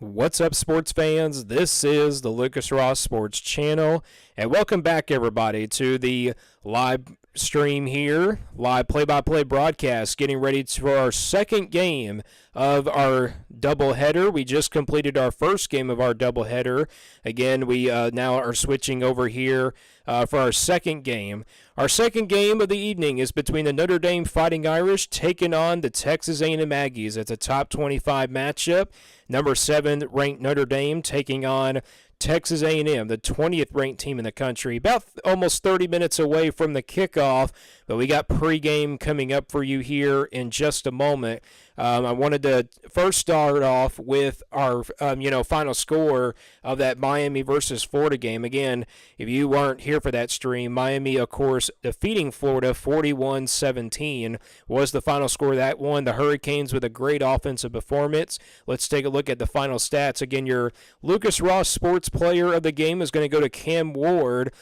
What's up, sports fans? This is the Lucas Ross Sports Channel, and welcome back, everybody, to the live stream here, live play-by-play broadcast, getting ready for our second game of our doubleheader. We just completed our first game of our doubleheader. Again, we now are switching over here for our second game. Our second game of the evening is between the Notre Dame Fighting Irish taking on the Texas A&M Aggies. It's a top 25 matchup. Number 7 ranked Notre Dame taking on Texas A&M, the 20th ranked team in the country, about almost 30 minutes away from the kickoff, but we got pregame coming up for you here in just a moment. I wanted to first start off with our, final score of that Miami versus Florida game. Again, if you weren't here for that stream, Miami, of course, defeating Florida 41-17 was the final score of that one. The Hurricanes with a great offensive performance. Let's take a look at the final stats. Again, your Lucas Ross Sports Player of the game is going to go to Cam Ward.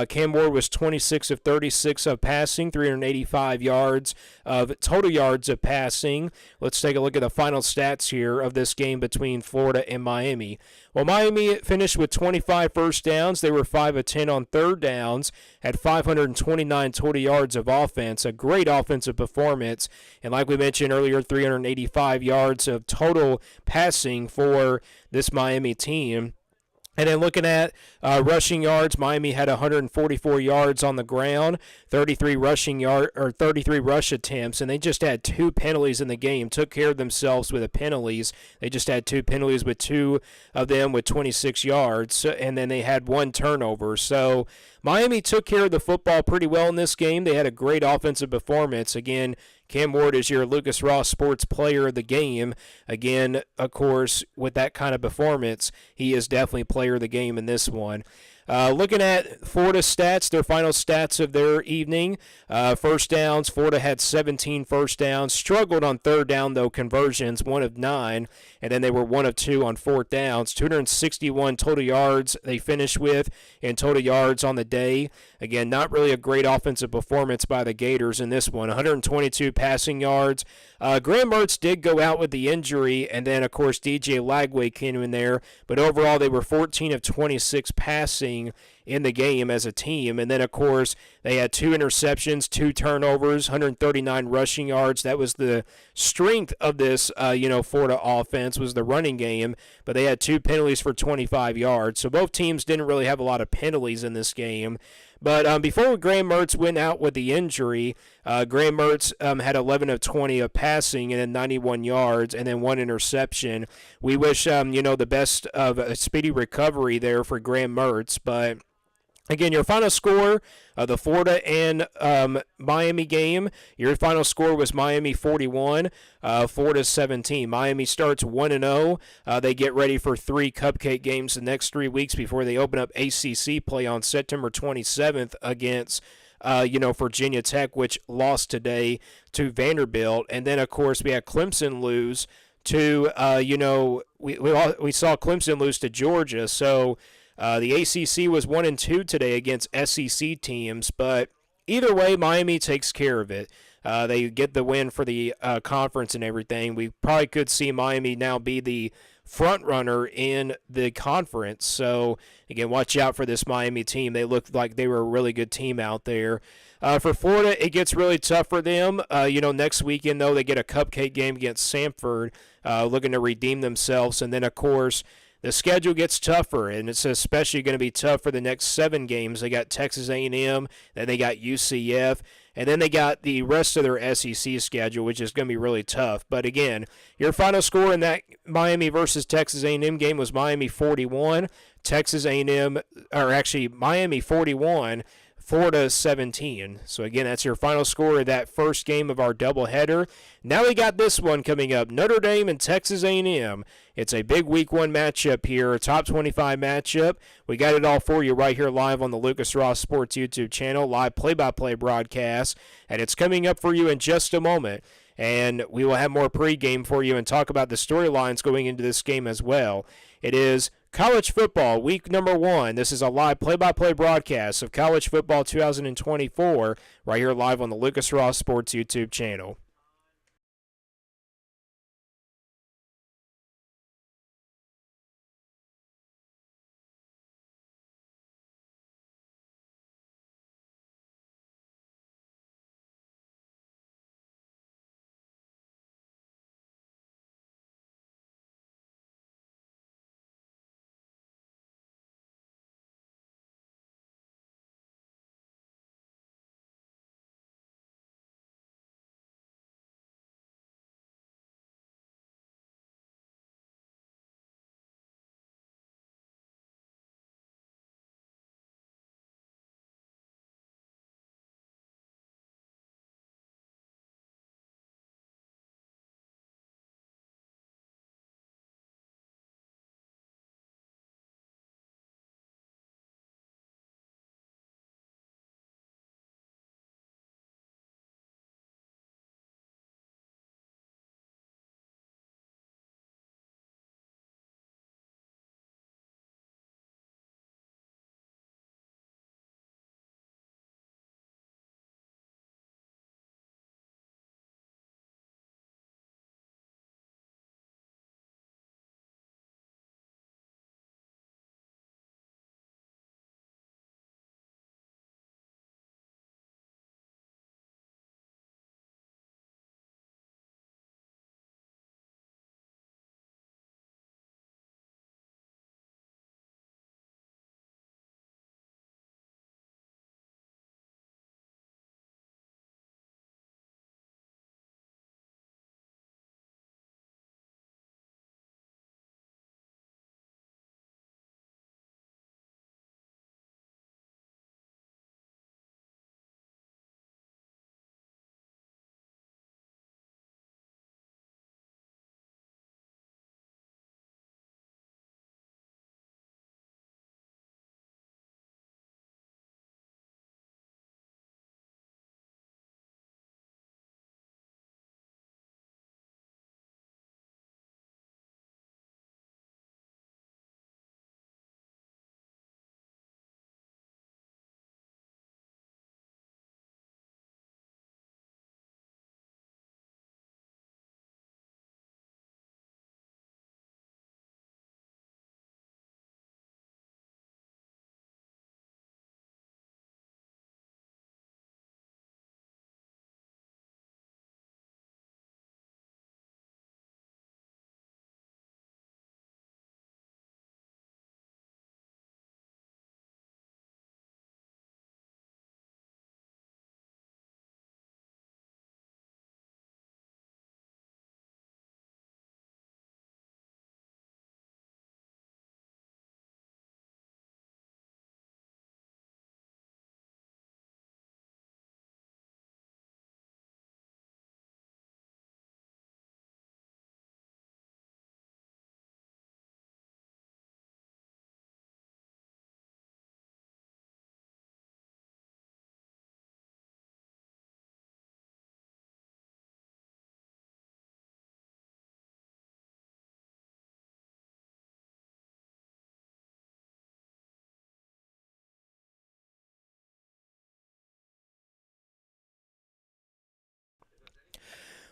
Cam Ward was 26 of 36 of passing, 385 yards of total yards of passing. Let's take a look at the final stats here of this game between Florida and Miami. Well, Miami finished with 25 first downs. They were 5 of 10 on third downs, had 529 total yards of offense, a great offensive performance. And like we mentioned earlier, 385 yards of total passing for this Miami team. And then looking at rushing yards, Miami had 144 yards on the ground, 33 rush attempts, and they just had 2 penalties in the game. Took care of themselves with the penalties. They just had 2 penalties, with 2 of them with 26 yards, and then they had 1 turnover. So Miami took care of the football pretty well in this game. They had a great offensive performance. Again, Cam Ward is your Lucas Ross Sports Player of the game. Again, of course, with that kind of performance, he is definitely player of the game in this one. Looking at Florida's stats, their final stats of their evening. First downs, Florida had 17 first downs. Struggled on third down, though, conversions, 1 of 9. And then they were 1 of 2 on fourth downs. 261 total yards they finished with in total yards on the day. Again, not really a great offensive performance by the Gators in this one. 122 passing yards. Graham Mertz did go out with the injury, and then, of course, DJ Lagway came in there. But overall, they were 14 of 26 passing in the game as a team. And then, of course, they had 2 interceptions, 2 turnovers, 139 rushing yards. That was the strength of this, Florida offense, was the running game. But they had 2 penalties for 25 yards. So both teams didn't really have a lot of penalties in this game. But before Graham Mertz went out with the injury, Graham Mertz had 11 of 20 of passing and then 91 yards and then 1 interception. We wish, the best of a speedy recovery there for Graham Mertz. But again, your final score of the Florida and Miami game, your final score was Miami 41, Florida 17. Miami starts 1-0. They get ready for 3 cupcake games the next 3 weeks before they open up ACC play on September 27th against Virginia Tech, which lost today to Vanderbilt. And then, of course, we had Clemson lose to, we saw Clemson lose to Georgia. So the ACC was 1-2 today against SEC teams, but either way, Miami takes care of it. They get the win for the conference and everything. We probably could see Miami now be the front runner in the conference. So, again, watch out for this Miami team. They looked like they were a really good team out there. For Florida, it gets really tough for them. Next weekend, though, they get a cupcake game against Samford, looking to redeem themselves. And then, of course, the schedule gets tougher, and it's especially going to be tough for the next 7 games. They got Texas A&M, then they got UCF, and then they got the rest of their SEC schedule, which is going to be really tough. But again, your final score in that Miami versus Texas A&M game was Miami 41, Miami 41, Florida 17. So again, that's your final score of that first game of our doubleheader. Now we got this one coming up, Notre Dame and Texas A&M. It's a big week 1 matchup here, a top 25 matchup. We got it all for you right here live on the Lucas Ross Sports YouTube channel, live play-by-play broadcast, and it's coming up for you in just a moment. And we will have more pregame for you and talk about the storylines going into this game as well. It is college football, week number 1. This is a live play-by-play broadcast of college football 2024 right here live on the Lucas Ross Sports YouTube channel.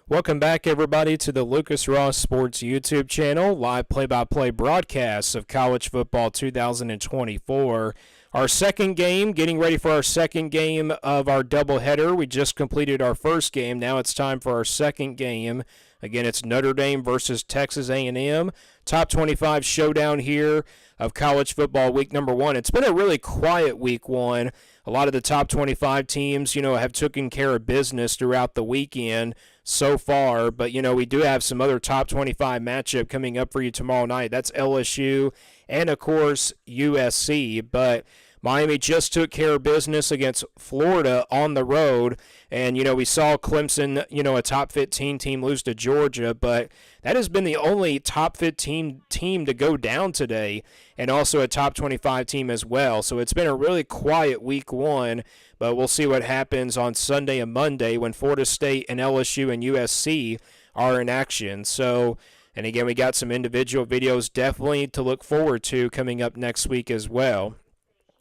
Welcome back, everybody, to the Lucas Ross Sports YouTube channel, live play-by-play broadcasts of college football 2024. Our second game, getting ready for our second game of our doubleheader. We just completed our first game. Now it's time for our second game. Again, it's Notre Dame versus Texas A&M. Top 25 showdown here of college football week number one. It's been a really quiet week one. A lot of the top 25 teams, have taken care of business throughout the weekend so far. But, we do have some other top 25 matchup coming up for you tomorrow night. That's LSU and, of course, USC. But Miami just took care of business against Florida on the road. And, we saw Clemson, a top 15 team lose to Georgia. But that has been the only top 15 team to go down today, and also a top 25 team as well. So it's been a really quiet week one, but we'll see what happens on Sunday and Monday when Florida State and LSU and USC are in action. So, and again, we got some individual videos definitely to look forward to coming up next week as well.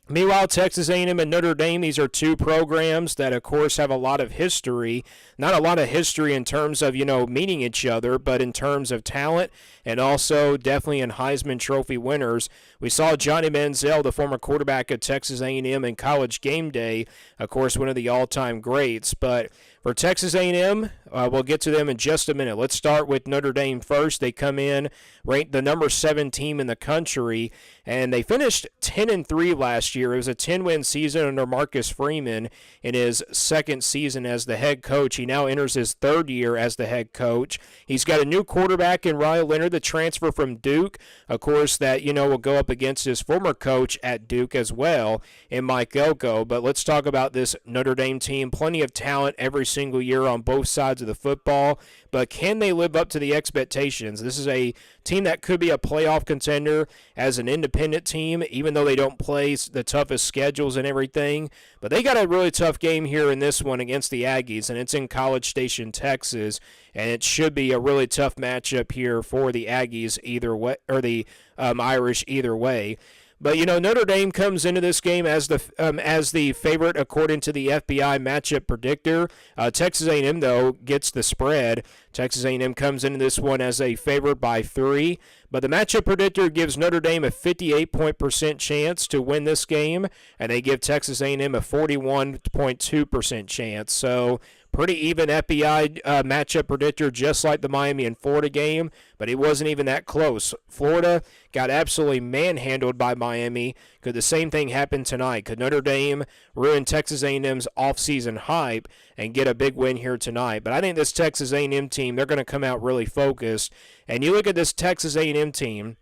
Meanwhile, Texas A&M and Notre Dame, these are two programs that, of course, have a lot of history. Not a lot of history in terms of, meeting each other, but in terms of talent and also definitely in Heisman Trophy winners. We saw Johnny Manziel, the former quarterback of Texas A&M in College Game Day, of course, one of the all-time greats. But for Texas A&M, we'll get to them in just a minute. Let's start with Notre Dame first. They come in ranked the number 7 team in the country, and they finished 10-3 last year. It was a 10-win season under Marcus Freeman in his second season as the head coach. He now enters his third year as the head coach. He's got a new quarterback in Ryan Leonard, the transfer from Duke, of course, that, will go up against his former coach at Duke as well, in Mike Elko. But let's talk about this Notre Dame team. Plenty of talent every single year on both sides of the football, but can they live up to the expectations? This is a team that could be a playoff contender as an independent team, even though they don't play the toughest schedules and everything. But they got a really tough game here in this one against the Aggies, and it's in College Station, Texas, and it should be a really tough matchup here for the Aggies either way, or the Irish either way. But, Notre Dame comes into this game as the favorite according to the FBI matchup predictor. Texas A&M, though, gets the spread. Texas A&M comes into this one as a favorite by 3. But the matchup predictor gives Notre Dame a 58% chance to win this game, and they give Texas A&M a 41.2% chance. So pretty even FBI matchup predictor, just like the Miami and Florida game, but it wasn't even that close. Florida got absolutely manhandled by Miami. Could the same thing happen tonight? Could Notre Dame ruin Texas A&M's offseason hype and get a big win here tonight? But I think this Texas A&M team, they're going to come out really focused. And you look at this Texas A&M team,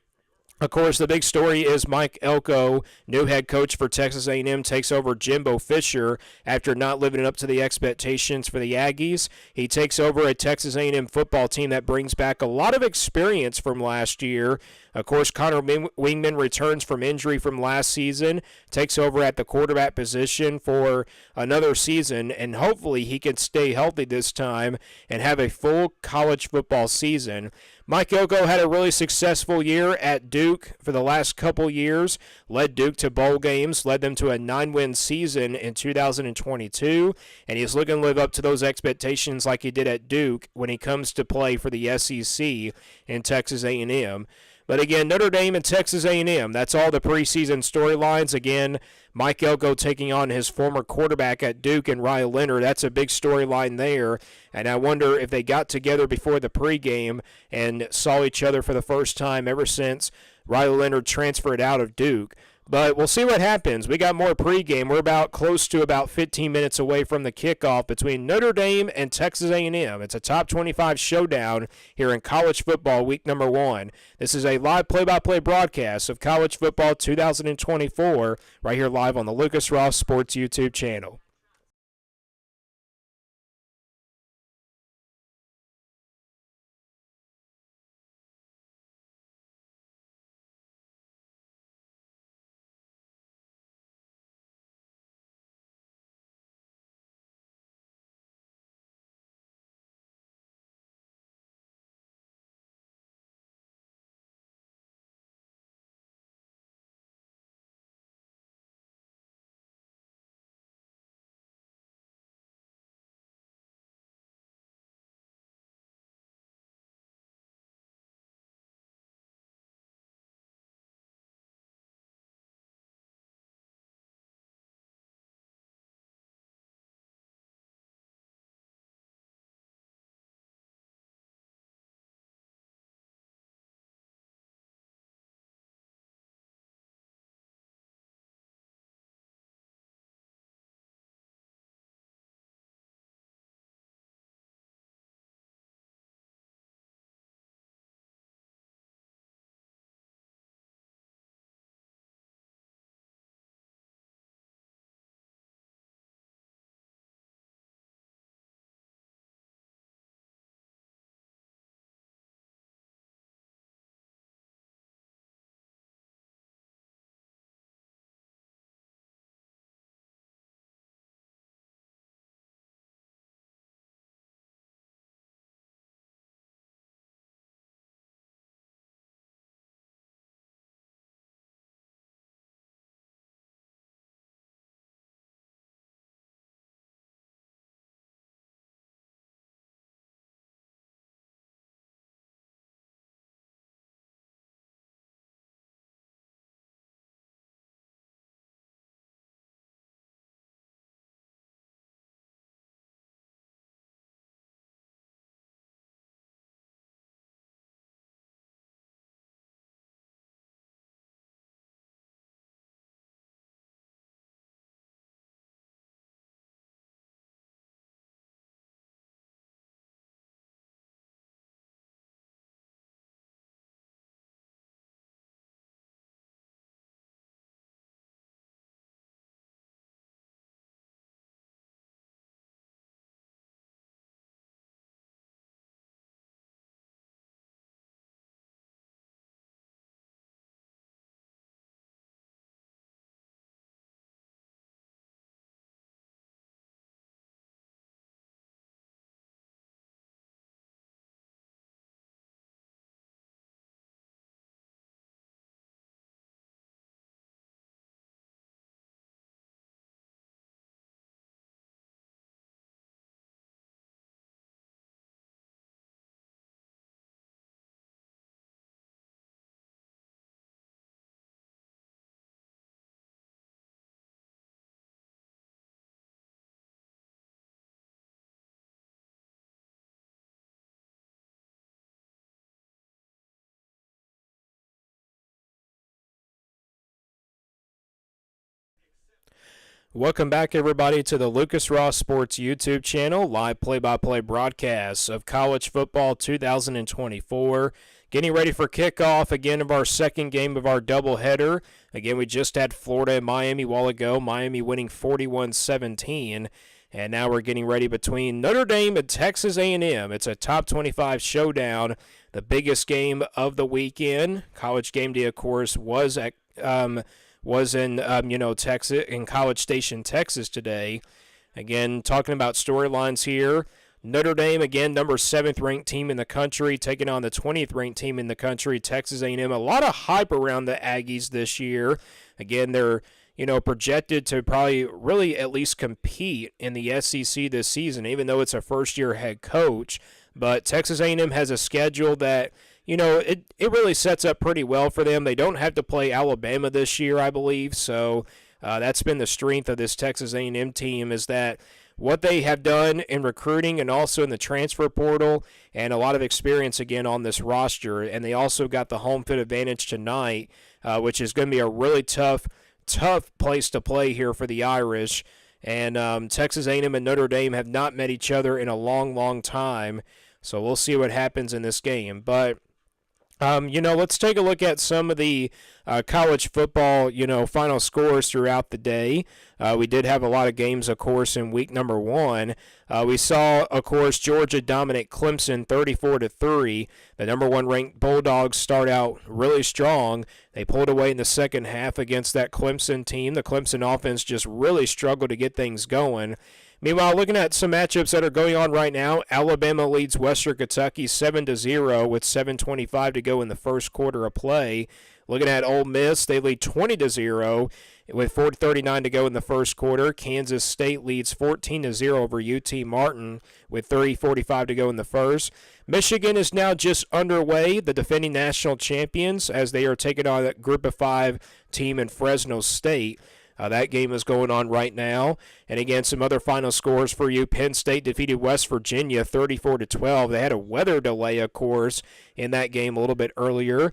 of course, the big story is Mike Elko, new head coach for Texas A&M, takes over Jimbo Fisher after not living up to the expectations for the Aggies. He takes over a Texas A&M football team that brings back a lot of experience from last year. Of course, Connor Wingman returns from injury from last season, takes over at the quarterback position for another season, and hopefully he can stay healthy this time and have a full college football season. Mike Elko had a really successful year at Duke for the last couple years, led Duke to bowl games, led them to a 9-win season in 2022, and he's looking to live up to those expectations like he did at Duke when he comes to play for the SEC in Texas A&M. But again, Notre Dame and Texas A&M, that's all the preseason storylines. Again, Mike Elko taking on his former quarterback at Duke and Ryan Leonard. That's a big storyline there. And I wonder if they got together before the pregame and saw each other for the first time ever since Ryan Leonard transferred out of Duke. But we'll see what happens. We got more pregame. We're close to about 15 minutes away from the kickoff between Notre Dame and Texas A&M. It's a top 25 showdown here in college football week number one. This is a live play-by-play broadcast of college football 2024 right here live on the Lucas Ross Sports YouTube channel. Welcome back, everybody, to the Lucas Ross Sports YouTube channel, live play-by-play broadcasts of college football 2024. Getting ready for kickoff again of our second game of our doubleheader. Again, we just had Florida and Miami a while ago, Miami winning 41-17. And now we're getting ready between Notre Dame and Texas A&M. It's a top 25 showdown, the biggest game of the weekend. College Game Day, of course, was in Texas, in College Station, Texas today. Again, talking about storylines here. Notre Dame, again, number 7th ranked team in the country, taking on the 20th ranked team in the country, Texas A&M. A lot of hype around the Aggies this year. Again, they're projected to probably really at least compete in the SEC this season, even though it's a first-year head coach. But Texas A&M has a schedule that it really sets up pretty well for them. They don't have to play Alabama this year, I believe. So that's been the strength of this Texas A&M team, is that what they have done in recruiting and also in the transfer portal, and a lot of experience again on this roster. And they also got the home field advantage tonight, which is going to be a really tough place to play here for the Irish. And Texas A&M and Notre Dame have not met each other in a long time. So we'll see what happens in this game. But let's take a look at some of the college football, final scores throughout the day. We did have a lot of games, of course, in week number 1. We saw, of course, Georgia dominate Clemson 34-3. The number 1 ranked Bulldogs start out really strong. They pulled away in the second half against that Clemson team. The Clemson offense just really struggled to get things going. Meanwhile, looking at some matchups that are going on right now, Alabama leads Western Kentucky 7-0 with 7:25 to go in the first quarter of play. Looking at Ole Miss, they lead 20-0 with 4:39 to go in the first quarter. Kansas State leads 14-0 over UT Martin with 3:45 to go in the first. Michigan is now just underway, the defending national champions, as they are taking on a Group of 5 team in Fresno State. That game is going on right now. And again, some other final scores for you. Penn State defeated West Virginia 34-12. They had a weather delay, of course, in that game a little bit earlier.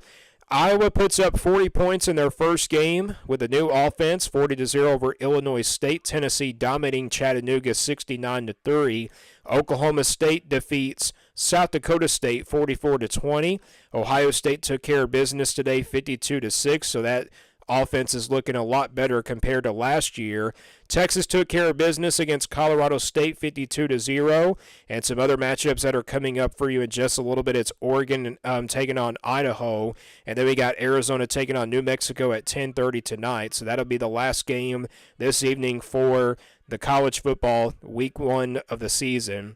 Iowa puts up 40 points in their first game with a new offense, 40-0 over Illinois State. Tennessee dominating Chattanooga 69-3. Oklahoma State defeats South Dakota State 44-20. Ohio State took care of business today 52-6, so that offense is looking a lot better compared to last year. Texas took care of business against Colorado State 52-0, and some other matchups that are coming up for you in just a little bit. It's Oregon taking on Idaho, and then we got Arizona taking on New Mexico at 10:30 tonight. So that'll be the last game this evening for the college football week 1 of the season.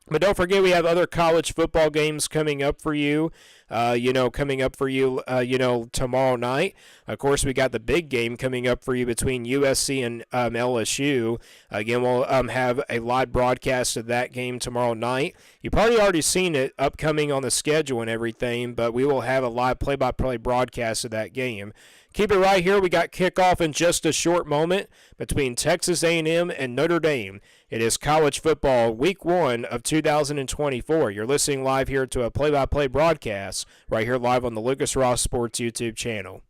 But don't forget, we have other college football games coming up for you, tomorrow night. Of course, we got the big game coming up for you between USC and LSU. Again, we'll have a live broadcast of that game tomorrow night. You've probably already seen it upcoming on the schedule and everything, but we will have a live play-by-play broadcast of that game. Keep it right here. We got kickoff in just a short moment between Texas A&M and Notre Dame. It is college football week 1 of 2024. You're listening live here to a play-by-play broadcast right here live on the Lucas Ross Sports YouTube channel.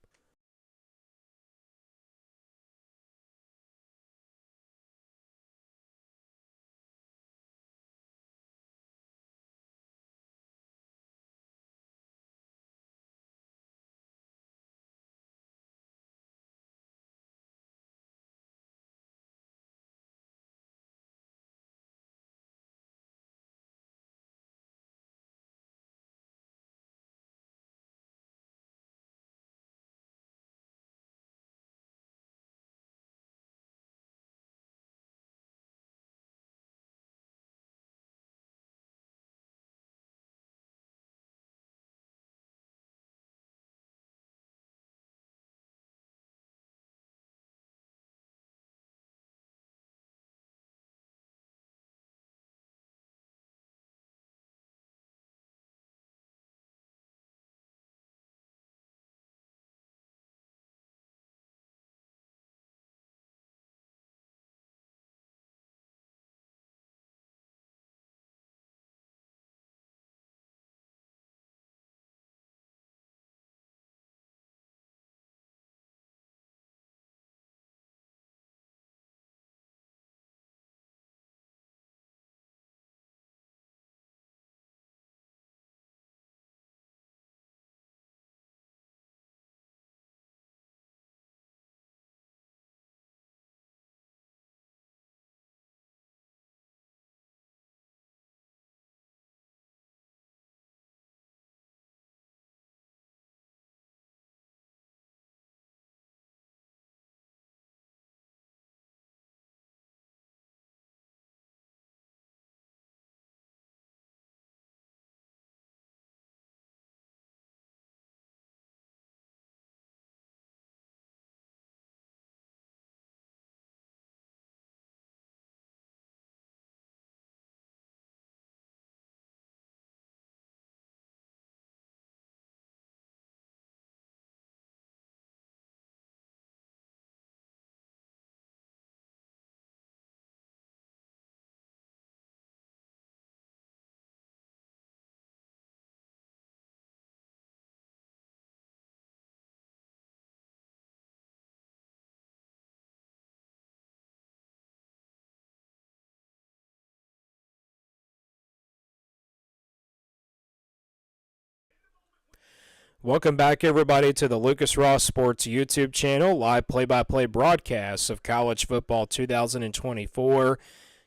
Welcome back, everybody, to the Lucas Ross Sports YouTube channel, live play-by-play broadcasts of college football 2024.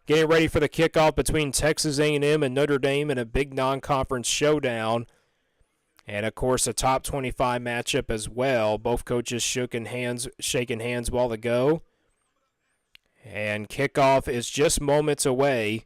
Getting ready for the kickoff between Texas A&M and Notre Dame in a big non-conference showdown. And, of course, a top 25 matchup as well. Both coaches shaking hands while to go. And kickoff is just moments away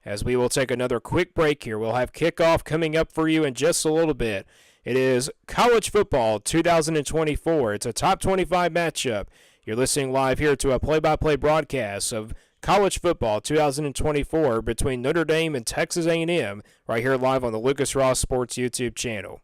as we will take another quick break here. We'll have kickoff coming up for you in just a little bit. It is college football 2024. It's a top 25 matchup. You're listening live here to a play-by-play broadcast of college football 2024 between Notre Dame and Texas A&M right here live on the Lucas Ross Sports YouTube channel.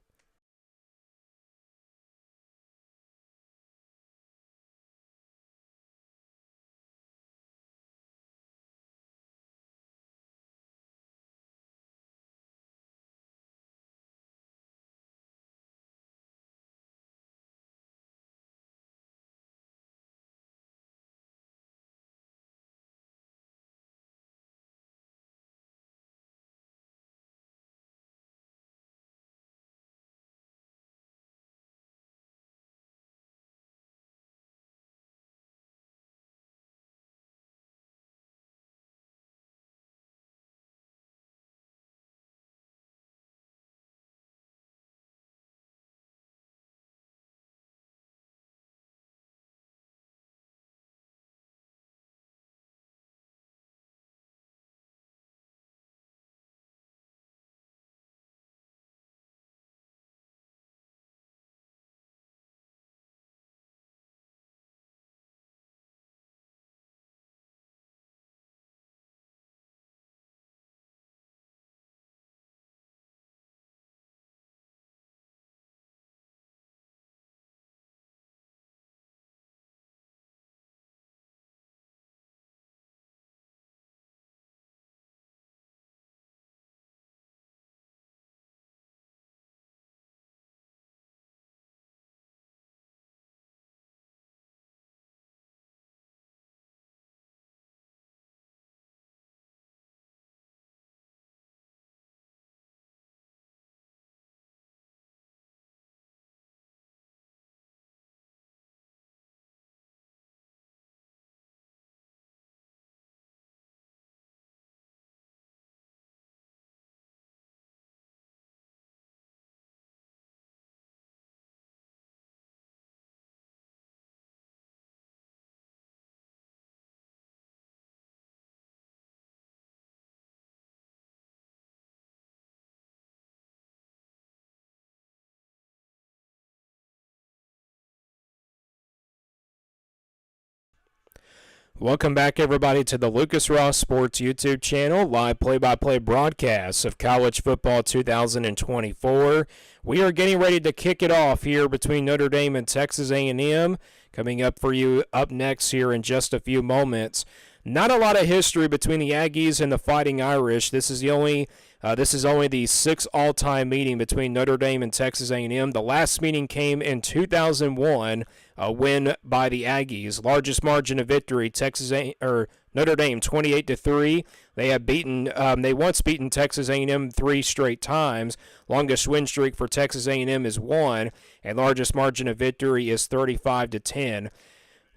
Welcome back, everybody, to the Lucas Ross Sports YouTube channel, live play-by-play broadcasts of college football 2024. We are getting ready to kick it off here between Notre Dame and Texas A&M. Coming up for you up next here in just a few moments. Not a lot of history between the Aggies and the Fighting Irish. This is only the sixth all-time meeting between Notre Dame and Texas A&M. The last meeting came in 2001, a win by the Aggies. Largest margin of victory, Notre Dame 28-3. They once beaten Texas A&M 3 straight times. Longest win streak for Texas A&M is 1, and largest margin of victory is 35-10.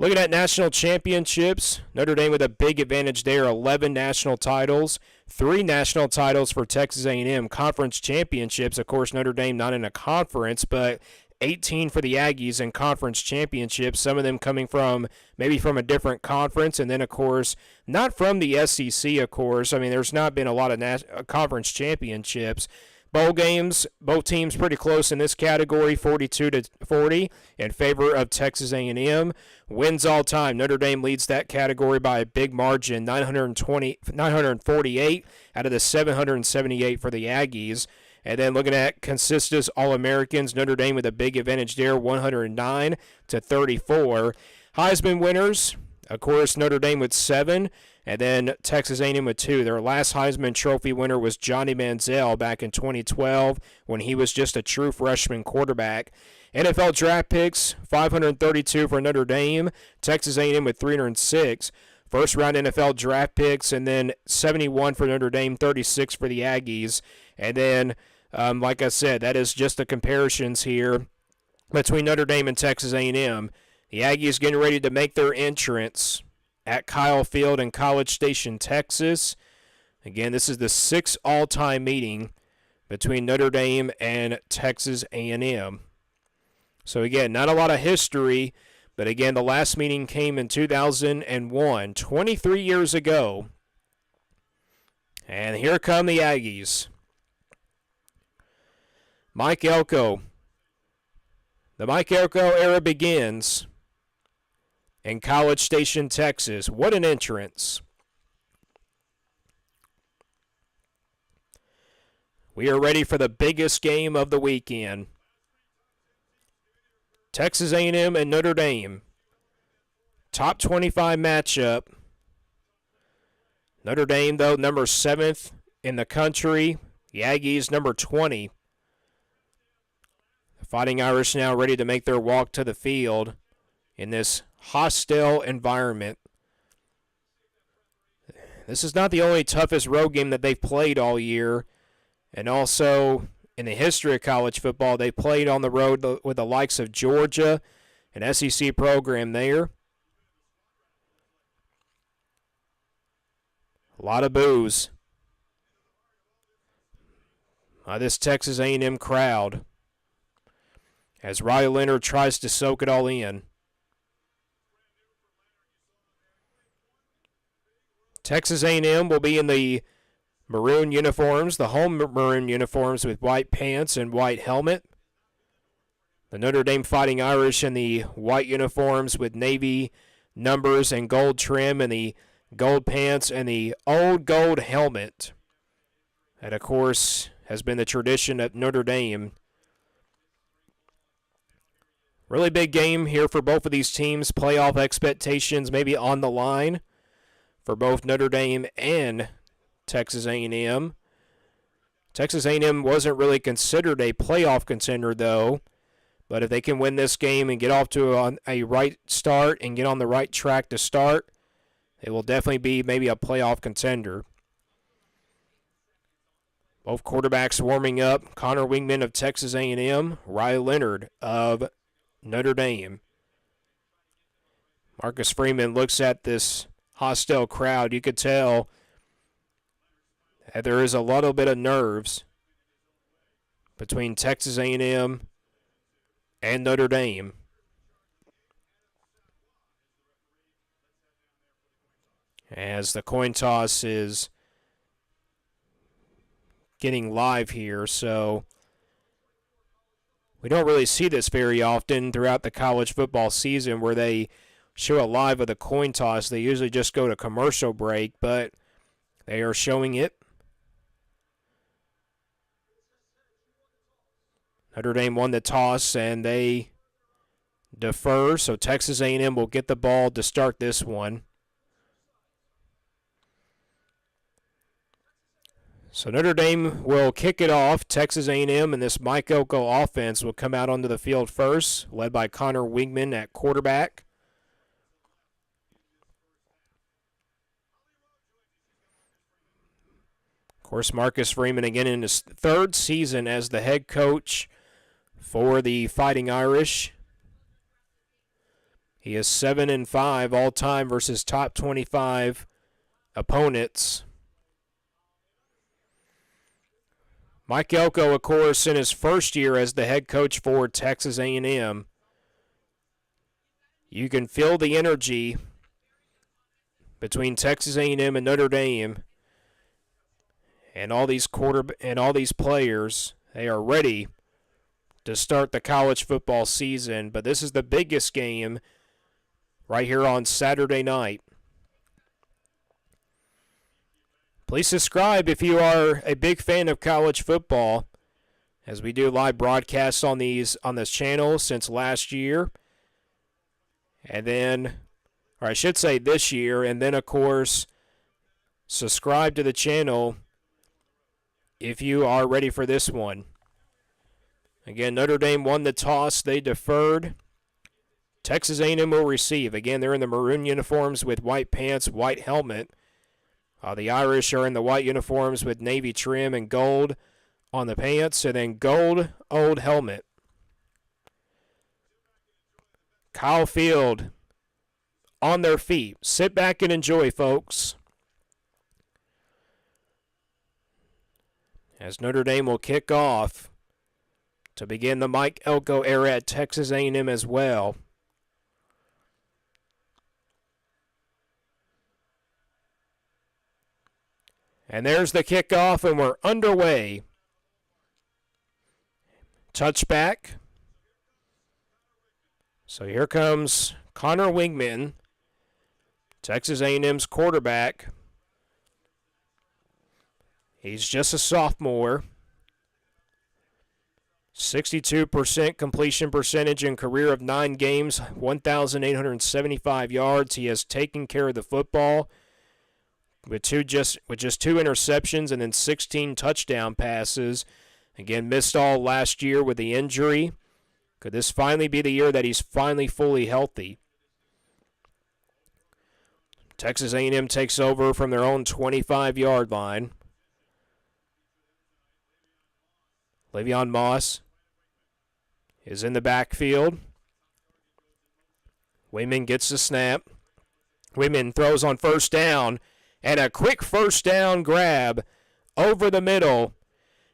Looking at national championships, Notre Dame with a big advantage there, 11 national titles, 3 national titles for Texas A&M. Conference championships, of course, Notre Dame not in a conference, but 18 for the Aggies in conference championships, some of them coming from maybe from a different conference, and then, of course, not from the SEC, of course. I mean, there's not been a lot of conference championships. Bowl games, both teams pretty close in this category, 42-40 in favor of Texas A&M. Wins all time. Notre Dame leads that category by a big margin, 948 out of the 778 for the Aggies. And then looking at consistent All-Americans, Notre Dame with a big advantage there, 109-34. Heisman winners, of course, Notre Dame with 7. And then Texas A&M with 2. Their last Heisman Trophy winner was Johnny Manziel back in 2012 when he was just a true freshman quarterback. NFL draft picks, 532 for Notre Dame. Texas A&M with 306. First-round NFL draft picks, and then 71 for Notre Dame, 36 for the Aggies. And then Like I said, that is just the comparisons here between Notre Dame and Texas A&M. The Aggies getting ready to make their entrance at Kyle Field in College Station, Texas. Again, this is the 6th all-time meeting between Notre Dame and Texas A&M. So again, not a lot of history, but again, the last meeting came in 2001, 23 years ago. And here come the Aggies. Mike Elko. The Mike Elko era begins in College Station, Texas. What an entrance. We are ready for the biggest game of the weekend. Texas A&M and Notre Dame. Top 25 matchup. Notre Dame, though, number 7th in the country. The Aggies, number 20. The Fighting Irish now ready to make their walk to the field in this hostile environment. This is not the only toughest road game that they've played all year. And also, in the history of college football, they played on the road with the likes of Georgia, an SEC program there. A lot of boos by this Texas A&M crowd as Riley Leonard tries to soak it all in. Texas A&M will be in the maroon uniforms, the home maroon uniforms with white pants and white helmet. The Notre Dame Fighting Irish in the white uniforms with navy numbers and gold trim and the gold pants and the old gold helmet. That, of course, has been the tradition at Notre Dame. Really big game here for both of these teams. Playoff expectations maybe on the line for both Notre Dame and Texas A&M. Texas A&M wasn't really considered a playoff contender, though. But if they can win this game and get off to a right start and get on the right track to start, they will definitely be maybe a playoff contender. Both quarterbacks warming up. Connor Wingman of Texas A&M, Riley Leonard of Notre Dame. Marcus Freeman looks at this hostile crowd. You could tell that there is a little bit of nerves between Texas A&M and Notre Dame. As the coin toss is getting live here, so we don't really see this very often throughout the college football season where they show a live of the coin toss. They usually just go to commercial break, but they are showing it. Notre Dame won the toss, and they defer, so Texas A&M will get the ball to start this one. So Notre Dame will kick it off. Texas A&M and this Mike Elko offense will come out onto the field first, led by Connor Wingman at quarterback. Of course, Marcus Freeman again in his 3rd season as the head coach for the Fighting Irish. He is 7-5 all time versus top 25 opponents. Mike Elko, of course, in his first year as the head coach for Texas A&M. You can feel the energy between Texas A&M and Notre Dame, and all these players. They are ready to start the college football season, but this is the biggest game right here on Saturday night. Please subscribe if you are a big fan of college football, as we do live broadcasts on this channel since last year. And then, or I should say this year, and then of course, subscribe to the channel if you are ready for this one. Again, Notre Dame won the toss. They deferred. Texas A&M will receive. Again, they're in the maroon uniforms with white pants, white helmet. The Irish are in the white uniforms with navy trim and gold on the pants, and then gold old helmet. Kyle Field on their feet. Sit back and enjoy, folks. As Notre Dame will kick off to begin the Mike Elko era at Texas A&M as well. And there's the kickoff, and we're underway. Touchback. So here comes Connor Wingman, Texas A&M's quarterback. He's just a sophomore. 62% completion percentage in career of 9 games, 1,875 yards. He has taken care of the football with just 2 interceptions and then 16 touchdown passes. Again, missed all last year with the injury. Could this finally be the year that he's finally fully healthy? Texas A&M takes over from their own 25-yard line. Le'Veon Moss is in the backfield. Wayman gets the snap. Wayman throws on first down, and a quick first down grab over the middle.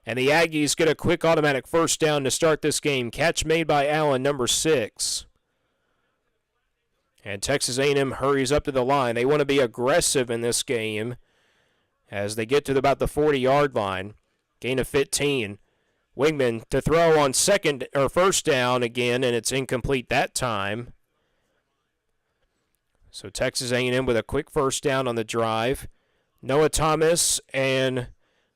And the Aggies get a quick automatic first down to start this game. Catch made by Allen, number 6. And Texas A&M hurries up to the line. They want to be aggressive in this game as they get to about the 40-yard line. Gain of 15. Wingman to throw on first down again, and it's incomplete that time. So Texas A&M with a quick first down on the drive. Noah Thomas and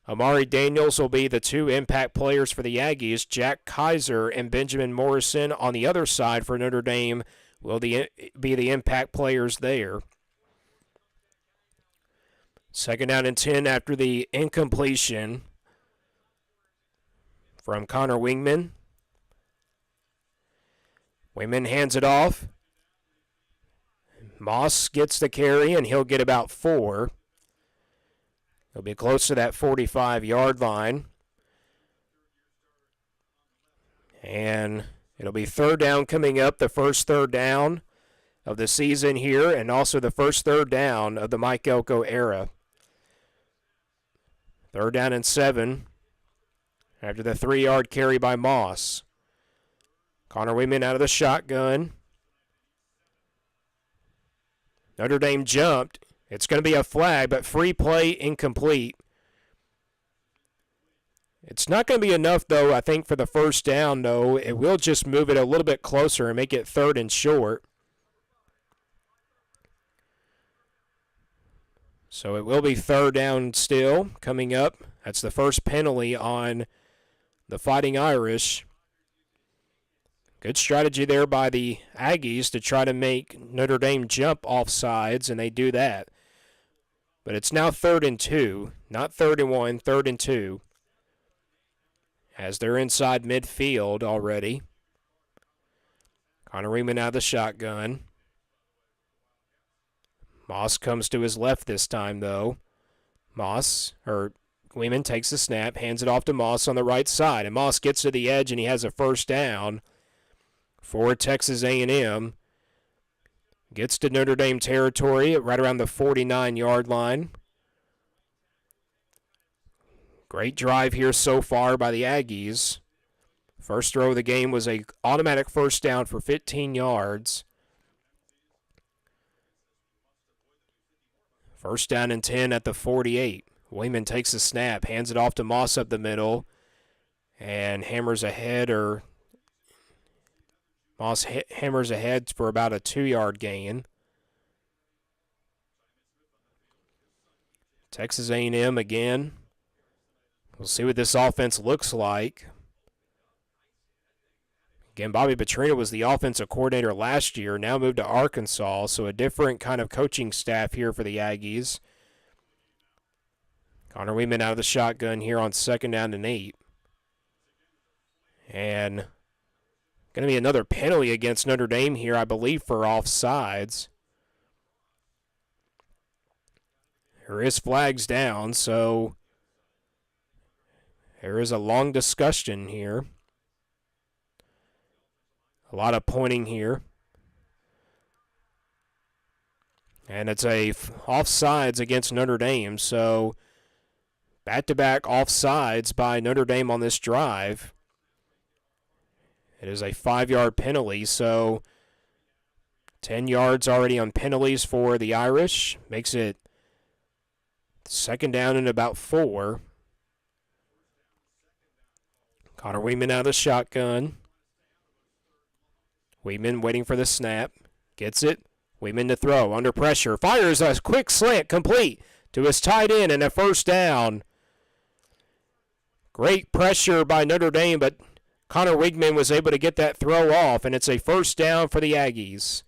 Amari Daniels will be the 2 impact players for the Aggies. Jack Kaiser and Benjamin Morrison on the other side for Notre Dame will be the impact players there. 2nd down and 10 after the incompletion from Connor Wingman. Wingman hands it off. Moss gets the carry, and he'll get about 4. He'll be close to that 45-yard line. And it'll be 3rd down coming up, the first 3rd down of the season here, and also the first 3rd down of the Mike Elko era. 3rd down and 7 after the 3-yard carry by Moss. Connor Wingman out of the shotgun. Notre Dame jumped. It's going to be a flag, but free play incomplete. It's not going to be enough, though, I think, for the first down, though. It will just move it a little bit closer and make it 3rd and short. So it will be 3rd down still coming up. That's the first penalty on the Fighting Irish. Good strategy there by the Aggies to try to make Notre Dame jump off sides, and they do that. But it's now 3rd and 2, not 3rd and 1, 3rd and 2. As they're inside midfield already. Connor Wingman out of the shotgun. Moss comes to his left this time, though. Wingman takes the snap, hands it off to Moss on the right side, and Moss gets to the edge, and he has a first down for Texas A&M. Gets to Notre Dame territory right around the 49-yard line. Great drive here so far by the Aggies. First throw of the game was an automatic first down for 15 yards. 1st down and 10 at the 48. Wayman takes the snap, hands it off to Moss up the middle, and Moss hammers ahead for about a 2-yard gain. Texas A&M again. We'll see what this offense looks like. Again, Bobby Petrino was the offensive coordinator last year, now moved to Arkansas, so a different kind of coaching staff here for the Aggies. Connor Wingman out of the shotgun here on 2nd down and 8. And going to be another penalty against Notre Dame here, I believe, for offsides. There is flags down, so There is a long discussion here. A lot of pointing here. And it's a offsides against Notre Dame, so back-to-back offsides by Notre Dame on this drive. It is a 5-yard penalty, so 10 yards already on penalties for the Irish. Makes it second down and about 4. Connor Weeman out of the shotgun. Weeman waiting for the snap. Gets it. Weeman to throw. Under pressure. Fires a quick slant complete to his tight end and a first down. Great pressure by Notre Dame, but Connor Weeman was able to get that throw off, and it's a first down for the Aggies.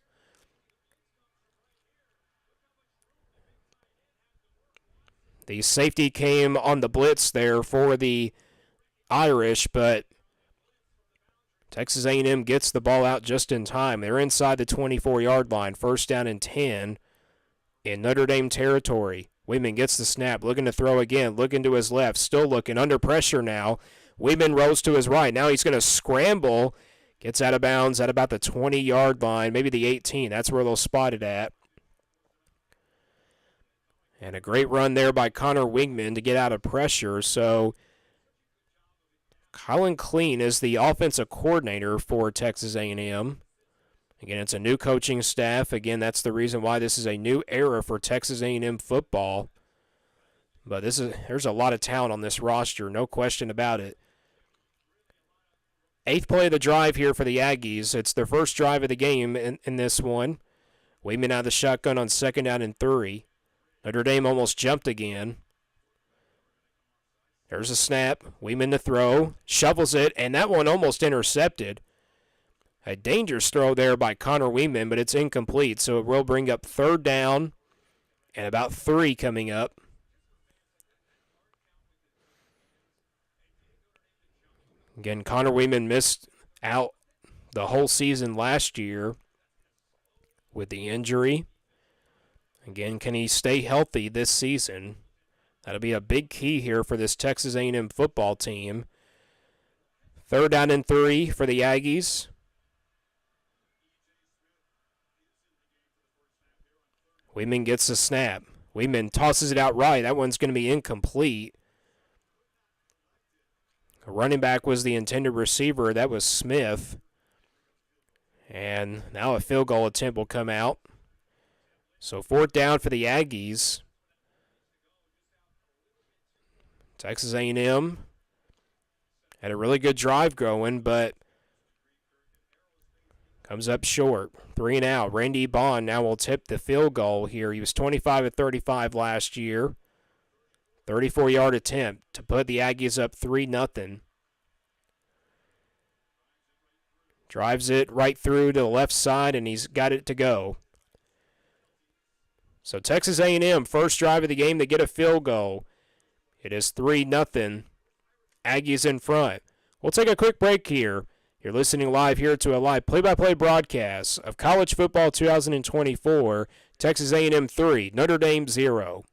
The safety came on the blitz there for the Irish, but Texas A&M gets the ball out just in time. They're inside the 24-yard line, first down and 10 in Notre Dame territory. Weeman gets the snap, looking to throw again, looking to his left, still looking, under pressure now. Weeman rolls to his right. Now he's going to scramble, gets out of bounds at about the 20-yard line, maybe the 18. That's where they'll spot it at. And a great run there by Connor Weeman to get out of pressure. So Colin Clean is the offensive coordinator for Texas A&M. Again, it's a new coaching staff. Again, that's the reason why this is a new era for Texas A&M football. But there's a lot of talent on this roster, no question about it. 8th play of the drive here for the Aggies. It's their first drive of the game in this one. Weeman out of the shotgun on second down and 3. Notre Dame almost jumped again. There's a snap. Weeman to throw. Shovels it, and that one almost intercepted. A dangerous throw there by Connor Weeman, but it's incomplete, so it will bring up third down and about 3 coming up. Again, Connor Weeman missed out the whole season last year with the injury. Again, can he stay healthy this season? That'll be a big key here for this Texas A&M football team. Third down and 3 for the Aggies. Weeman gets the snap. Weeman tosses it out right. That one's going to be incomplete. A running back was the intended receiver. That was Smith. And now a field goal attempt will come out. So fourth down for the Aggies. Texas A&M had a really good drive going, but comes up short. 3 and out. Randy Bond now will tip the field goal here. He was 25 of 35 last year. 34-yard attempt to put the Aggies up 3-0. Drives it right through to the left side, and he's got it to go. So Texas A&M, first drive of the game, they get a field goal. It is 3-0. Aggies in front. We'll take a quick break here. You're listening live here to a live play-by-play broadcast of College Football 2024, Texas A&M 3, Notre Dame 0.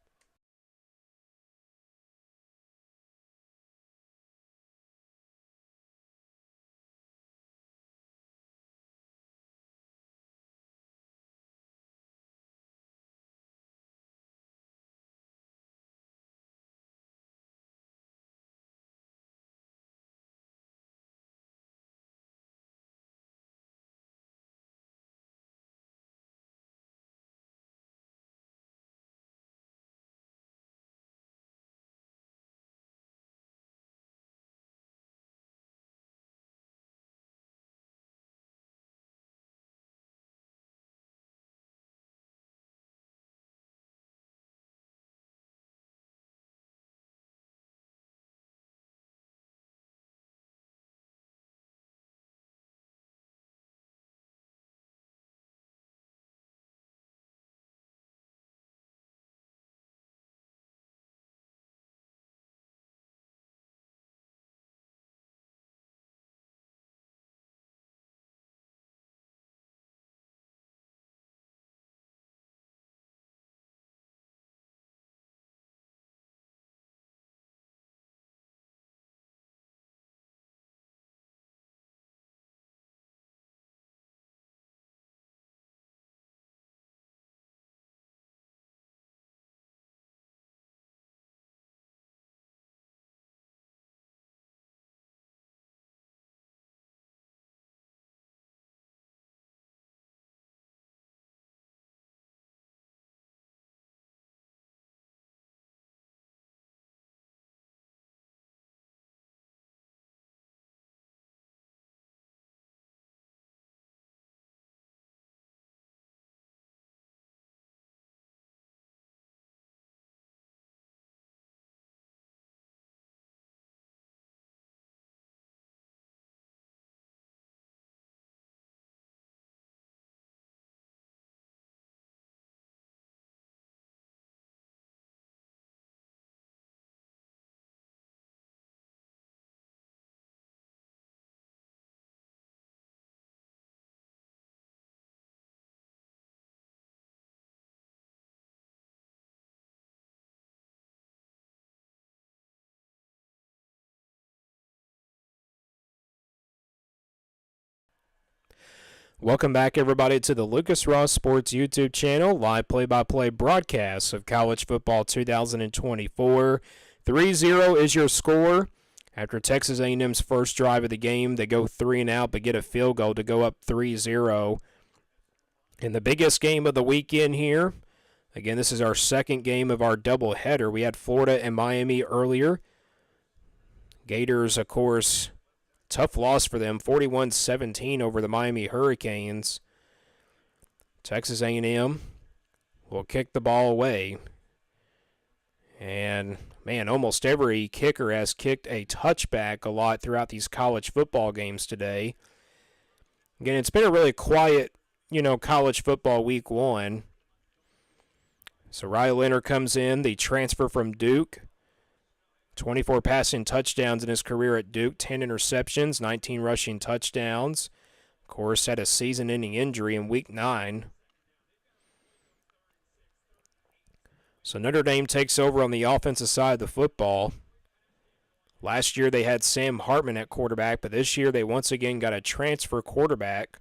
Welcome back, everybody, to the Lucas Ross Sports YouTube channel, live play-by-play broadcast of college football 2024. 3-0 is your score. After Texas A&M's first drive of the game, they go 3 and out, but get a field goal to go up 3-0. In the biggest game of the weekend here, again, this is our second game of our doubleheader. We had Florida and Miami earlier. Gators, of course, tough loss for them, 41-17 over the Miami Hurricanes. Texas A&M will kick the ball away. And, man, almost every kicker has kicked a touchback a lot throughout these college football games today. Again, it's been a really quiet, college football week one. So Riley Leonard comes in, the transfer from Duke. 24 passing touchdowns in his career at Duke, 10 interceptions, 19 rushing touchdowns. Of course, had a season-ending injury in Week 9. So Notre Dame takes over on the offensive side of the football. Last year they had Sam Hartman at quarterback, but this year they once again got a transfer quarterback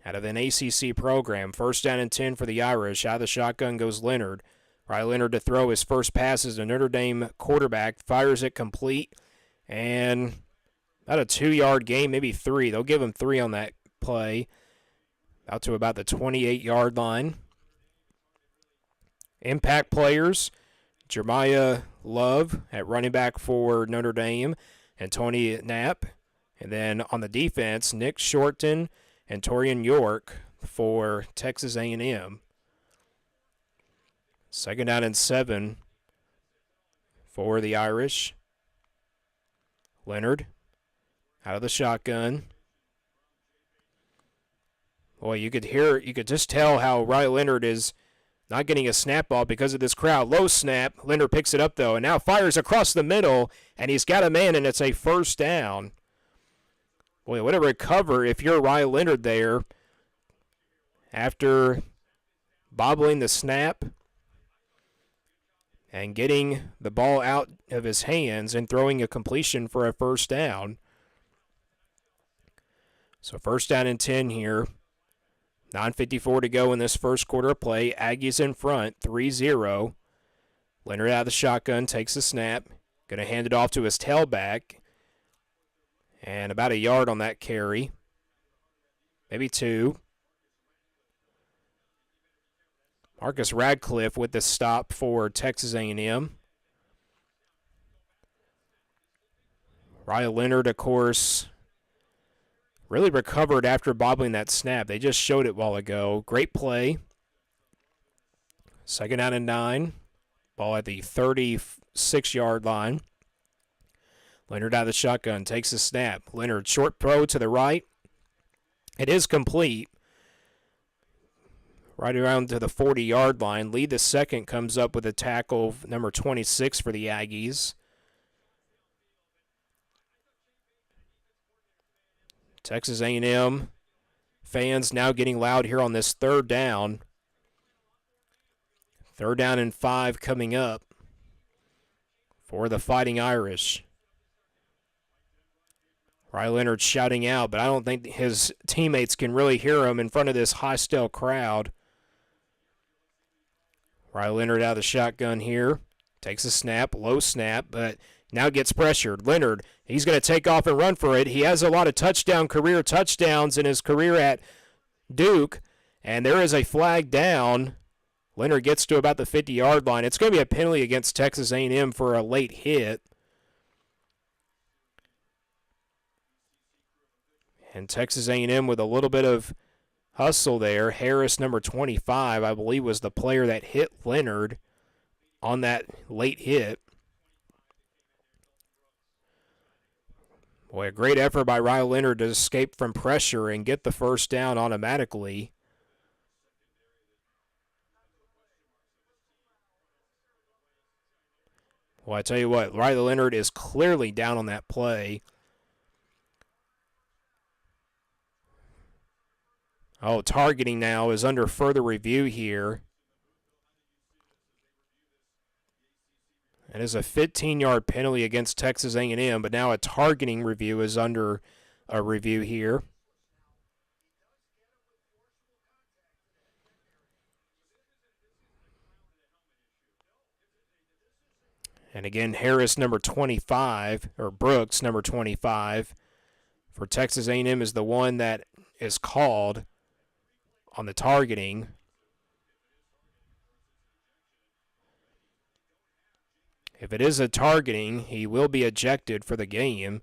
out of an ACC program. First down and 10 for the Irish. Out of the shotgun goes Leonard. Riley Leonard to throw his first pass as a Notre Dame quarterback. Fires it complete. And about a 2-yard gain, maybe 3. They'll give him 3 on that play. Out to about the 28-yard line. Impact players, Jeremiah Love at running back for Notre Dame, and Tony Knapp. And then on the defense, Nick Shorten and Torian York for Texas A&M. Second down and 7 for the Irish. Leonard out of the shotgun. Boy, you could just tell how Riley Leonard is not getting a snap ball because of this crowd. Low snap. Leonard picks it up, though, and now fires across the middle, and he's got a man, and it's a first down. Boy, what a recover if you're Riley Leonard there after bobbling the snap and getting the ball out of his hands and throwing a completion for a first down. So first down and 10 here. 9:54 to go in this first quarter of play. Aggies in front, 3-0. Leonard out of the shotgun, takes the snap. Going to hand it off to his tailback. And about a yard on that carry. Maybe 2. Marcus Radcliffe with the stop for Texas A&M. Riley Leonard, of course, really recovered after bobbling that snap. They just showed it a while ago. Great play. Second down and 9. Ball at the 36-yard line. Leonard out of the shotgun, takes the snap. Leonard, short throw to the right. It is complete. Right around to the 40-yard line. Lee the second comes up with a tackle, number 26 for the Aggies. Texas A&M fans now getting loud here on this third down. Third down and 5 coming up for the Fighting Irish. Riley Leonard shouting out, but I don't think his teammates can really hear him in front of this hostile crowd. Riley Leonard out of the shotgun here. Takes a snap, low snap, but now gets pressured. Leonard, he's going to take off and run for it. He has a lot of career touchdowns in his career at Duke, and there is a flag down. Leonard gets to about the 50-yard line. It's going to be a penalty against Texas A&M for a late hit. And Texas A&M with a little bit of hustle there. Harris, number 25, I believe, was the player that hit Leonard on that late hit. Boy, a great effort by Riley Leonard to escape from pressure and get the first down automatically. Well, I tell you what, Riley Leonard is clearly down on that play. Oh, targeting now is under further review here. It is a 15-yard penalty against Texas A&M, but now a targeting review is under a review here. And again, Harris, number 25, or Brooks, number 25, for Texas A&M is the one that is called on the targeting. If it is a targeting, he will be ejected for the game.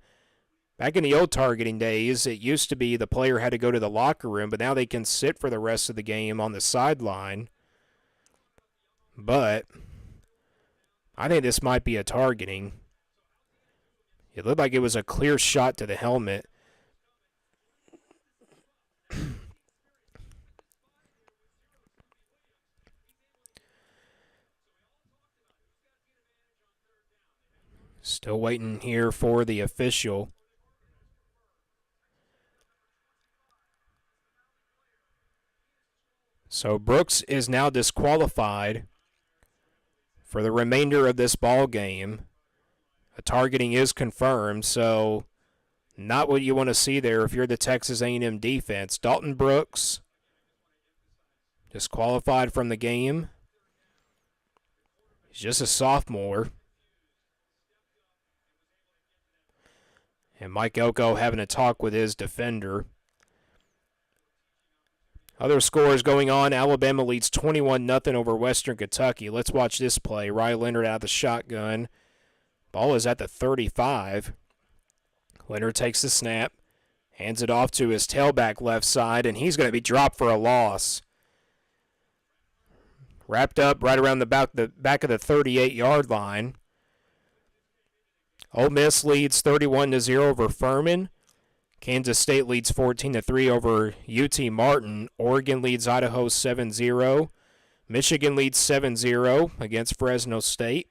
Back in the old targeting days, it used to be the player had to go to the locker room, but now they can sit for the rest of the game on the sideline. But I think this might be a targeting. It looked like it was a clear shot to the helmet. Still waiting here for the official. So Brooks is now disqualified for the remainder of this ball game. A targeting is confirmed, so not what you want to see there if you're the Texas A&M defense. Dalton Brooks disqualified from the game. He's just a sophomore. And Mike Elko having a talk with his defender. Other scores going on. Alabama leads 21-0 over Western Kentucky. Let's watch this play. Riley Leonard out of the shotgun. Ball is at the 35. Leonard takes the snap, hands it off to his tailback left side, and he's going to be dropped for a loss. Wrapped up right around the back of the 38-yard line. Ole Miss leads 31-0 over Furman. Kansas State leads 14-3 over UT Martin. Oregon leads Idaho 7-0. Michigan leads 7-0 against Fresno State.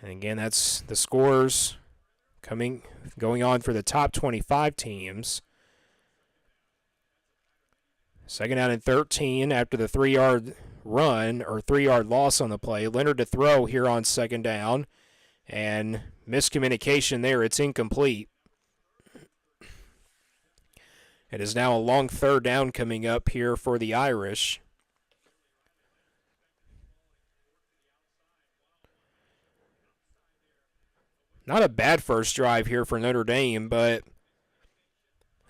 And again, that's the scores going on for the top 25 teams. Second down and 13 after the 3-yard run or 3-yard loss on the play. Leonard to throw here on second down. And miscommunication there. It's incomplete. It is now a long third down coming up here for the Irish. Not a bad first drive here for Notre Dame, but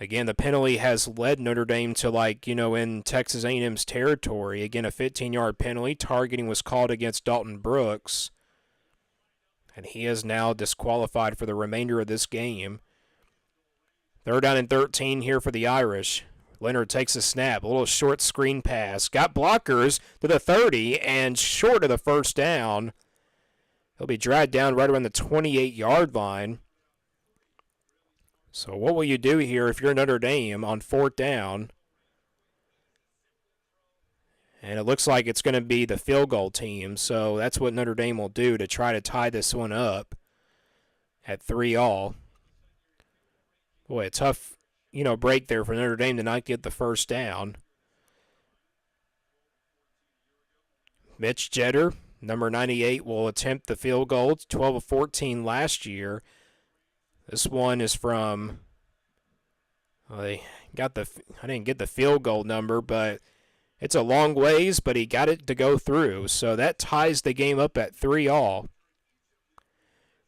again, the penalty has led Notre Dame to, in Texas A&M's territory. Again, a 15-yard penalty. Targeting was called against Dalton Brooks, and he is now disqualified for the remainder of this game. Third down and 13 here for the Irish. Leonard takes a snap, a little short screen pass. Got blockers to the 30 and short of the first down. He'll be dragged down right around the 28-yard line. So what will you do here if you're Notre Dame on fourth down? And it looks like it's going to be the field goal team. So that's what Notre Dame will do to try to tie this one up at 3-all. Boy, a tough, break there for Notre Dame to not get the first down. Mitch Jeter, number 98, will attempt the field goal. 12 of 14 last year. This one is from, I didn't get the field goal number, but it's a long ways, but he got it to go through. So that ties the game up at 3-all.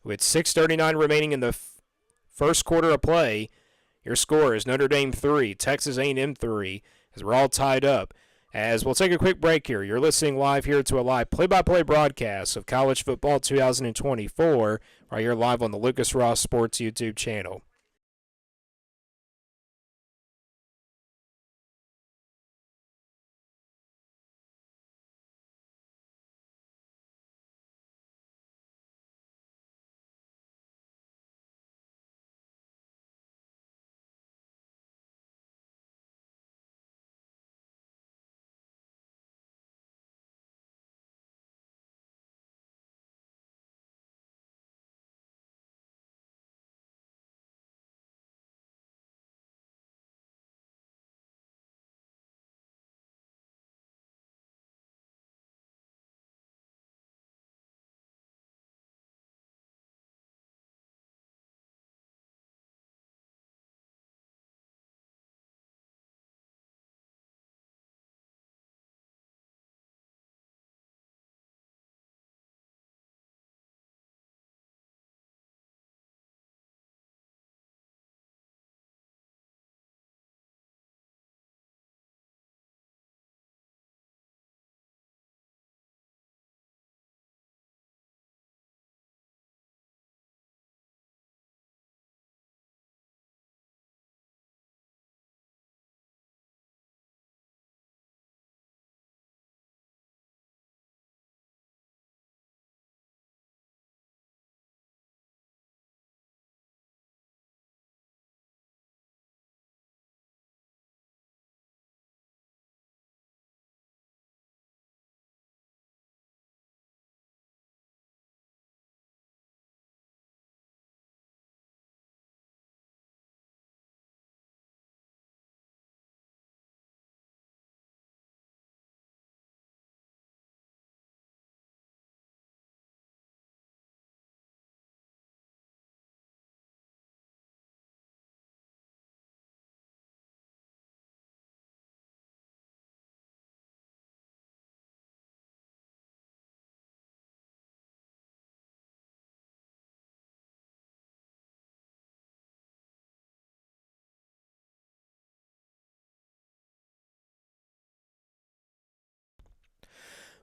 With 6:39 remaining in the first quarter of play, your score is Notre Dame 3, Texas A&M 3, as we're all tied up. As we'll take a quick break here. You're listening live here to a live play-by-play broadcast of college football 2024, right here live on the Lucas Ross Sports YouTube channel.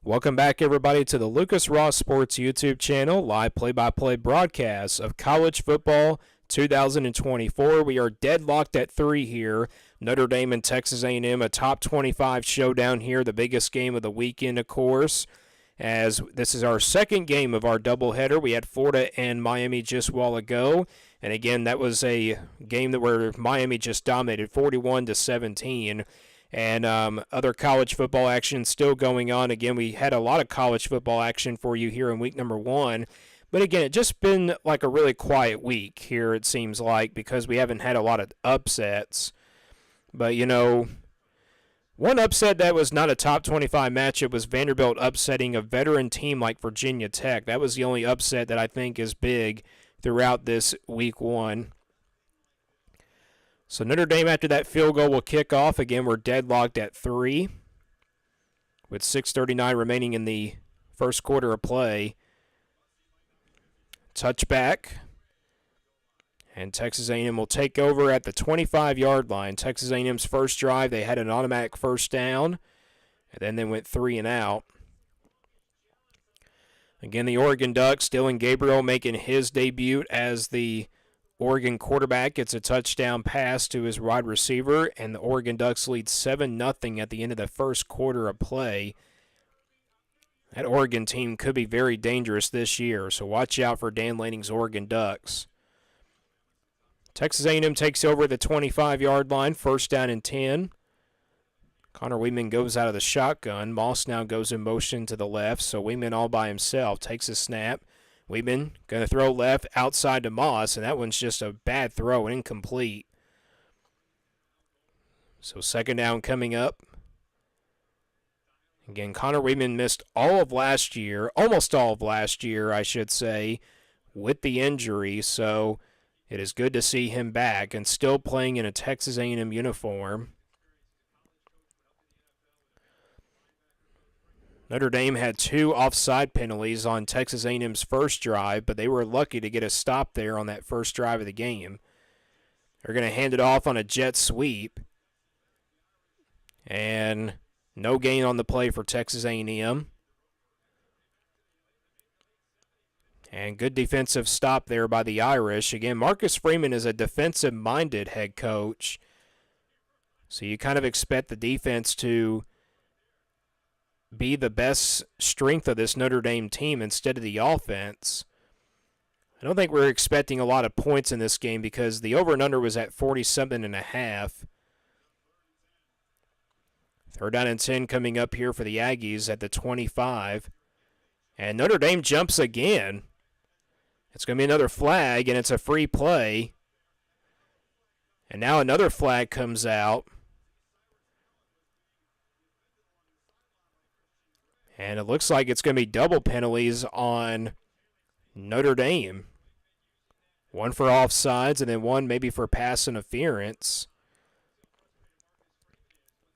Welcome back, everybody, to the Lucas Ross Sports YouTube channel, live play-by-play broadcast of college football 2024. We are deadlocked at 3 here. Notre Dame and Texas A&M, a top 25 showdown here, the biggest game of the weekend, of course, as this is our second game of our doubleheader. We had Florida and Miami just a while ago, and again, that was a game where Miami just dominated 41-17. And other college football action still going on. Again, we had a lot of college football action for you here in week number 1. But again, it's just been like a really quiet week here, it seems like, because we haven't had a lot of upsets. But, you know, one upset that was not a top 25 matchup was Vanderbilt upsetting a veteran team like Virginia Tech. That was the only upset that I think is big throughout this week 1. So Notre Dame, after that field goal, will kick off. Again, we're deadlocked at 3 with 6:39 remaining in the first quarter of play. Touchback. And Texas A&M will take over at the 25-yard line. Texas A&M's first drive, they had an automatic first down, and then they went 3 and out. Again, the Oregon Ducks, Dylan Gabriel making his debut as the Oregon quarterback. Gets a touchdown pass to his wide receiver, and the Oregon Ducks lead 7-0 at the end of the first quarter of play. That Oregon team could be very dangerous this year, so watch out for Dan Lanning's Oregon Ducks. Texas A&M takes over the 25-yard line, first down and 10. Connor Weeman goes out of the shotgun. Moss now goes in motion to the left, so Weeman all by himself takes a snap. Weeman going to throw left outside to Moss, and that one's just a bad throw, incomplete. So second down coming up. Again, Connor Weeman missed all of last year, almost all of last year, I should say, with the injury. So it is good to see him back and still playing in a Texas A&M uniform. Notre Dame had 2 offside penalties on Texas A&M's first drive, but they were lucky to get a stop there on that first drive of the game. They're going to hand it off on a jet sweep. And no gain on the play for Texas A&M. And good defensive stop there by the Irish. Again, Marcus Freeman is a defensive-minded head coach. So you kind of expect the defense to be the best strength of this Notre Dame team instead of the offense. I don't think we're expecting a lot of points in this game because the over and under was at 47.5. Third down and 10 coming up here for the Aggies at the 25. And Notre Dame jumps again. It's going to be another flag, and it's a free play. And now another flag comes out. And it looks like it's going to be double penalties on Notre Dame. One for offsides and then one maybe for pass interference.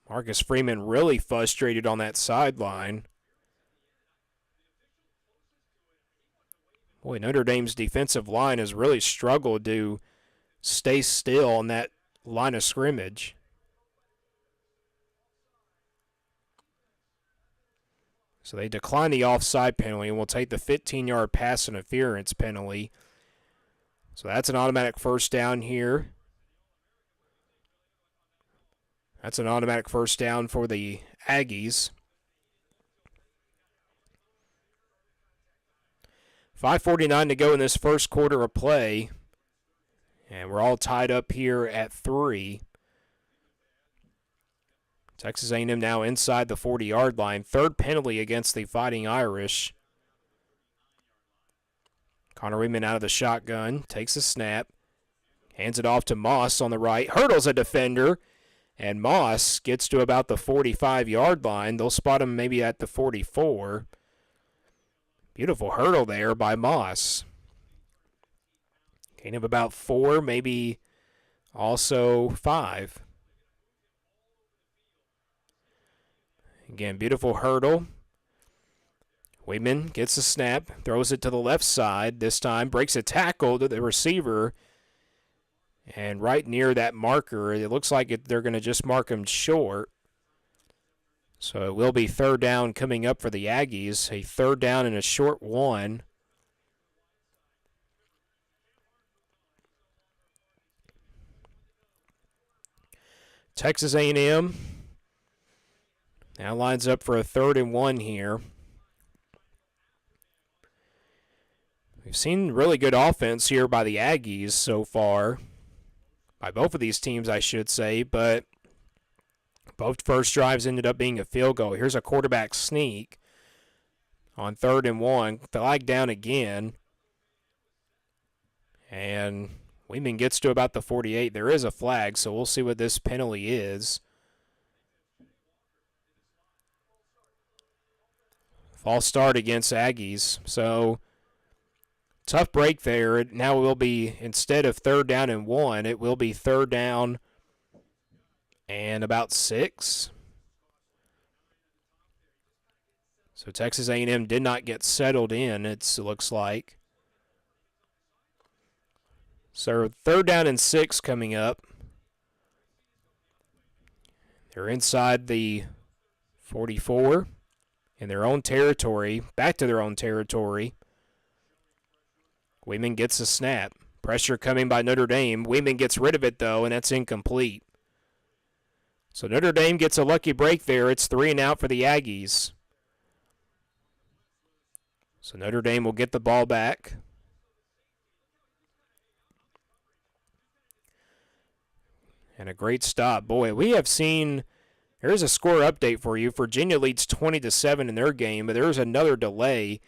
Marcus Freeman really frustrated on that sideline. Boy, Notre Dame's defensive line has really struggled to stay still on that line of scrimmage. So they decline the offside penalty and will take the 15-yard pass interference penalty. So that's an automatic first down here. That's an automatic first down for the Aggies. 5:49 to go in this first quarter of play. And we're all tied up here at 3. Texas A&M now inside the 40-yard line. Third penalty against the Fighting Irish. Connor Weeman out of the shotgun. Takes a snap. Hands it off to Moss on the right. Hurdles a defender. And Moss gets to about the 45-yard line. They'll spot him maybe at the 44. Beautiful hurdle there by Moss. Gain of about 4, maybe also 5. Again, beautiful hurdle. Weeman gets a snap, throws it to the left side this time, breaks a tackle to the receiver, and right near that marker, it looks like they're going to just mark him short. So it will be third down coming up for the Aggies. A third down and a short one. Texas A&M now lines up for a 3rd and 1 here. We've seen really good offense here by the Aggies so far. By both of these teams, I should say, but both first drives ended up being a field goal. Here's a quarterback sneak on 3rd and 1. Flag down again. And Weeman gets to about the 48. There is a flag, so we'll see what this penalty is. False start against Aggies. So tough break there. Now it will be, instead of 3rd down and 1, it will be 3rd down and about 6. So Texas A&M did not get settled in, it looks like. So 3rd down and 6 coming up. They're inside the 44 in their own territory, back to their own territory. Weeman gets a snap. Pressure coming by Notre Dame. Weeman gets rid of it, though, and that's incomplete. So Notre Dame gets a lucky break there. It's 3 and out for the Aggies. So Notre Dame will get the ball back. And a great stop. Boy, we have seen, here's a score update for you. Virginia leads 20-7 in their game, but there's another delay.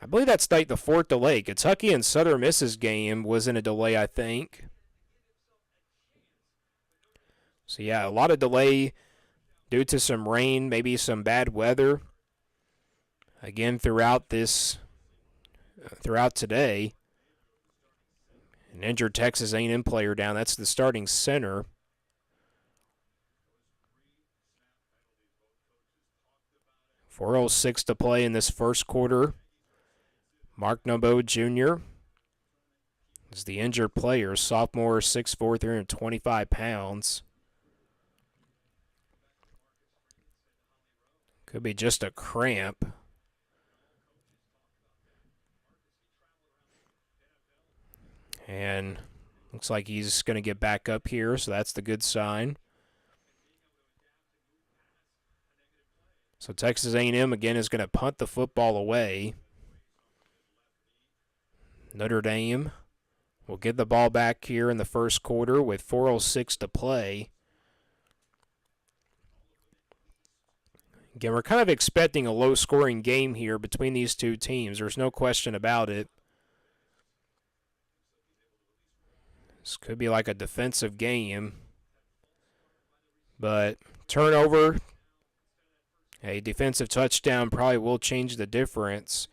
I believe that's like the 4th delay. Kentucky and Southern Miss's game was in a delay, I think. So, yeah, a lot of delay due to some rain, maybe some bad weather. Again, throughout today. An injured Texas A&M player down. That's the starting center. .406 to play in this first quarter. Mark Nobo Jr. is the injured player. Sophomore, 6'4", 325 pounds. Could be just a cramp. And looks like he's going to get back up here, so that's the good sign. So Texas A&M again is going to punt the football away. Notre Dame will get the ball back here in the first quarter with 4:06 to play. Again, we're kind of expecting a low-scoring game here between these two teams. There's no question about it. This could be like a defensive game. But turnover, a defensive touchdown probably will change the difference.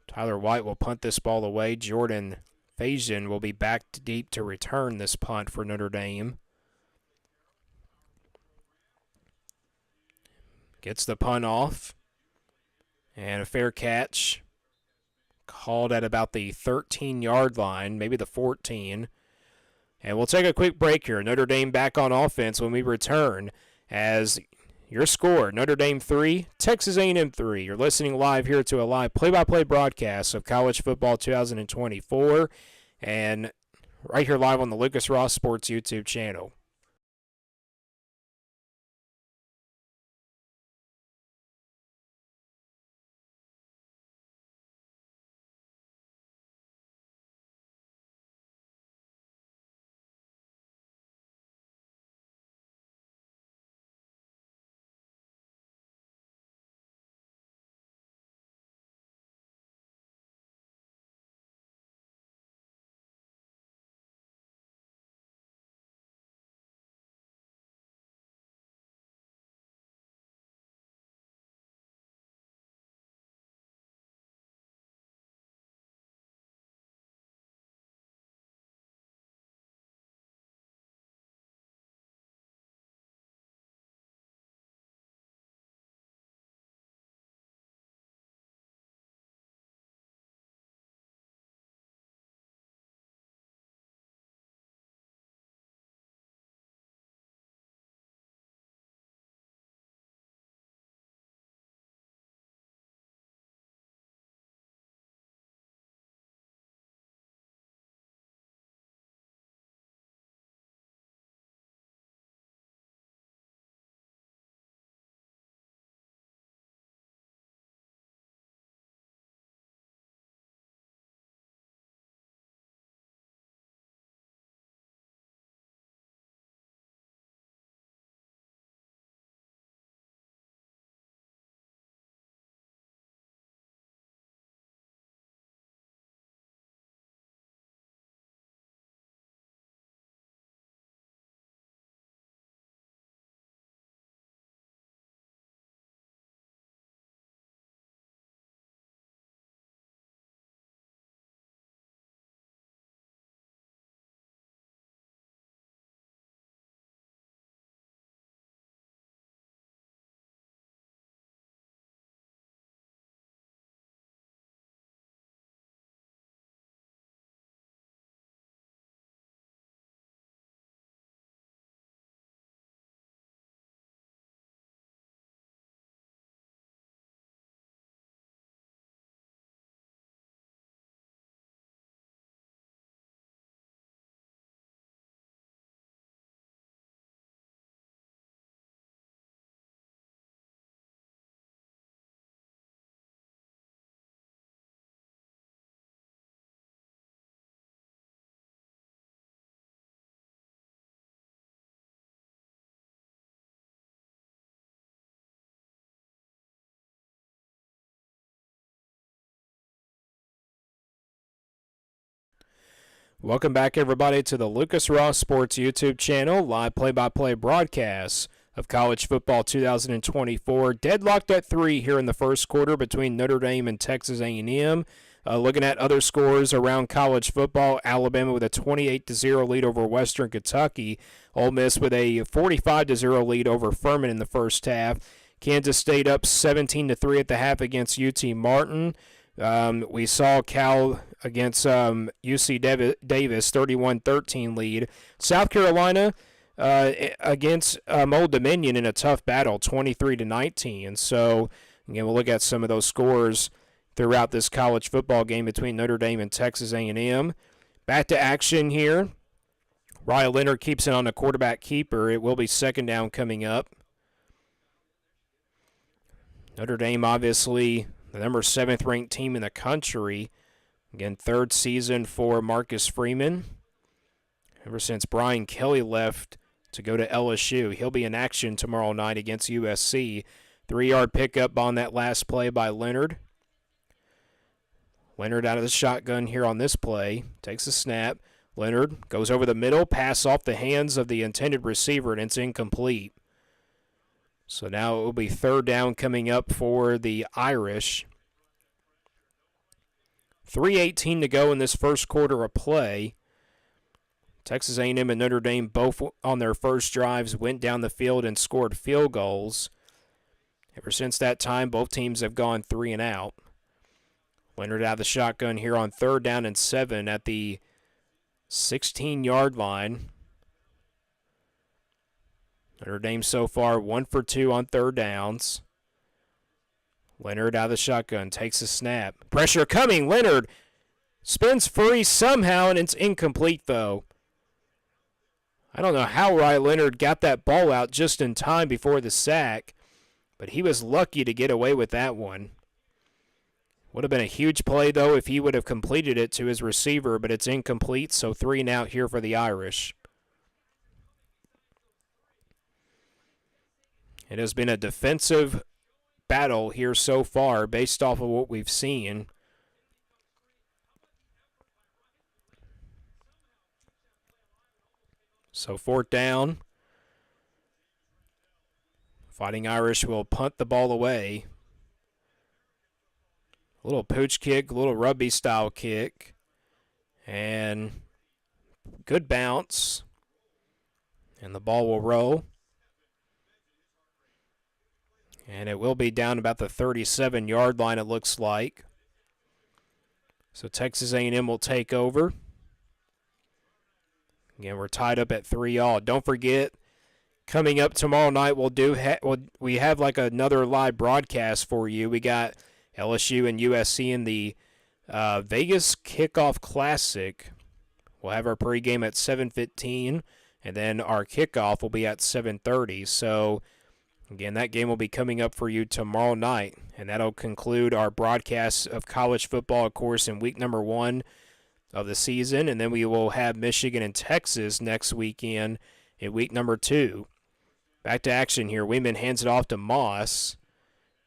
Tyler White will punt this ball away. Jordan Faison will be back deep to return this punt for Notre Dame. Gets the punt off. And a fair catch. Called at about the 13-yard line, maybe the 14. And we'll take a quick break here. Notre Dame back on offense when we return as your score, Notre Dame 3, Texas A&M 3. You're listening live here to a live play-by-play broadcast of college football 2024 and right here live on the Lucas Ross Sports YouTube channel. Welcome back, everybody, to the Lucas Ross Sports YouTube channel, live play-by-play broadcast of college football 2024. Deadlocked at 3 here in the first quarter between Notre Dame and Texas A&M. Looking at other scores around college football, Alabama with a 28-0 lead over Western Kentucky. Ole Miss with a 45-0 lead over Furman in the first half. Kansas State up 17-3 at the half against UT Martin. We saw Cal against UC Davis, 31-13 lead. South Carolina against Old Dominion in a tough battle, 23-19. So, again, we'll look at some of those scores throughout this college football game between Notre Dame and Texas A&M. Back to action here. Riley Leonard keeps it on a quarterback keeper. It will be second down coming up. Notre Dame, obviously, the number 7th ranked team in the country. Again, third season for Marcus Freeman. Ever since Brian Kelly left to go to LSU. He'll be in action tomorrow night against USC. 3-yard pickup on that last play by Leonard. Leonard out of the shotgun here on this play. Takes a snap. Leonard goes over the middle. Pass off the hands of the intended receiver, and it's incomplete. So now it will be third down coming up for the Irish. 3:18 to go in this first quarter of play. Texas A&M and Notre Dame both on their first drives went down the field and scored field goals. Ever since that time, both teams have gone 3 and out. Leonard out of the shotgun here on 3rd down and 7 at the 16-yard line. Notre Dame so far 1 for 2 on 3rd downs. Leonard out of the shotgun, takes a snap. Pressure coming, Leonard spins free somehow, and it's incomplete though. I don't know how Riley Leonard got that ball out just in time before the sack, but he was lucky to get away with that one. Would have been a huge play, though, if he would have completed it to his receiver, but it's incomplete, so 3 and out here for the Irish. It has been a defensive battle here so far based off of what we've seen. So 4th down. Fighting Irish will punt the ball away. A little pooch kick, a little rugby style kick. And good bounce. And the ball will roll. And it will be down about the 37-yard line, it looks like. So Texas A&M will take over. Again, we're tied up at 3-all. Don't forget, coming up tomorrow night, we have like another live broadcast for you. We got LSU and USC in the Vegas Kickoff Classic. We'll have our pregame at 7:15, and then our kickoff will be at 7:30. So, again, that game will be coming up for you tomorrow night, and that'll conclude our broadcast of college football, of course, in week number 1 of the season, and then we will have Michigan and Texas next weekend in week number 2. Back to action here. Wingman hands it off to Moss.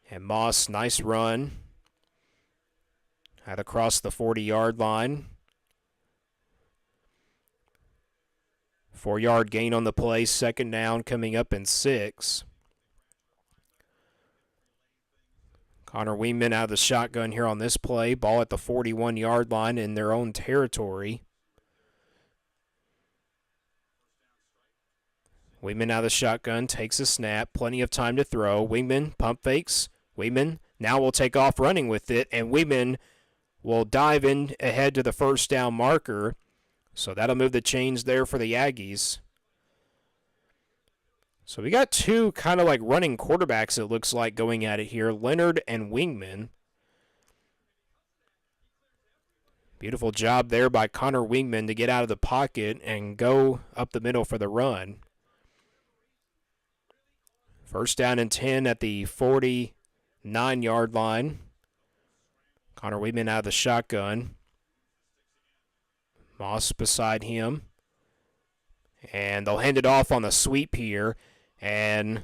And Moss, nice run. Out across the 40-yard line. 4-yard gain on the play. 2nd down coming up in 6. Connor Wingman out of the shotgun here on this play. Ball at the 41-yard line in their own territory. Wingman out of the shotgun, takes a snap, plenty of time to throw. Wingman pump fakes. Wingman now will take off running with it, and Wingman will dive in ahead to the 1st down marker. So that'll move the chains there for the Aggies. So we got 2 kind of like running quarterbacks, it looks like, going at it here, Leonard and Wingman. Beautiful job there by Connor Wingman to get out of the pocket and go up the middle for the run. 1st down and 10 at the 49-yard line. Connor Wingman out of the shotgun. Moss beside him. And they'll hand it off on the sweep here. And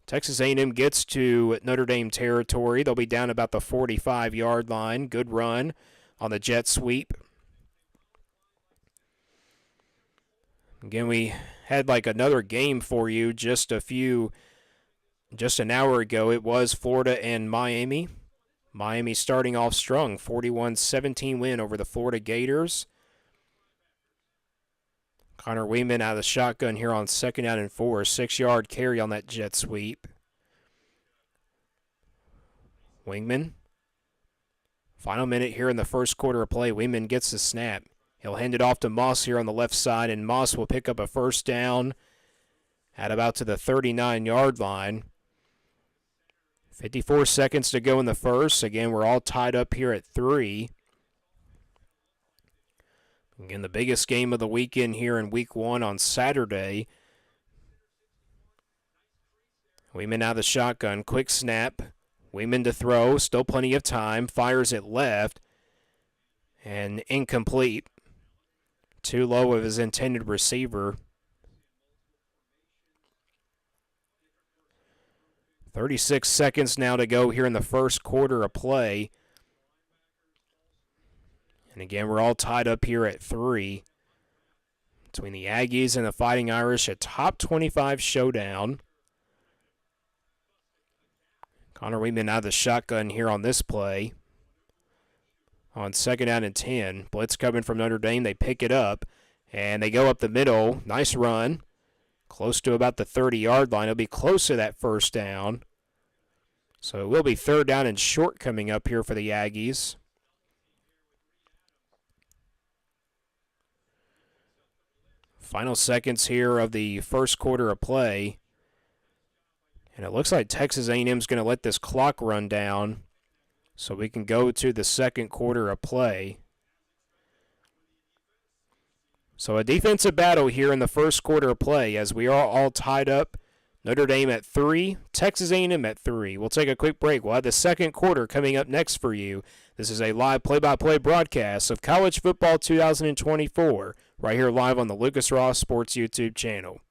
Texas A&M gets to Notre Dame territory. They'll be down about the 45-yard line. Good run on the jet sweep. Again, we had like another game for you just an hour ago. It was Florida and Miami. Miami starting off strong, 41-17 win over the Florida Gators. Connor Weeman out of the shotgun here on 2nd down and 4. 6-yard carry on that jet sweep. Wingman. Final minute here in the first quarter of play. Wingman gets the snap. He'll hand it off to Moss here on the left side, and Moss will pick up a first down at about to the 39-yard line. 54 seconds to go in the first. Again, we're all tied up here at 3. Again, the biggest game of the weekend here in Week 1 on Saturday. Weeman out of the shotgun. Quick snap. Weeman to throw. Still plenty of time. Fires it left. And incomplete. Too low of his intended receiver. 36 seconds now to go here in the first quarter of play. And again, we're all tied up here at 3. Between the Aggies and the Fighting Irish, a top 25 showdown. Connor Weeman out of the shotgun here on this play. On 2nd down and 10. Blitz coming from Notre Dame. They pick it up, and they go up the middle. Nice run. Close to about the 30-yard line. It'll be close to that first down. So it will be 3rd down and short coming up here for the Aggies. Final seconds here of the first quarter of play. And it looks like Texas A&M is going to let this clock run down so we can go to the second quarter of play. So a defensive battle here in the first quarter of play as we are all tied up. Notre Dame at 3, Texas A&M at 3. We'll take a quick break. We'll have the second quarter coming up next for you. This is a live play-by-play broadcast of College Football 2024 right here live on the Lucas Ross Sports YouTube channel.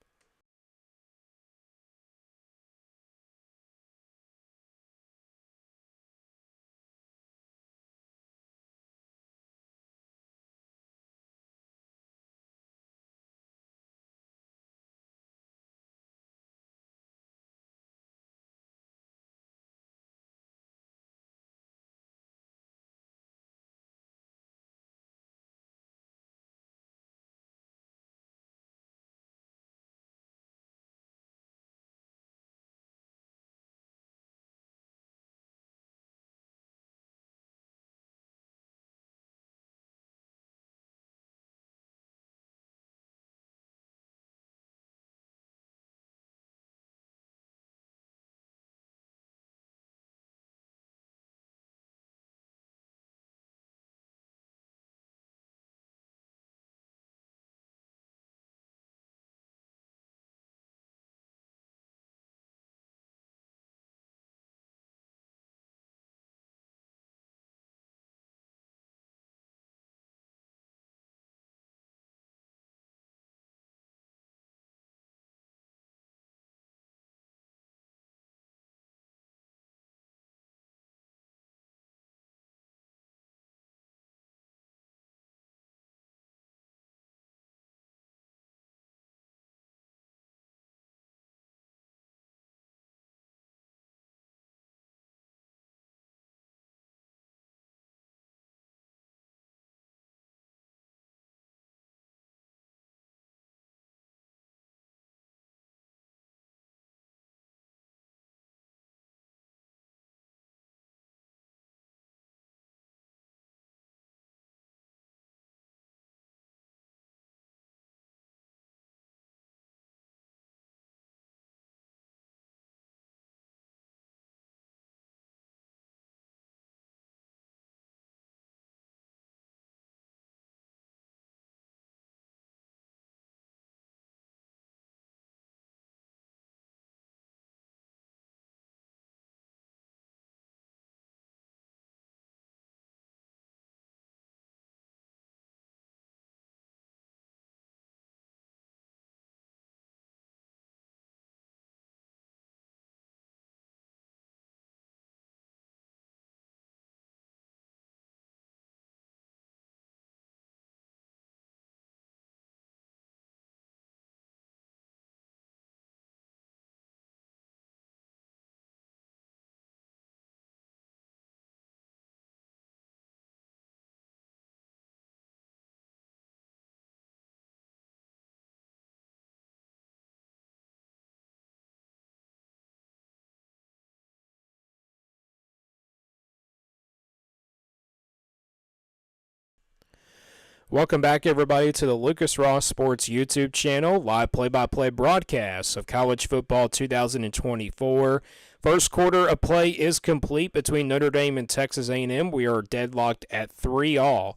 Welcome back, everybody, to the Lucas Ross Sports YouTube channel, live play-by-play broadcast of college football 2024. First quarter of play is complete between Notre Dame and Texas A&M. We are deadlocked at 3-3.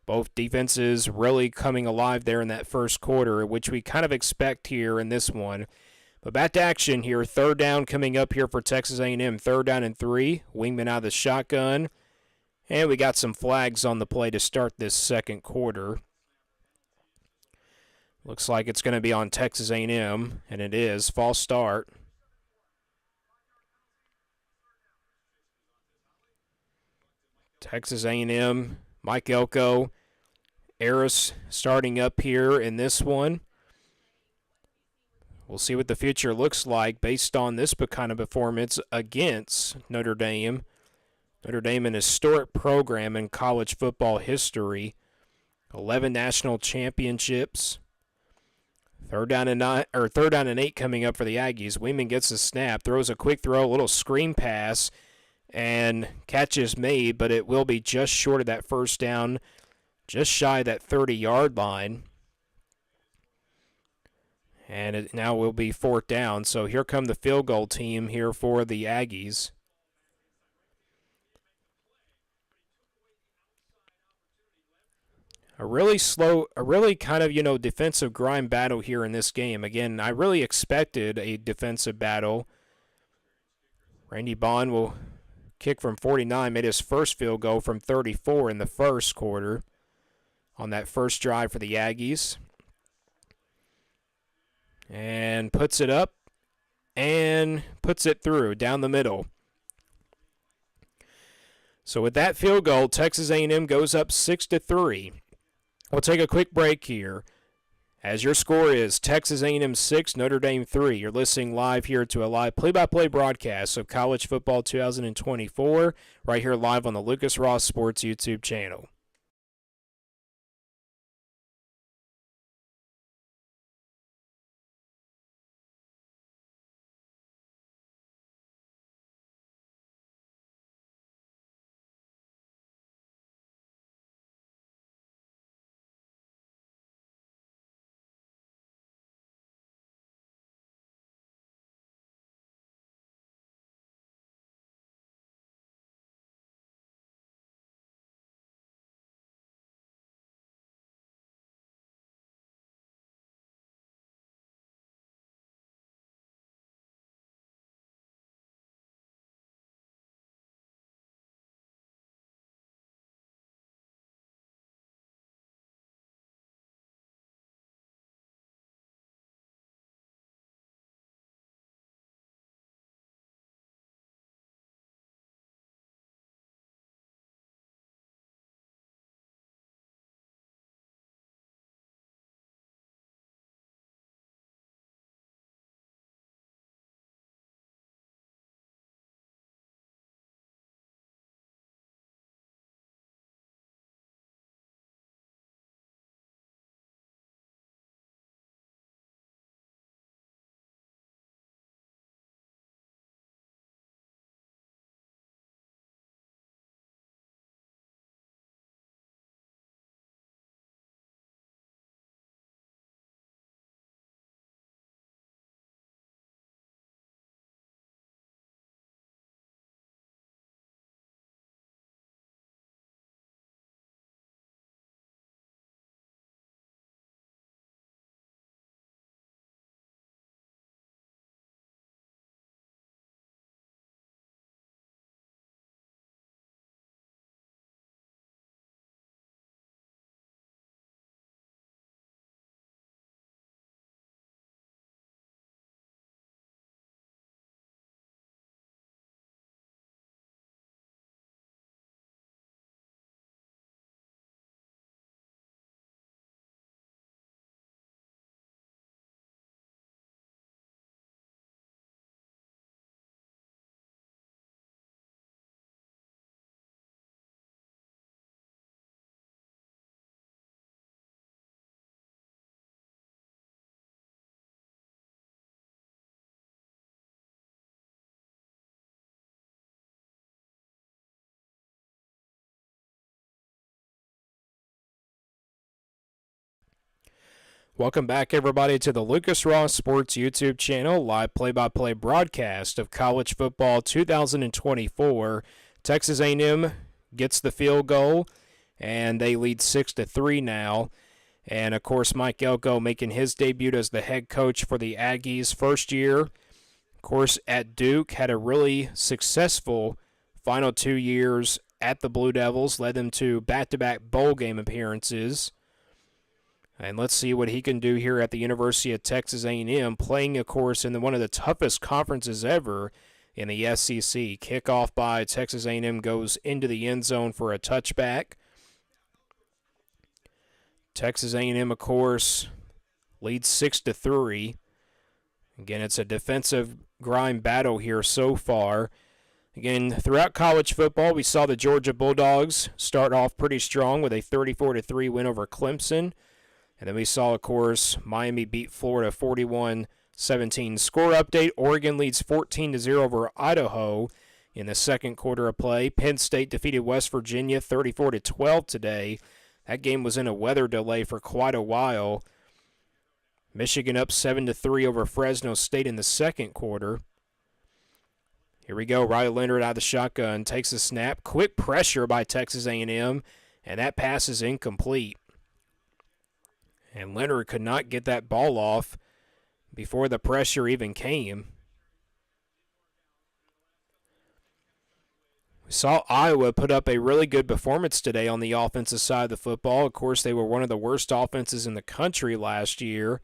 Both defenses really coming alive there in that first quarter, which we kind of expect here in this one. But back to action here. Third down coming up here for Texas A&M. Third down and 3. Wingman out of the shotgun. And we got some flags on the play to start this second quarter. Looks like it's going to be on Texas A&M, and it is. False start. Texas A&M, Mike Elko, Eris starting up here in this one. We'll see what the future looks like based on this kind of performance against Notre Dame. Notre Dame, an historic program in college football history. 11 national championships. Third down and 8 coming up for the Aggies. Weeman gets the snap, throws a quick throw, a little screen pass, and catch is made, but it will be just short of that first down, just shy of that 30-yard line. And it now will be fourth down. So here come the field goal team here for the Aggies. A really kind of, defensive grind battle here in this game. Again, I really expected a defensive battle. Randy Bond will kick from 49, made his first field goal from 34 in the first quarter on that first drive for the Aggies. And puts it up and puts it through down the middle. So with that field goal, Texas A&M goes up 6-3. We'll take a quick break here. As your score is Texas A&M 6, Notre Dame 3. You're listening live here to a live play-by-play broadcast of college football 2024 right here live on the Lucas Ross Sports YouTube channel. Welcome back, everybody, to the Lucas Ross Sports YouTube channel, live play-by-play broadcast of college football 2024. Texas A&M gets the field goal, and they lead 6-3 now. And, of course, Mike Elko making his debut as the head coach for the Aggies. First year, of course, at Duke, had a really successful final 2 years at the Blue Devils, led them to back-to-back bowl game appearances. And let's see what he can do here at the University of Texas A&M, playing, of course, in one of the toughest conferences ever in the SEC. Kickoff by Texas A&M goes into the end zone for a touchback. Texas A&M, of course, leads 6-3. Again, it's a defensive grind battle here so far. Again, throughout college football, we saw the Georgia Bulldogs start off pretty strong with a 34-3 win over Clemson. And then we saw, of course, Miami beat Florida 41-17. Score update, Oregon leads 14-0 over Idaho in the second quarter of play. Penn State defeated West Virginia 34-12 today. That game was in a weather delay for quite a while. Michigan up 7-3 over Fresno State in the second quarter. Here we go, Riley Leonard out of the shotgun, takes a snap. Quick pressure by Texas A&M, and that pass is incomplete. And Leonard could not get that ball off before the pressure even came. We saw Iowa put up a really good performance today on the offensive side of the football. Of course, they were one of the worst offenses in the country last year.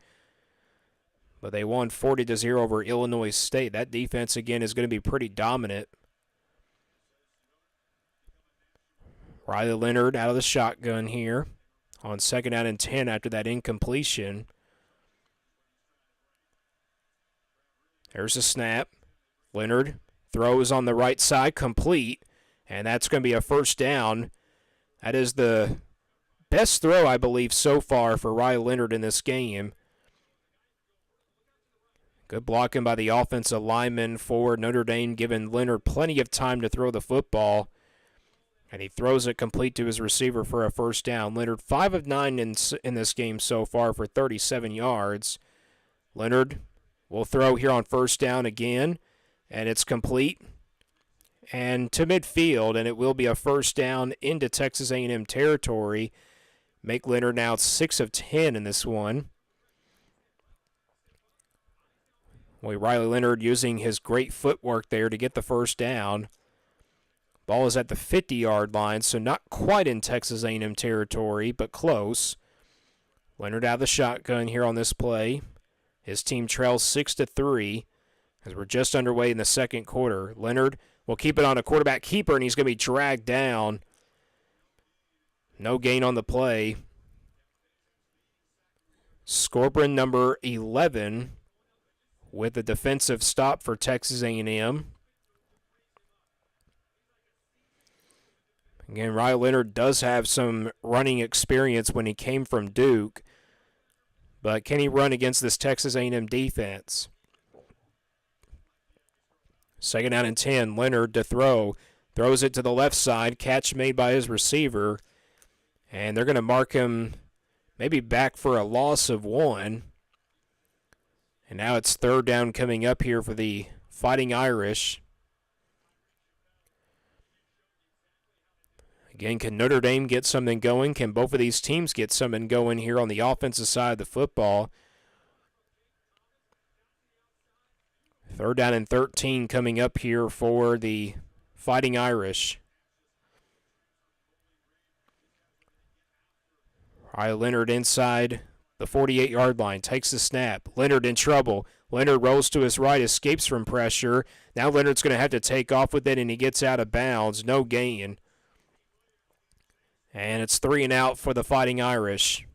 But they won 40-0 over Illinois State. That defense, again, is going to be pretty dominant. Riley Leonard out of the shotgun here on 2nd down and 10 after that incompletion. There's a snap. Leonard throws on the right side, complete, and that's going to be a first down. That is the best throw, I believe, so far for Riley Leonard in this game. Good blocking by the offensive lineman for Notre Dame, giving Leonard plenty of time to throw the football. And he throws it complete to his receiver for a first down. Leonard 5 of 9 in this game so far for 37 yards. Leonard will throw here on first down again, and it's complete and to midfield, and it will be a first down into Texas A&M territory. Make Leonard now 6 of 10 in this one. Well, Riley Leonard using his great footwork there to get the first down. Ball is at the 50-yard line, so not quite in Texas A&M territory, but close. Leonard out of the shotgun here on this play. His team trails 6-3 as we're just underway in the second quarter. Leonard will keep it on a quarterback keeper, and he's going to be dragged down. No gain on the play. Scorpion number 11 with a defensive stop for Texas A&M. Again, Riley Leonard does have some running experience when he came from Duke, but can he run against this Texas A&M defense? 2nd down and 10, Leonard to throw. Throws it to the left side, catch made by his receiver, and they're going to mark him maybe back for a loss of 1. And now it's 3rd down coming up here for the Fighting Irish. Again, can Notre Dame get something going? Can both of these teams get something going here on the offensive side of the football? 3rd down and 13 coming up here for the Fighting Irish. Riley Leonard inside the 48-yard line, takes the snap. Leonard in trouble. Leonard rolls to his right, escapes from pressure. Now Leonard's going to have to take off with it, and he gets out of bounds. No gain. And it's 3 and out for the Fighting Irish.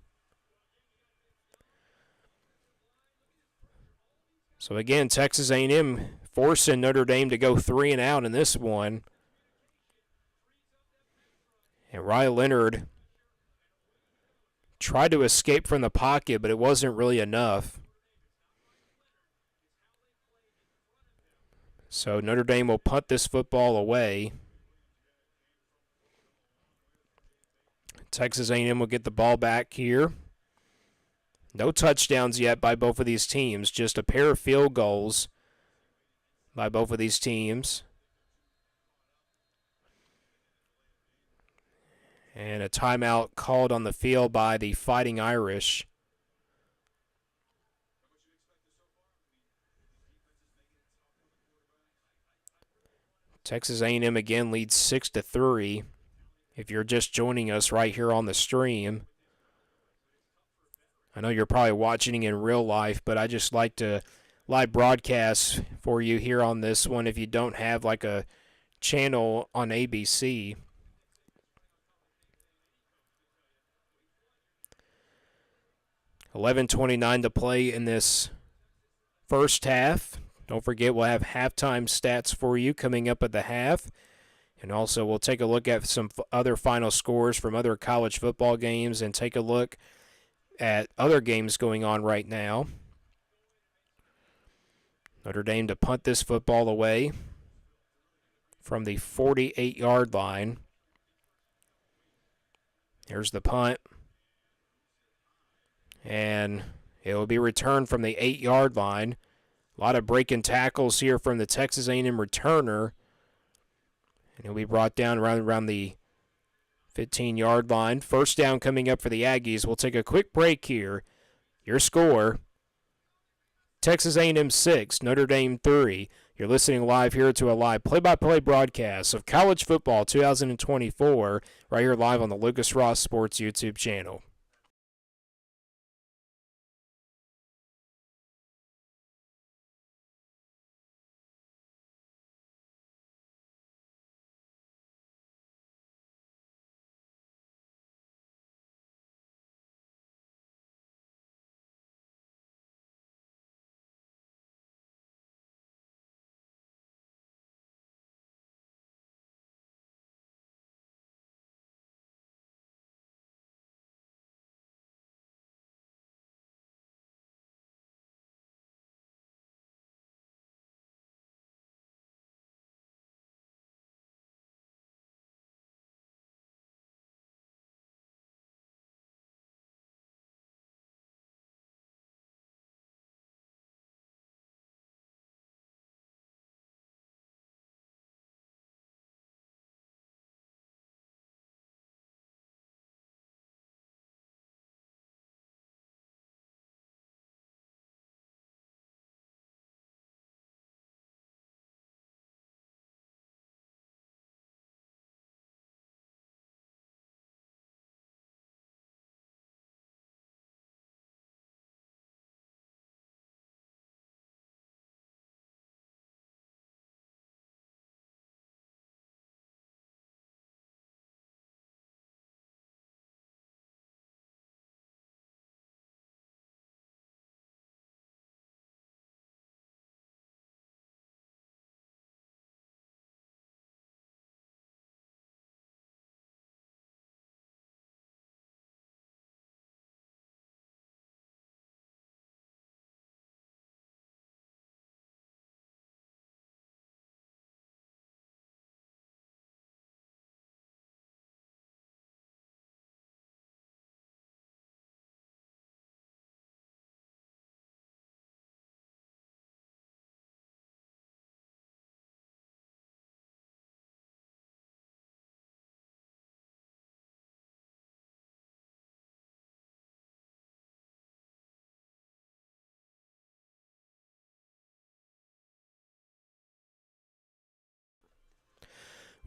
So again, Texas A&M forcing Notre Dame to go 3 and out in this one. And Riley Leonard tried to escape from the pocket, but it wasn't really enough. So Notre Dame will punt this football away. Texas A&M will get the ball back here. No touchdowns yet by both of these teams, just a pair of field goals by both of these teams. And a timeout called on the field by the Fighting Irish. Texas A&M again leads 6-3. If you're just joining us right here on the stream, I know you're probably watching in real life, but I just like to live broadcast for you here on this one if you don't have like a channel on ABC. $11:29 to play in this first half. Don't forget, we'll have halftime stats for you coming up at the half. And also, we'll take a look at some other final scores from other college football games and take a look at other games going on right now. Notre Dame to punt this football away from the 48-yard line. Here's the punt. And it will be returned from the 8-yard line. A lot of breaking tackles here from the Texas A&M returner. And he'll be brought down around the 15-yard line. First down coming up for the Aggies. We'll take a quick break here. Your score, Texas A&M 6, Notre Dame 3. You're listening live here to a live play-by-play broadcast of college football 2024 right here live on the Lucas Ross Sports YouTube channel.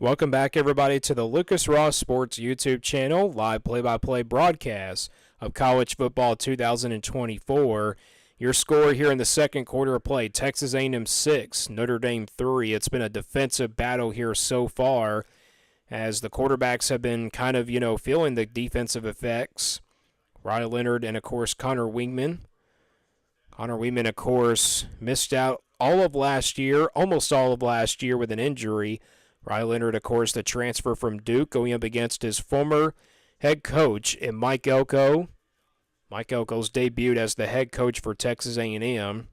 Welcome back, everybody, to the Lucas Ross Sports YouTube channel, live play-by-play broadcast of college football 2024. Your score here in the second quarter of play, Texas A&M 6, Notre Dame 3. It's been a defensive battle here so far as the quarterbacks have been kind of, feeling the defensive effects. Riley Leonard and, of course, Connor Wingman. Connor Wingman, of course, missed out all of last year, almost all of last year with an injury. Riley Leonard, of course, the transfer from Duke, going up against his former head coach in Mike Elko. Mike Elko's debuted as the head coach for Texas A&M.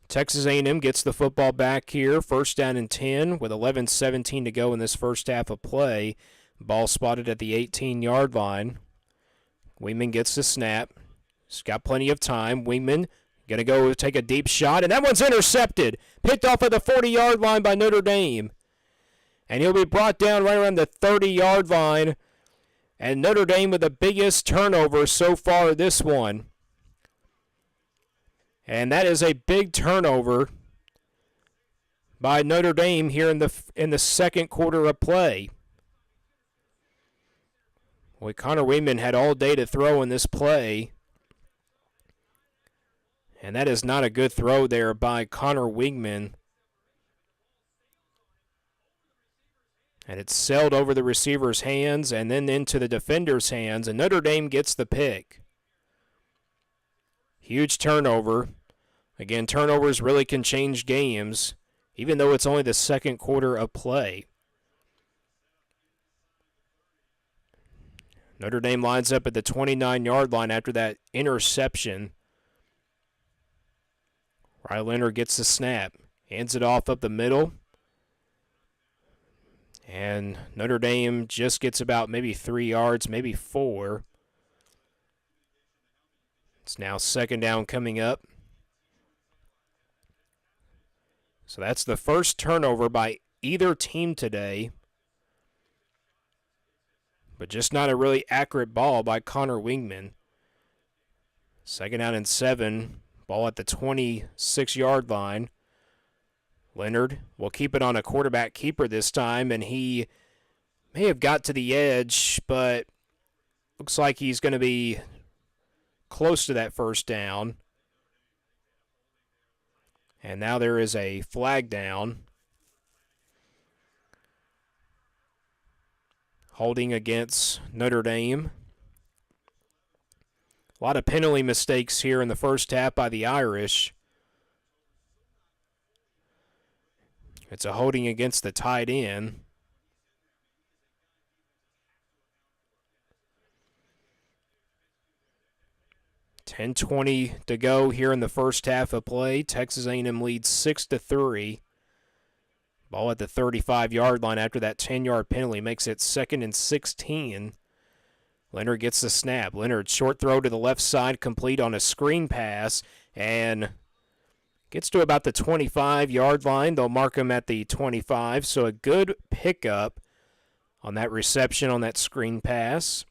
Texas A&M gets the football back here, first down and 10 with 11:17 to go in this first half of play. Ball spotted at the 18-yard line. Wingman gets the snap. He's got plenty of time. Wingman going to go take a deep shot, and that one's intercepted. Picked off at the 40-yard line by Notre Dame. And he'll be brought down right around the 30-yard line. And Notre Dame with the biggest turnover so far this one. And that is a big turnover by Notre Dame here in the second quarter of play. Boy, Connor Wingman had all day to throw in this play. And that is not a good throw there by Connor Wingman. And it's sailed over the receiver's hands and then into the defender's hands, and Notre Dame gets the pick. Huge turnover. Again, turnovers really can change games, even though it's only the second quarter of play. Notre Dame lines up at the 29-yard line after that interception. Riley Leonard gets the snap, hands it off up the middle. And Notre Dame just gets about maybe 3 yards, maybe 4. It's now second down coming up. So that's the first turnover by either team today. But just not a really accurate ball by Connor Wingman. Second down and 7. Ball at the 26-yard line. Leonard will keep it on a quarterback keeper this time, and he may have got to the edge, but looks like he's going to be close to that first down. And now there is a flag down. Holding against Notre Dame. A lot of penalty mistakes here in the first half by the Irish. It's a holding against the tight end. $10:20 to go here in the first half of play. Texas A&M leads 6-3. Ball at the 35-yard line after that 10-yard penalty makes it 2nd and 16. Leonard gets the snap. Leonard short throw to the left side, complete on a screen pass, and gets to about the 25-yard line. They'll mark him at the 25, so a good pickup on that reception on that screen pass.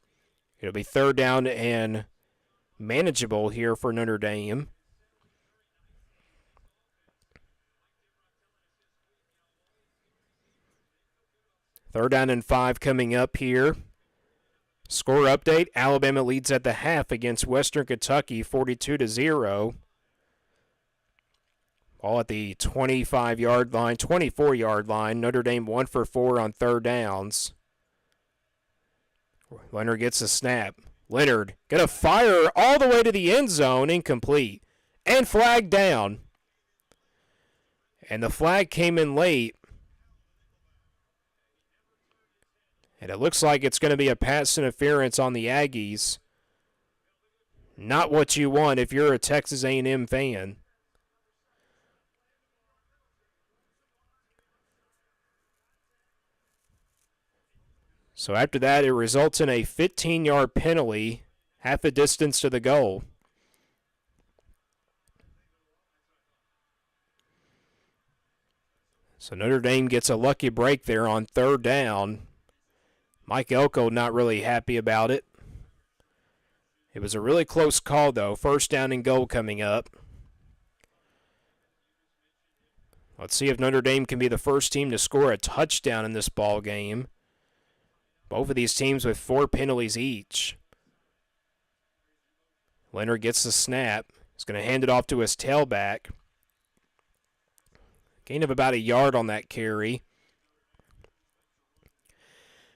It'll be third down and manageable here for Notre Dame. Third down and 5 coming up here. Score update, Alabama leads at the half against Western Kentucky 42-0. All at the 25-yard line, 24-yard line. Notre Dame 1 for 4 on third downs. Leonard gets a snap. Leonard going to fire all the way to the end zone, incomplete, and flag down. And the flag came in late. And it looks like it's going to be a pass interference on the Aggies. Not what you want if you're a Texas A&M fan. So after that, it results in a 15-yard penalty, half a distance to the goal. So Notre Dame gets a lucky break there on third down. Mike Elko not really happy about it. It was a really close call, though. First down and goal coming up. Let's see if Notre Dame can be the first team to score a touchdown in this ball game. Both of these teams with 4 penalties each. Leonard gets the snap. He's going to hand it off to his tailback. Gain of about a yard on that carry.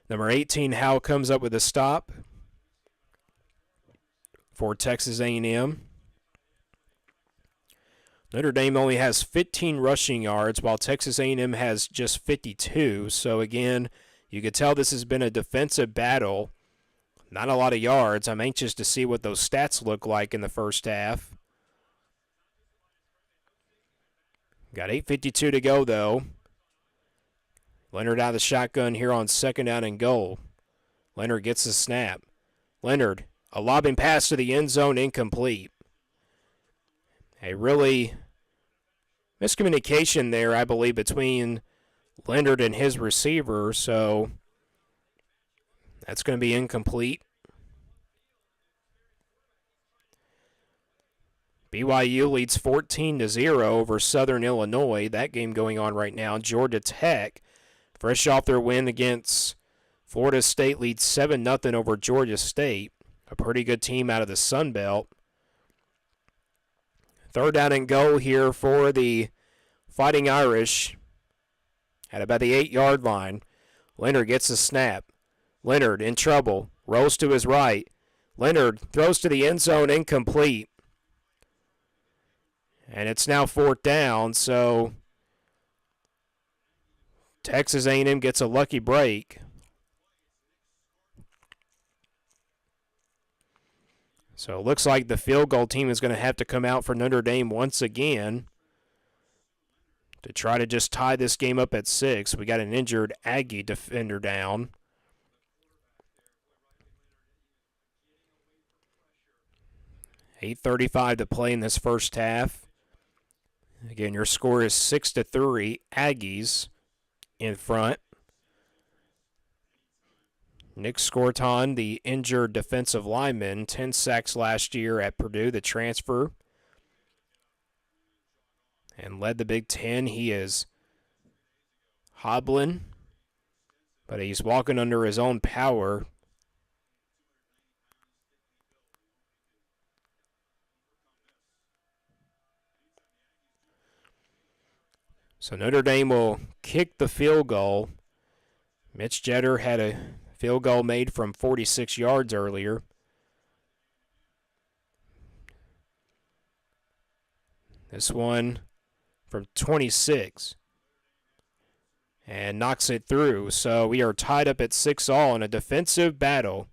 Number 18, Howe, comes up with a stop for Texas A&M. Notre Dame only has 15 rushing yards, while Texas A&M has just 52. So, again, you could tell this has been a defensive battle. Not a lot of yards. I'm anxious to see what those stats look like in the first half. Got 8:52 to go, though. Leonard out of the shotgun here on second down and goal. Leonard gets the snap. Leonard A lobbing pass to the end zone, incomplete. A really miscommunication there, I believe, between Leonard and his receiver, so that's going to be incomplete. BYU leads 14-0 over Southern Illinois. That game going on right now. Georgia Tech, fresh off their win against Florida State, leads 7-0 over Georgia State. A pretty good team out of the Sun Belt. Third down and goal here for the Fighting Irish at about the 8-yard line. Leonard gets the snap. Leonard in trouble. Rolls to his right. Leonard throws to the end zone, incomplete. And it's now fourth down, so Texas A&M gets a lucky break. So it looks like the field goal team is going to have to come out for Notre Dame once again to try to just tie this game up at 6. We got an injured Aggie defender down. $8:35 to play in this first half. Again, your score is 6-3. Aggies in front. Nick Scorton, the injured defensive lineman, 10 sacks last year at Purdue, the transfer, and led the Big Ten. He is hobbling, but he's walking under his own power. So Notre Dame will kick the field goal. Mitch Jeter had a field goal made from 46 yards earlier. This one from 26. And knocks it through. So we are tied up at 6-all in a defensive battle.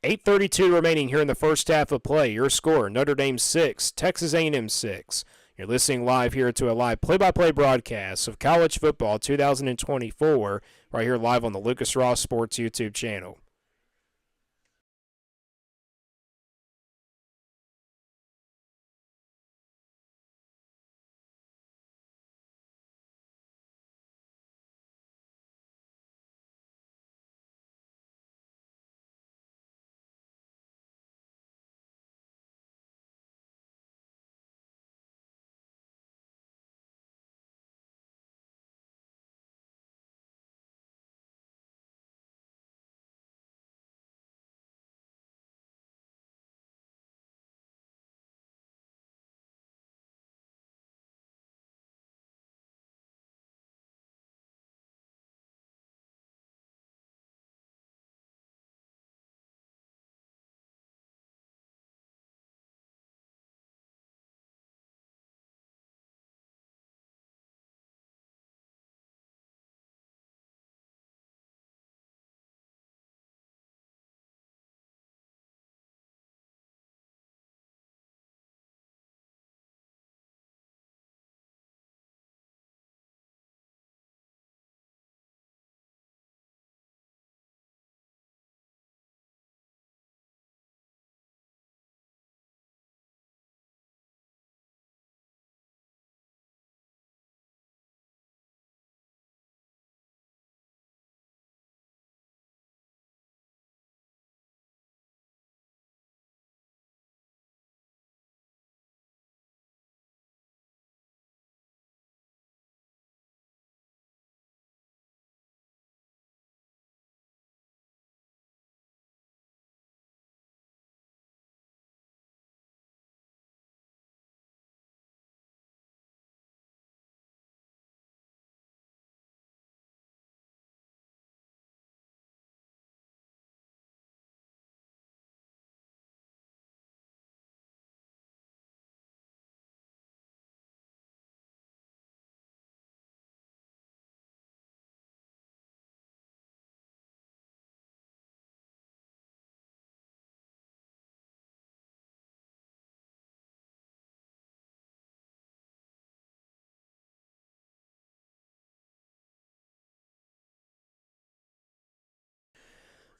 8:32 remaining here in the first half of play. Your score, Notre Dame 6, Texas A&M 6. You're listening live here to a live play-by-play broadcast of college football 2024 right here live on the Lucas Ross Sports YouTube channel.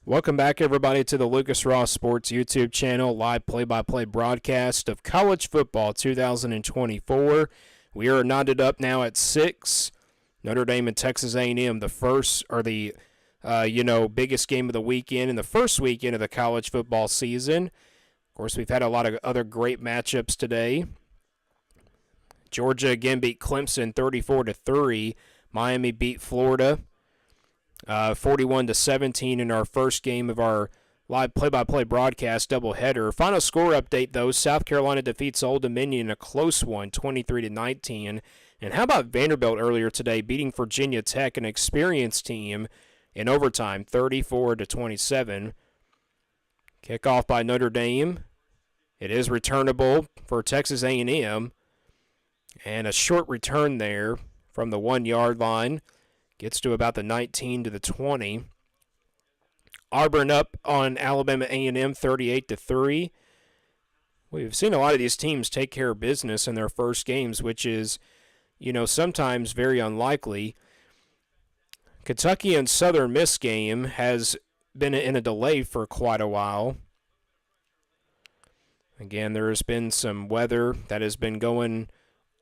Welcome back, everybody, to the Lucas Ross Sports YouTube channel, live play-by-play broadcast of college football 2024. We are knotted up now at 6. Notre Dame and Texas A&M, the first, or the, biggest game of the weekend and the first weekend of the college football season. Of course, we've had a lot of other great matchups today. Georgia again beat Clemson 34-3. Miami beat Florida 41-17 in our first game of our live play-by-play broadcast doubleheader. Final score update, though: South Carolina defeats Old Dominion in a close one, 23-19. And how about Vanderbilt earlier today beating Virginia Tech, an experienced team, in overtime, 34-27. Kickoff by Notre Dame. It is returnable for Texas A&M, and a short return there from the 1-yard line. Gets to about the 19 to the 20. Auburn up on Alabama A&M 38-3. We've seen a lot of these teams take care of business in their first games, which is, sometimes very unlikely. Kentucky and Southern Miss game has been in a delay for quite a while. Again, there has been some weather that has been going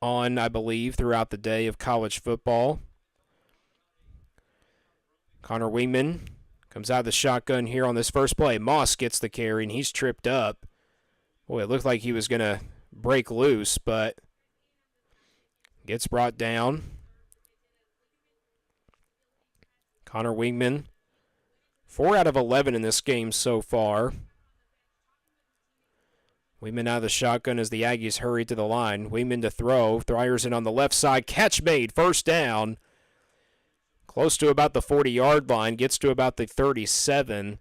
on, I believe, throughout the day of college football. Connor Wingman comes out of the shotgun here on this first play. Moss gets the carry, and he's tripped up. Boy, it looked like he was going to break loose, but gets brought down. Connor Wingman, 4 out of 11 in this game so far. Wingman out of the shotgun as the Aggies hurry to the line. Wingman to throw. Thryer's in on the left side. Catch made. First down. Close to about the 40-yard line, gets to about the 37.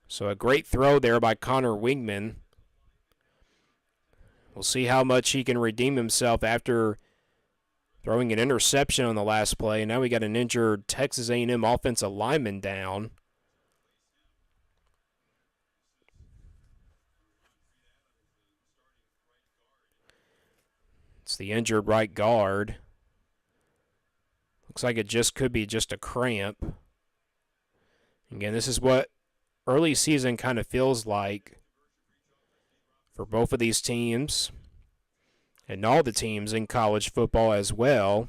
So a great throw there by Connor Wingman. We'll see how much he can redeem himself after throwing an interception on the last play. And now we got an injured Texas A&M offensive lineman down. It's the injured right guard. Looks like it just could be just a cramp. Again, this is what early season kind of feels like for both of these teams and all the teams in college football as well.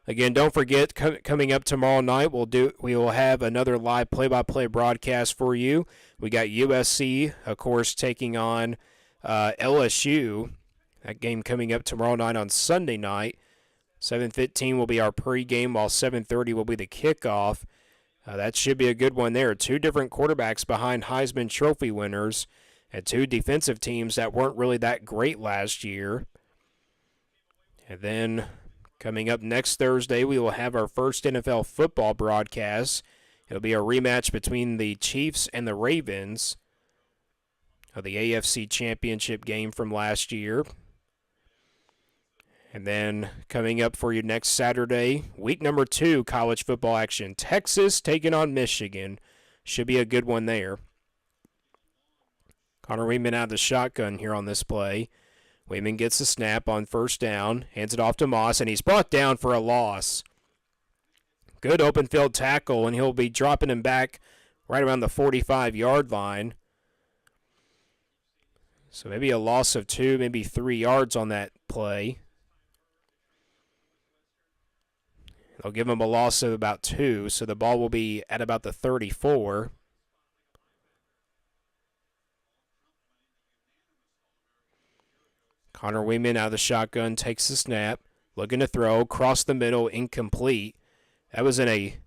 Again, don't forget, coming up tomorrow night, we will have another live play-by-play broadcast for you. We got USC, of course, taking on LSU. That game coming up tomorrow night on Sunday night. 7:15 will be our pregame, while 7:30 will be the kickoff. That should be a good one there. 2 different quarterbacks behind Heisman Trophy winners and 2 defensive teams that weren't really that great last year. And then coming up next Thursday, we will have our first NFL football broadcast. It'll be a rematch between the Chiefs and the Ravens of the AFC Championship game from last year. And then coming up for you next Saturday, week number 2 college football action. Texas taking on Michigan. Should be a good one there. Connor Wingman out of the shotgun here on this play. Wingman gets the snap on first down, hands it off to Moss, and he's brought down for a loss. Good open field tackle, and he'll be dropping him back right around the 45-yard line. So maybe a loss of 2, maybe 3 yards on that play. They'll give him a loss of about 2, so the ball will be at about the 34. Connor Wingman out of the shotgun, takes the snap, looking to throw, across the middle, incomplete. That was in a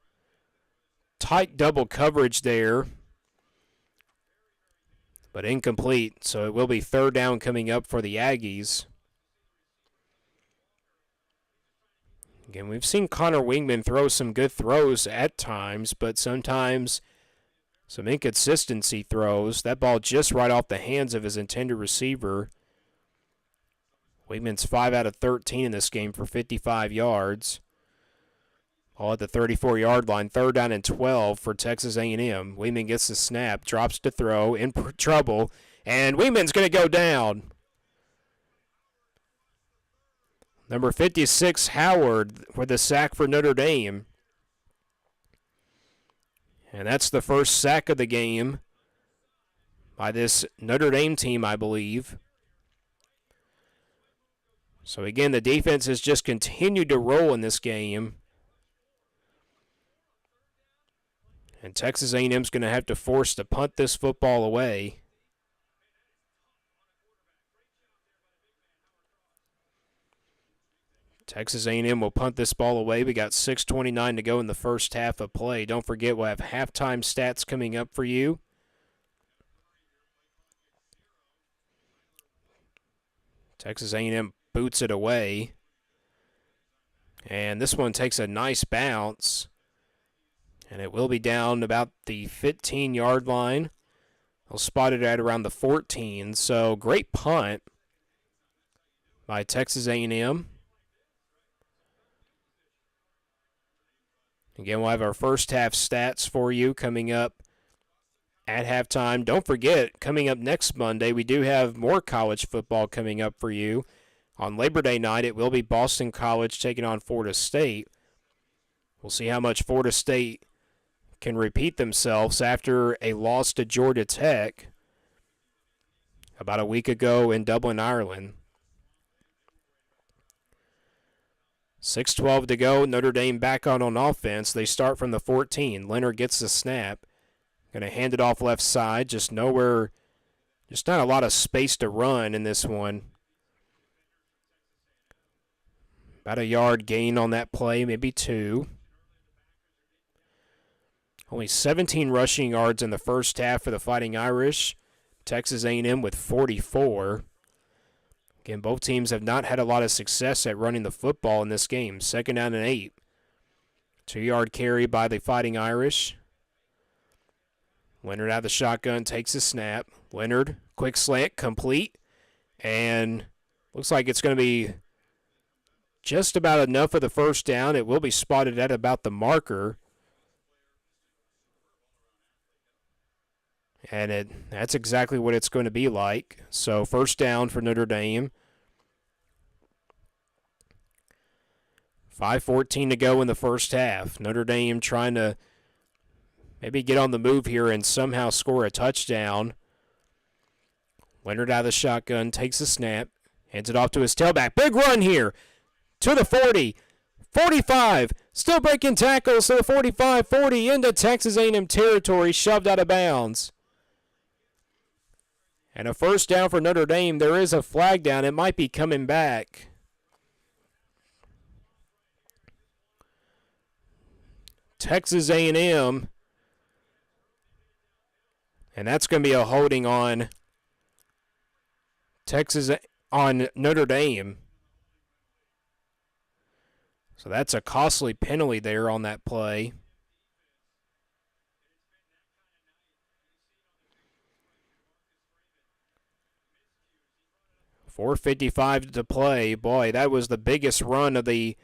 tight double coverage there, but incomplete, so it will be third down coming up for the Aggies. Again, we've seen Connor Wingman throw some good throws at times, but sometimes some inconsistency throws. That ball just right off the hands of his intended receiver. Wingman's 5 out of 13 in this game for 55 yards. All at the 34-yard line, third down and 12 for Texas A&M. Wingman gets the snap, drops to throw, in trouble, and Wingman's going to go down. Number 56, Howard, with the sack for Notre Dame. And that's the first sack of the game by this Notre Dame team, I believe. So again, the defense has just continued to roll in this game. And Texas A&M's going to have to force to punt this football away. Texas A&M will punt this ball away. We got 6:29 to go in the first half of play. Don't forget, we'll have halftime stats coming up for you. Texas A&M boots it away. And this one takes a nice bounce. And it will be down about the 15-yard line. They'll spot it at around the 14. So great punt by Texas A&M. Again, we'll have our first half stats for you coming up at halftime. Don't forget, coming up next Monday, we do have more college football coming up for you. On Labor Day night, it will be Boston College taking on Florida State. We'll see how much Florida State can repeat themselves after a loss to Georgia Tech about a week ago in Dublin, Ireland. 6:12 to go. Notre Dame back on offense. They start from the 14. Leonard gets the snap. Going to hand it off left side. Just nowhere, just not a lot of space to run in this one. About a yard gain on that play, maybe 2. Only 17 rushing yards in the first half for the Fighting Irish. Texas A&M with 44. Again, both teams have not had a lot of success at running the football in this game. 2nd down and 8. 2-yard carry by the Fighting Irish. Leonard out of the shotgun, takes a snap. Leonard, quick slant, complete. And looks like it's going to be just about enough of the first down. It will be spotted at about the marker. And that's exactly what it's going to be like. So first down for Notre Dame. 5:14 to go in the first half. Notre Dame trying to maybe get on the move here and somehow score a touchdown. Leonard out of the shotgun, takes a snap, hands it off to his tailback. Big run here to the 40, 45, still breaking tackles to the 45, 40 into Texas A&M territory, shoved out of bounds. And a first down for Notre Dame. There is a flag down. It might be coming back. Texas A&M. And that's going to be a holding on on Notre Dame. So that's a costly penalty there on that play. 4:55 to play. Boy, that was the biggest run of the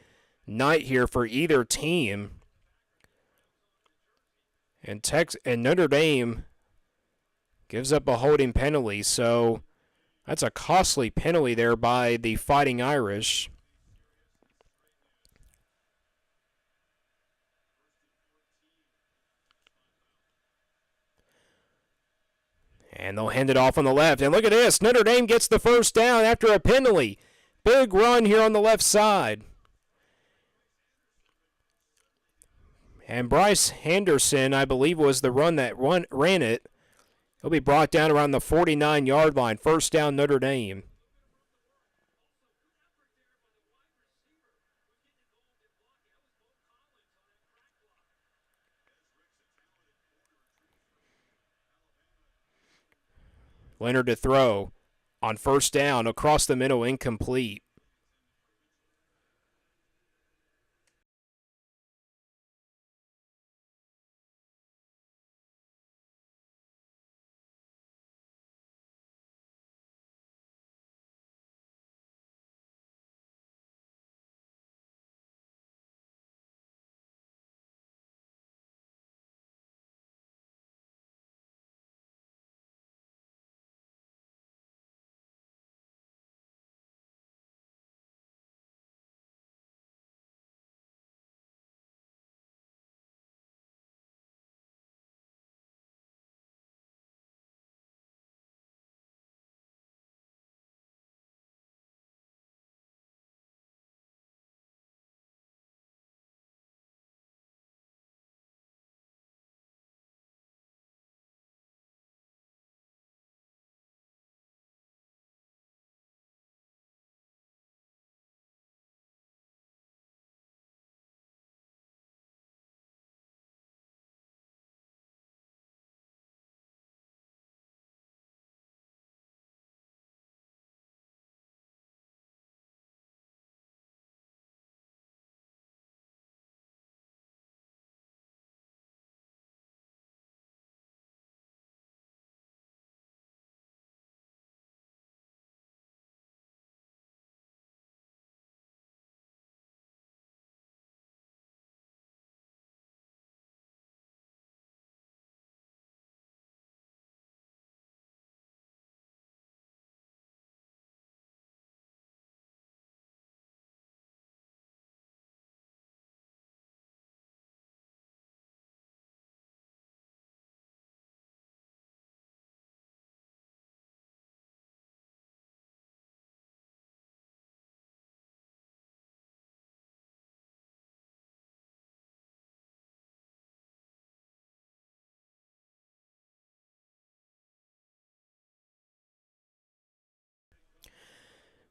night here for either team. And Notre Dame gives up a holding penalty, so that's a costly penalty there by the Fighting Irish. And they'll hand it off on the left. And look at this. Notre Dame gets the first down after a penalty. Big run here on the left side. And Bryce Henderson, I believe, was the run that ran it. He'll be brought down around the 49-yard line. First down, Notre Dame. Leonard to throw on first down, across the middle, incomplete.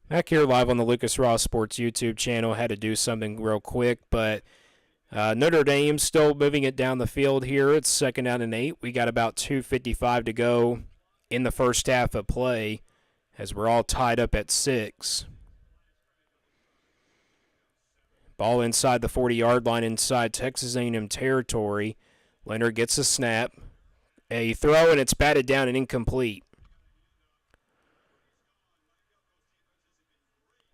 Back here live on the Lucas Ross Sports YouTube channel. Had to do something real quick, but Notre Dame still moving it down the field here. It's 2nd down and 8. We got about 2:55 to go in the first half of play as we're all tied up at 6. Ball inside the 40-yard line inside Texas A&M territory. Leonard gets a snap. A throw, and it's batted down and incomplete.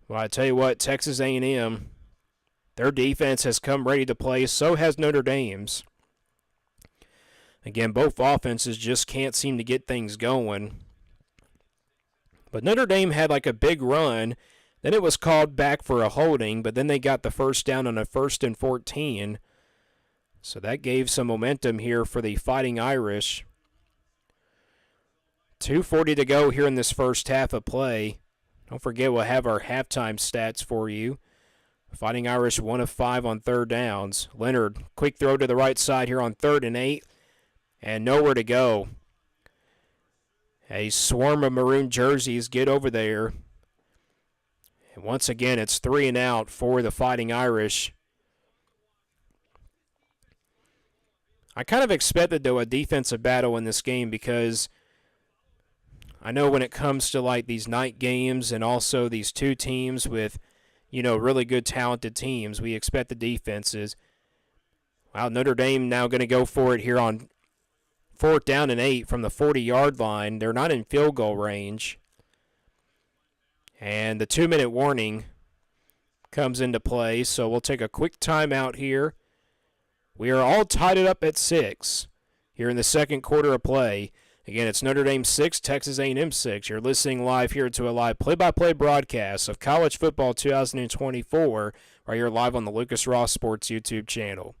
Well, I tell you what, Texas A&M, their defense has come ready to play. So has Notre Dame's. Again, both offenses just can't seem to get things going. But Notre Dame had like a big run. Then it was called back for a holding, but then they got the first down on a 1st and 14. So that gave some momentum here for the Fighting Irish. 2:40 to go here in this first half of play. Don't forget, we'll have our halftime stats for you. Fighting Irish 1 of 5 on 3rd downs. Leonard, quick throw to the right side here on 3rd and 8. And nowhere to go. A swarm of maroon jerseys get over there. And once again, it's 3 and out for the Fighting Irish. I kind of expected, though, a defensive battle in this game because I know when it comes to like these night games and also these two teams with, really good talented teams, we expect the defenses. Wow, Notre Dame now going to go for it here on 4th down and 8 from the 40-yard line. They're not in field goal range. And the 2-minute warning comes into play, so we'll take a quick timeout here. We are all tied up at 6 here in the second quarter of play. Again, it's Notre Dame 6, Texas A&M 6. You're listening live here to a live play-by-play broadcast of College Football 2024 right here live on the Lucas Ross Sports YouTube channel.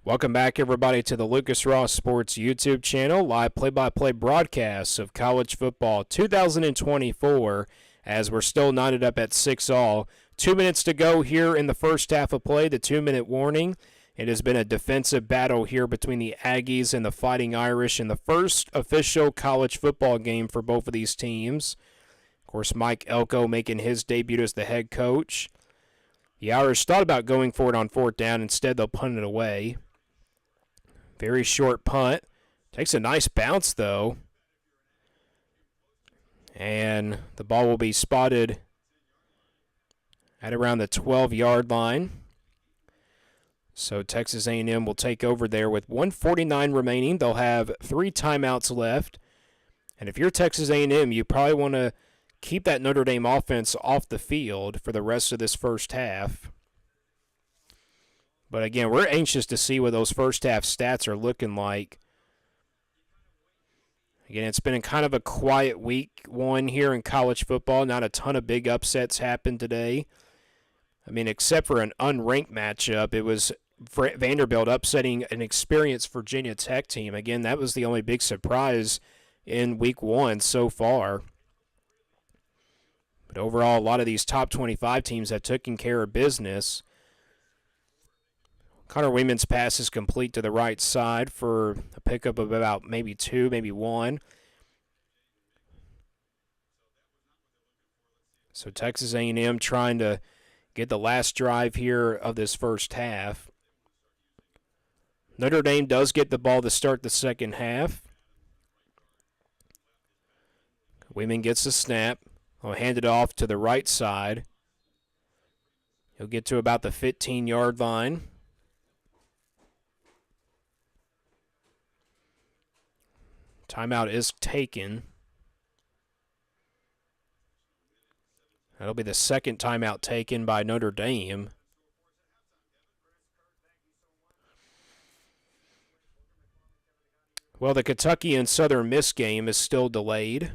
Welcome back, everybody, to the Lucas Ross Sports YouTube channel, live play-by-play broadcasts of college football 2024, as we're still knotted up at 6-all. 2 minutes to go here in the first half of play, the 2-minute warning. It has been a defensive battle here between the Aggies and the Fighting Irish in the first official college football game for both of these teams. Of course, Mike Elko making his debut as the head coach. The Irish thought about going for it on fourth down. Instead, they'll punt it away. Very short punt. Takes a nice bounce, though. And the ball will be spotted at around the 12-yard line. So Texas A&M will take over there with 1:49 remaining. They'll have 3 timeouts left. And if you're Texas A&M, you probably want to keep that Notre Dame offense off the field for the rest of this first half. But again, we're anxious to see what those first half stats are looking like. Again, it's been kind of a quiet week one here in college football. Not a ton of big upsets happened today. I mean, except for an unranked matchup, it was Vanderbilt upsetting an experienced Virginia Tech team. Again, that was the only big surprise in week one so far. But overall, a lot of these top 25 teams have taken care of business. Connor Wingman's pass is complete to the right side for a pickup of about maybe 2, maybe 1. So Texas A&M trying to get the last drive here of this first half. Notre Dame does get the ball to start the second half. Wingman gets the snap. He'll hand it off to the right side. He'll get to about the 15-yard line. Timeout is taken. That'll be the second timeout taken by Notre Dame. Well, the Kentucky and Southern Miss game is still delayed.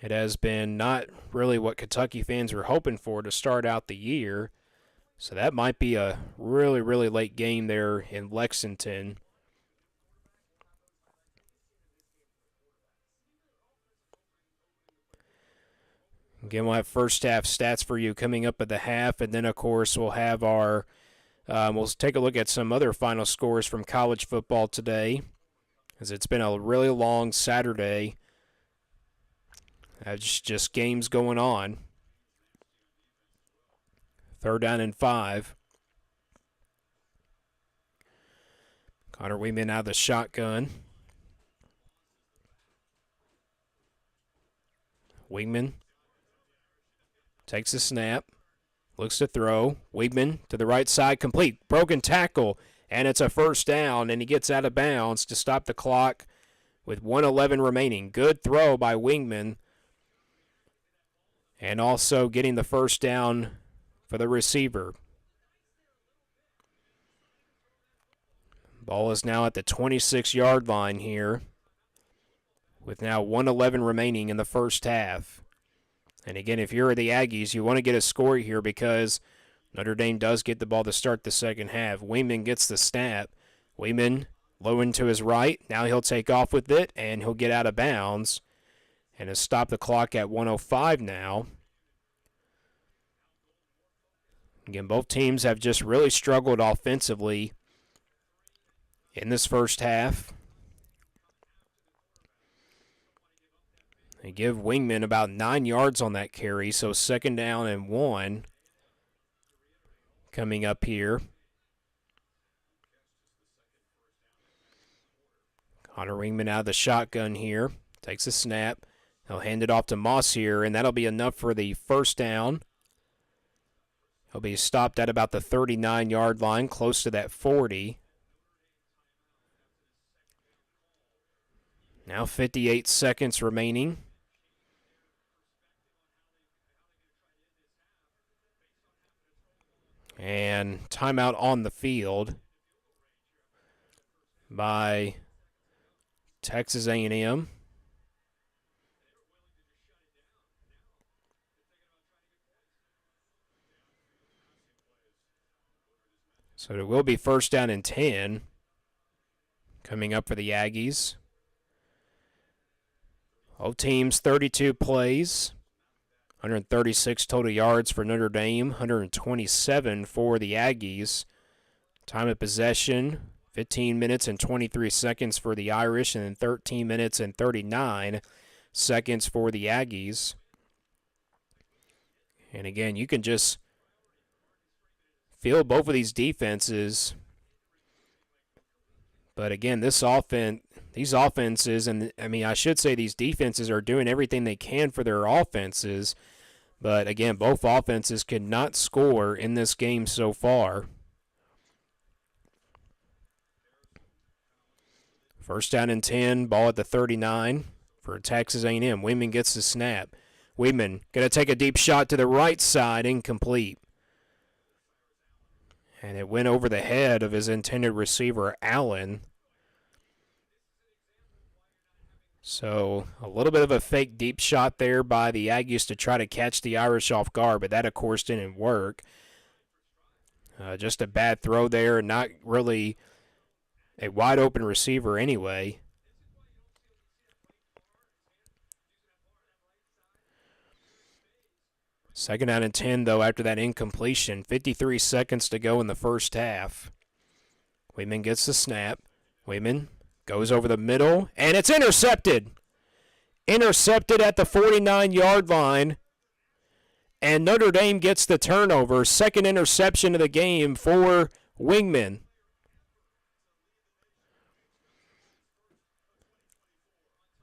It has been not really what Kentucky fans were hoping for to start out the year. So that might be a really, really late game there in Lexington. Again, we'll have first half stats for you coming up at the half, and then, of course, we'll have our we'll take a look at some other final scores from college football today, as it's been a really long Saturday. Just games going on. 3rd down and 5. Connor Wingman out of the shotgun. Wingman takes a snap, looks to throw. Wingman to the right side, complete. Broken tackle, and it's a first down, and he gets out of bounds to stop the clock with 1:11 remaining. Good throw by Wingman, and also getting the first down for the receiver. Ball is now at the 26-yard line here, with now 1:11 remaining in the first half. And again, if you're the Aggies, you want to get a score here because Notre Dame does get the ball to start the second half. Wingman gets the snap. Wingman low into his right. Now he'll take off with it, and he'll get out of bounds. And has stopped the clock at 1:05 now. Again, both teams have just really struggled offensively in this first half. They give Wingman about 9 yards on that carry, so 2nd down and 1 coming up here. Connor Wingman out of the shotgun here. Takes a snap. He'll hand it off to Moss here, and that'll be enough for the first down. He'll be stopped at about the 39-yard line, close to that 40. Now 58 seconds remaining. And timeout on the field by Texas A&M. So it will be 1st down and 10 coming up for the Aggies. Both teams 32 plays, 136 total yards for Notre Dame, 127 for the Aggies. Time of possession, 15 minutes and 23 seconds for the Irish, and then 13 minutes and 39 seconds for the Aggies. And again, you can just feel both of these defenses. But again, these offenses, and I should say these defenses are doing everything they can for their offenses. But again, both offenses could not score in this game so far. 1st down and 10, ball at the 39 for Texas A&M. Weeman gets the snap. Weeman going to take a deep shot to the right side, incomplete. And it went over the head of his intended receiver, Allen. So a little bit of a fake deep shot there by the Aggies to try to catch the Irish off guard, but that, of course, didn't work. Just a bad throw there, and not really a wide-open receiver anyway. Second down and 10, though, after that incompletion. 53 seconds to go in the first half. Weeman gets the snap. Weeman goes over the middle, and it's intercepted. Intercepted at the 49-yard line. And Notre Dame gets the turnover. Second interception of the game for Wingman.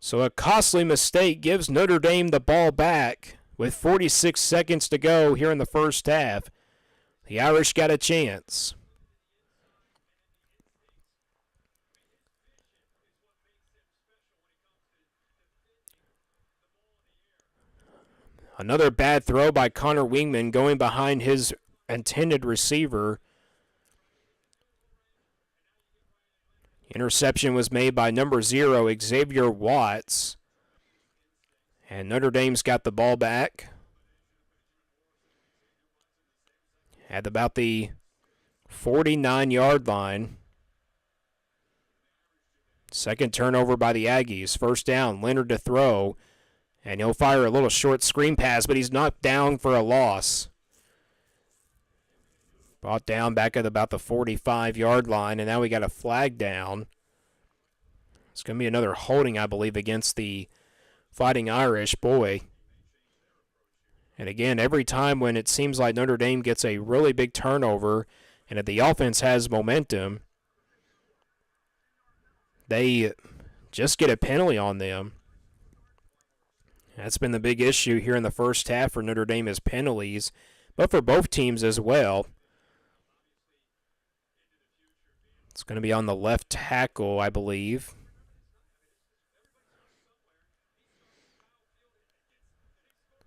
So a costly mistake gives Notre Dame the ball back with 46 seconds to go here in the first half. The Irish got a chance. Another bad throw by Connor Wingman going behind his intended receiver. Interception was made by number 0, Xavier Watts. And Notre Dame's got the ball back at about the 49-yard line. Second turnover by the Aggies. 1st down, Leonard to throw. And he'll fire a little short screen pass, but he's knocked down for a loss. Brought down back at about the 45-yard line, and now we got a flag down. It's going to be another holding, I believe, against the Fighting Irish. Boy. And again, every time when it seems like Notre Dame gets a really big turnover and if the offense has momentum, they just get a penalty on them. That's been the big issue here in the first half for Notre Dame is penalties, but for both teams as well. It's going to be on the left tackle, I believe.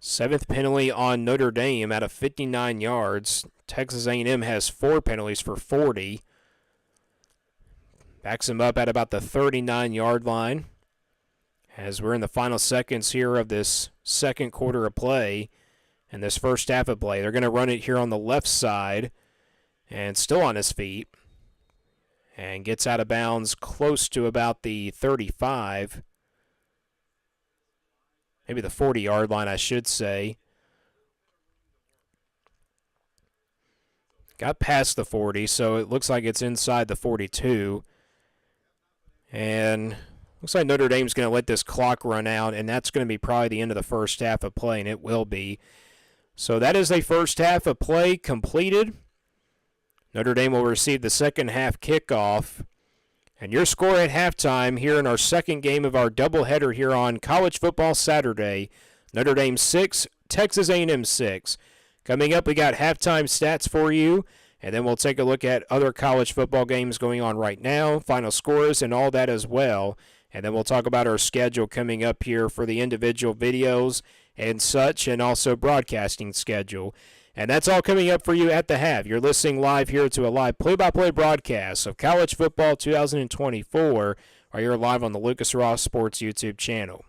Seventh penalty on Notre Dame out of 59 yards. Texas A&M has 4 penalties for 40. Backs him up at about the 39-yard line. As we're in the final seconds here of this second quarter of play and this first half of play. They're going to run it here on the left side and still on his feet. And gets out of bounds close to about the 35. Maybe the 40-yard line, I should say. Got past the 40, so it looks like it's inside the 42. And looks like Notre Dame's going to let this clock run out, and that's going to be probably the end of the first half of play, and it will be. So that is a first half of play completed. Notre Dame will receive the second half kickoff. And your score at halftime here in our second game of our doubleheader here on College Football Saturday, Notre Dame 6, Texas A&M 6. Coming up, we got halftime stats for you, and then we'll take a look at other college football games going on right now, final scores, and all that as well. And then we'll talk about our schedule coming up here for the individual videos and such, and also broadcasting schedule. And that's all coming up for you at the half. You're listening live here to a live play-by-play broadcast of College Football 2024, or you're live on the Lucas Ross Sports YouTube channel.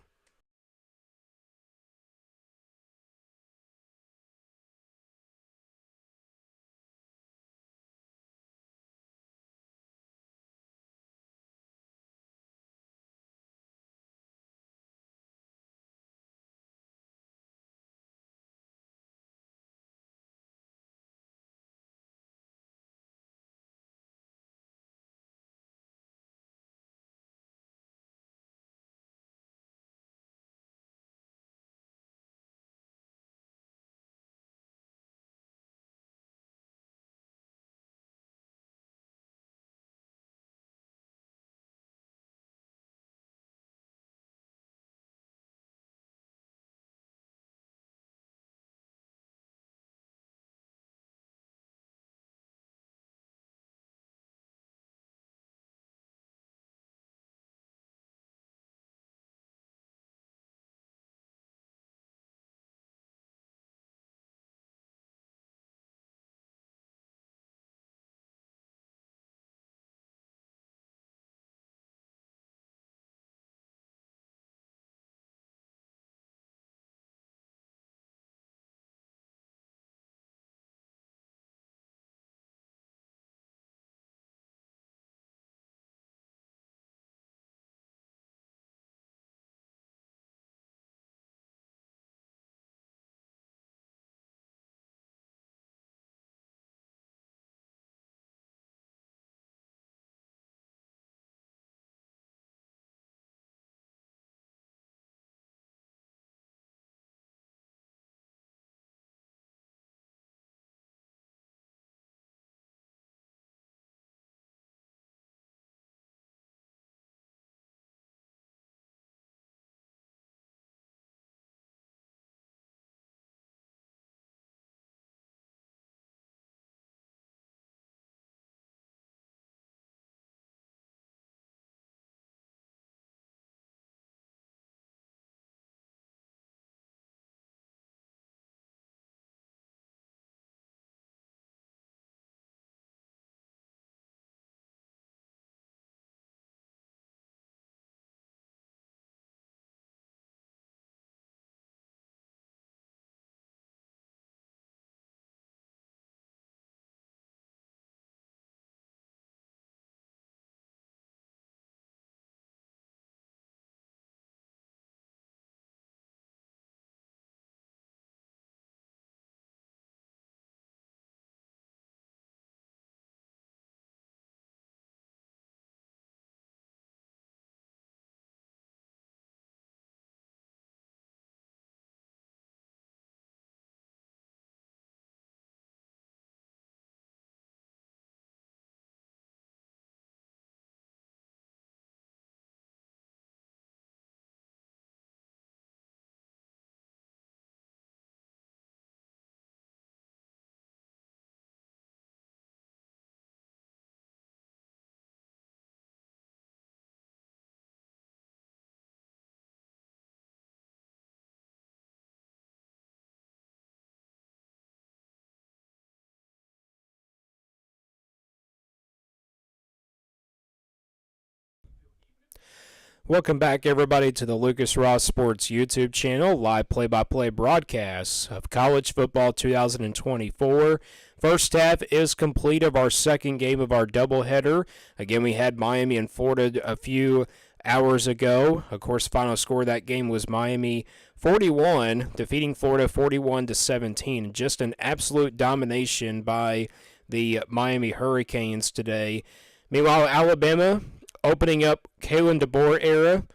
Welcome back, everybody, to the Lucas Ross Sports YouTube channel, live play-by-play broadcasts of college football 2024. First half is complete of our second game of our doubleheader. Again, we had Miami and Florida a few hours ago. Of course, final score of that game was Miami 41, defeating Florida 41-17. Just an absolute domination by the Miami Hurricanes today. Meanwhile, Alabama opening up Kalen DeBoer era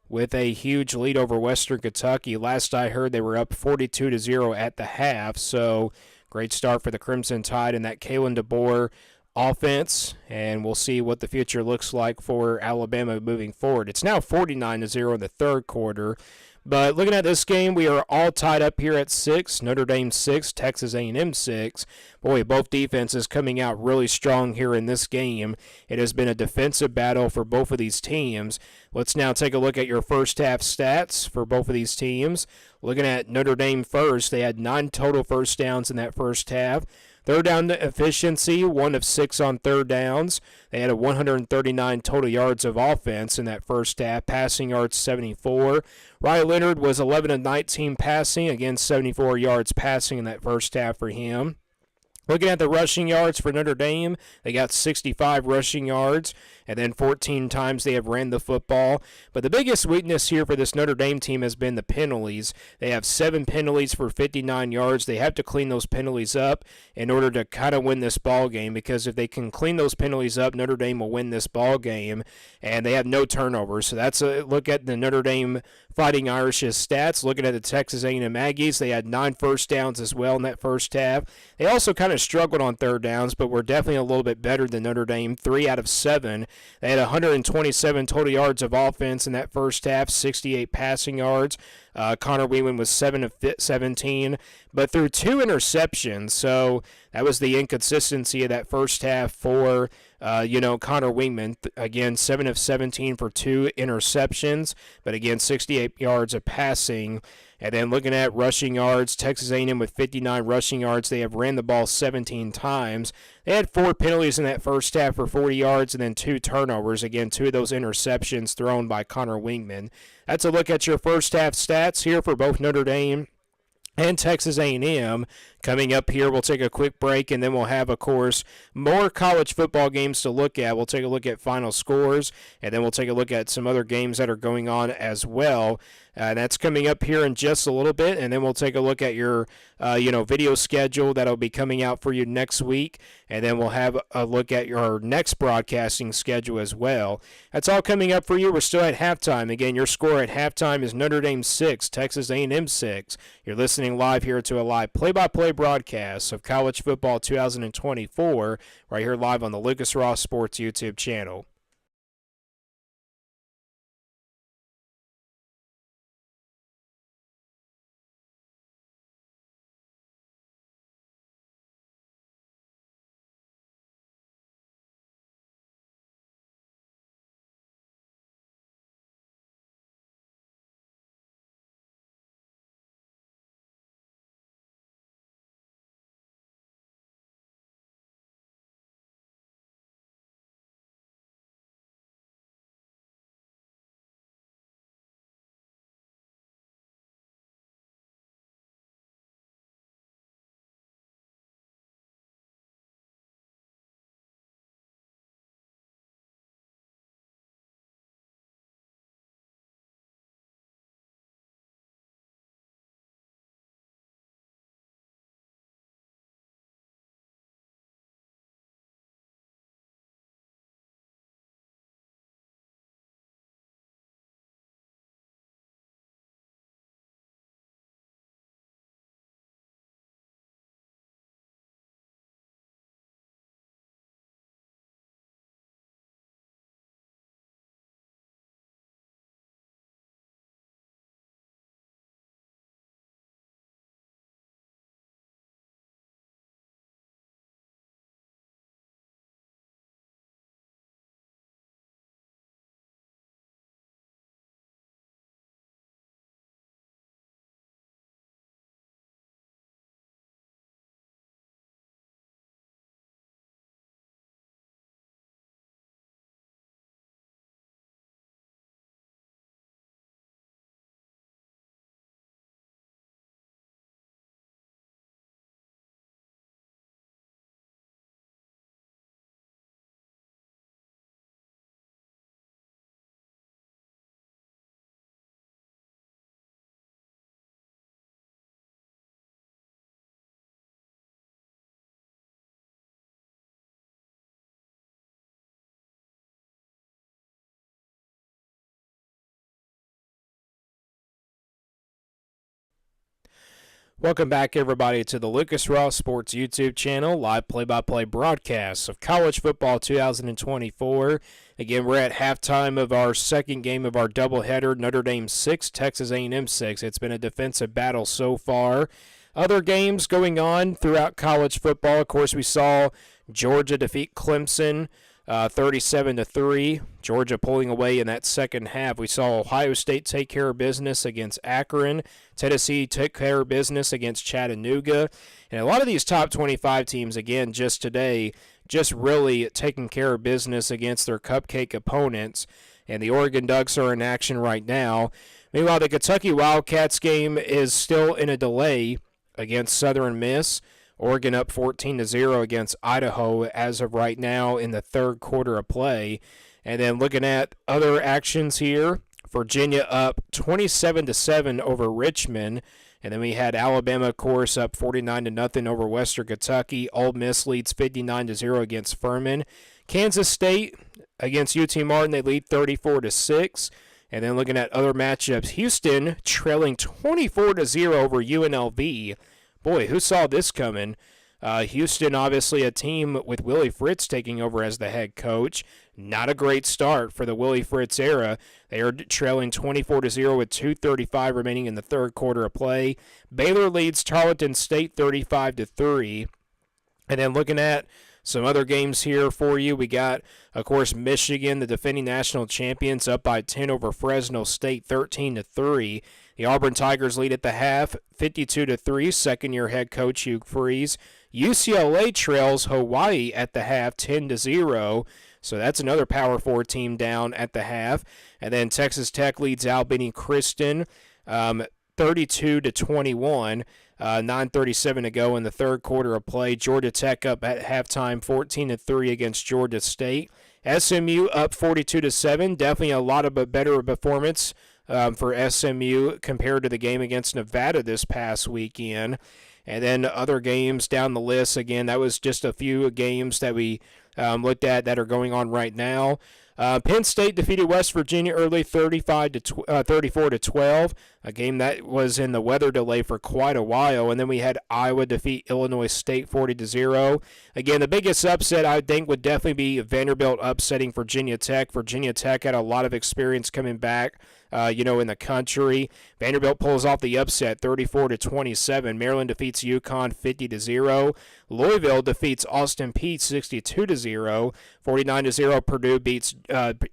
with a huge lead over Western Kentucky. Last I heard, they were up 42-0 at the half, so great start for the Crimson Tide and that Kalen DeBoer offense, and we'll see what the future looks like for Alabama moving forward. It's now 49-0 in the third quarter. But looking at this game, we are all tied up here at 6. Notre Dame 6, Texas A&M 6. Boy, both defenses coming out really strong here in this game. It has been a defensive battle for both of these teams. Let's now take a look at your first half stats for both of these teams. Looking at Notre Dame first, they had 9 total first downs in that first half. Third down efficiency, 1 of 6 on third downs. They had a 139 total yards of offense in that first half. Passing yards, 74. Riley Leonard was 11 of 19 passing, again 74 yards passing in that first half for him. Looking at the rushing yards for Notre Dame, they got 65 rushing yards, and then 14 times they have ran the football. But the biggest weakness here for this Notre Dame team has been the penalties. They have 7 penalties for 59 yards. They have to clean those penalties up in order to kind of win this ball game, because if they can clean those penalties up, Notre Dame will win this ball game, and they have no turnovers. So that's a look at the Notre Dame Fighting Irish's stats. Looking at the Texas A&M Aggies, they had 9 first downs as well in that first half. They also kind of struggled on third downs, but were definitely a little bit better than Notre Dame. 3 out of 7. They had 127 total yards of offense in that first half, 68 passing yards. Connor Whelan was 7 of 17, but threw 2 interceptions. So that was the inconsistency of that first half for Connor Wingman. Again, 7 of 17 for 2 interceptions, but again, 68 yards of passing. And then looking at rushing yards, Texas A&M with 59 rushing yards. They have ran the ball 17 times. They had 4 penalties in that first half for 40 yards and then 2 turnovers. Again, 2 of those interceptions thrown by Connor Wingman. That's a look at your first half stats here for both Notre Dame and Texas A&M. Coming up here, we'll take a quick break, and then we'll have, of course, more college football games to look at. We'll take a look at final scores, and then we'll take a look at some other games that are going on as well. That's coming up here in just a little bit, and then we'll take a look at your, video schedule that'll be coming out for you next week, and then we'll have a look at your next broadcasting schedule as well. That's all coming up for you. We're still at halftime. Again, your score at halftime is Notre Dame 6, Texas A&M 6. You're listening live here to a live play-by-play broadcast of college football 2024 right here live on the Lucas Ross Sports YouTube channel. Welcome back, everybody, to the Lucas Ross Sports YouTube channel, live play-by-play broadcasts of college football 2024. Again, we're at halftime of our second game of our doubleheader, Notre Dame 6, Texas A&M 6. It's been a defensive battle so far. Other games going on throughout college football. Of course, we saw Georgia defeat Clemson 37-3. Georgia pulling away in that second half. We saw Ohio State take care of business against Akron. Tennessee took care of business against Chattanooga. And a lot of these top 25 teams, again, just today, just really taking care of business against their cupcake opponents. And the Oregon Ducks are in action right now. Meanwhile, the Kentucky Wildcats game is still in a delay against Southern Miss. Oregon up 14-0 against Idaho as of right now in the third quarter of play. And then looking at other actions here, Virginia up 27-7 over Richmond. And then we had Alabama, of course, up 49-0 over Western Kentucky. Ole Miss leads 59-0 against Furman. Kansas State against UT Martin, they lead 34-6. And then looking at other matchups, Houston trailing 24-0 over UNLV. Boy, who saw this coming? Houston, obviously a team with Willie Fritz taking over as the head coach. Not a great start for the Willie Fritz era. They are trailing 24-0 with 2:35 remaining in the third quarter of play. Baylor leads Tarleton State 35-3. And then looking at some other games here for you, we got, of course, Michigan, the defending national champions, up by 10 over Fresno State 13-3. The Auburn Tigers lead at the half, 52-3, second-year head coach Hugh Freeze. UCLA trails Hawaii at the half, 10-0. So that's another Power 4 team down at the half. And then Texas Tech leads Albany Kristen, 32-21. 9:37 to go in the third quarter of play. Georgia Tech up at halftime, 14-3 against Georgia State. SMU up 42-7. Definitely a lot of better performance for SMU compared to the game against Nevada this past weekend. And then other games down the list. Again, that was just a few games that we looked at that are going on right now. Penn State defeated West Virginia early, 34-12, a game that was in the weather delay for quite a while. And then we had Iowa defeat Illinois State 40-0. Again, the biggest upset I think would definitely be Vanderbilt upsetting Virginia Tech. Virginia Tech had a lot of experience coming back, in the country. Vanderbilt pulls off the upset, 34-27. Maryland defeats UConn 50-0. Louisville defeats Austin Peay 62-0. 49-0. Purdue beats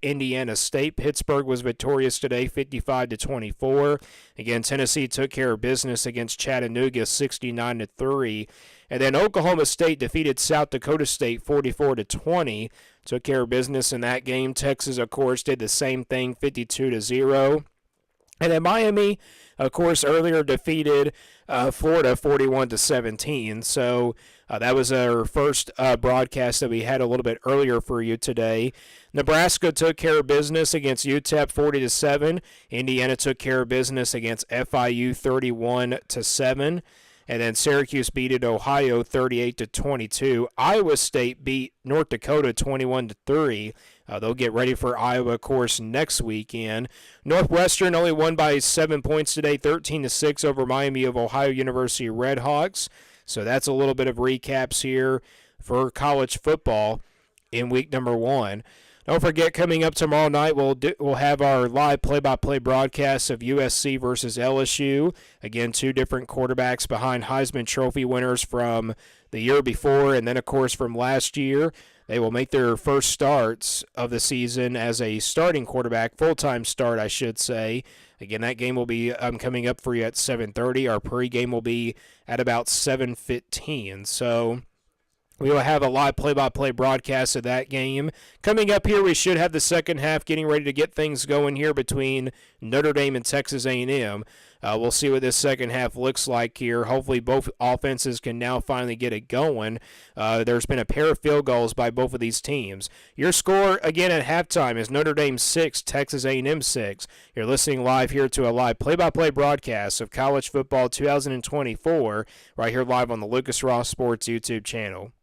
Indiana State. Pittsburgh was victorious today, 55-24. Again, Tennessee took care of business against Chattanooga, 69-3. And then Oklahoma State defeated South Dakota State 44-20. Took care of business in that game. Texas, of course, did the same thing, 52-0. And then Miami, of course, earlier defeated Florida 41-17. So that was our first broadcast that we had a little bit earlier for you today. Nebraska took care of business against UTEP 40-7. Indiana took care of business against FIU 31-7. And then Syracuse beat Ohio 38-22. Iowa State beat North Dakota 21-3. They'll get ready for Iowa, of course, next weekend. Northwestern only won by 7 points today, 13-6 over Miami of Ohio University Redhawks. So that's a little bit of recaps here for college football in week number 1. Don't forget, coming up tomorrow night, we'll have our live play-by-play broadcast of USC versus LSU. Again, two different quarterbacks behind Heisman Trophy winners from the year before and then, of course, from last year. They will make their first starts of the season as a starting quarterback, full-time start, I should say. Again, that game will be coming up for you at 7:30. Our pregame will be at about 7:15. So we will have a live play-by-play broadcast of that game. Coming up here, we should have the second half getting ready to get things going here between Notre Dame and Texas A&M. We'll see what this second half looks like here. Hopefully both offenses can now finally get it going. There's been a pair of field goals by both of these teams. Your score, again, at halftime is Notre Dame 6, Texas A&M 6. You're listening live here to a live play-by-play broadcast of college football 2024 right here live on the Lucas Ross Sports YouTube channel.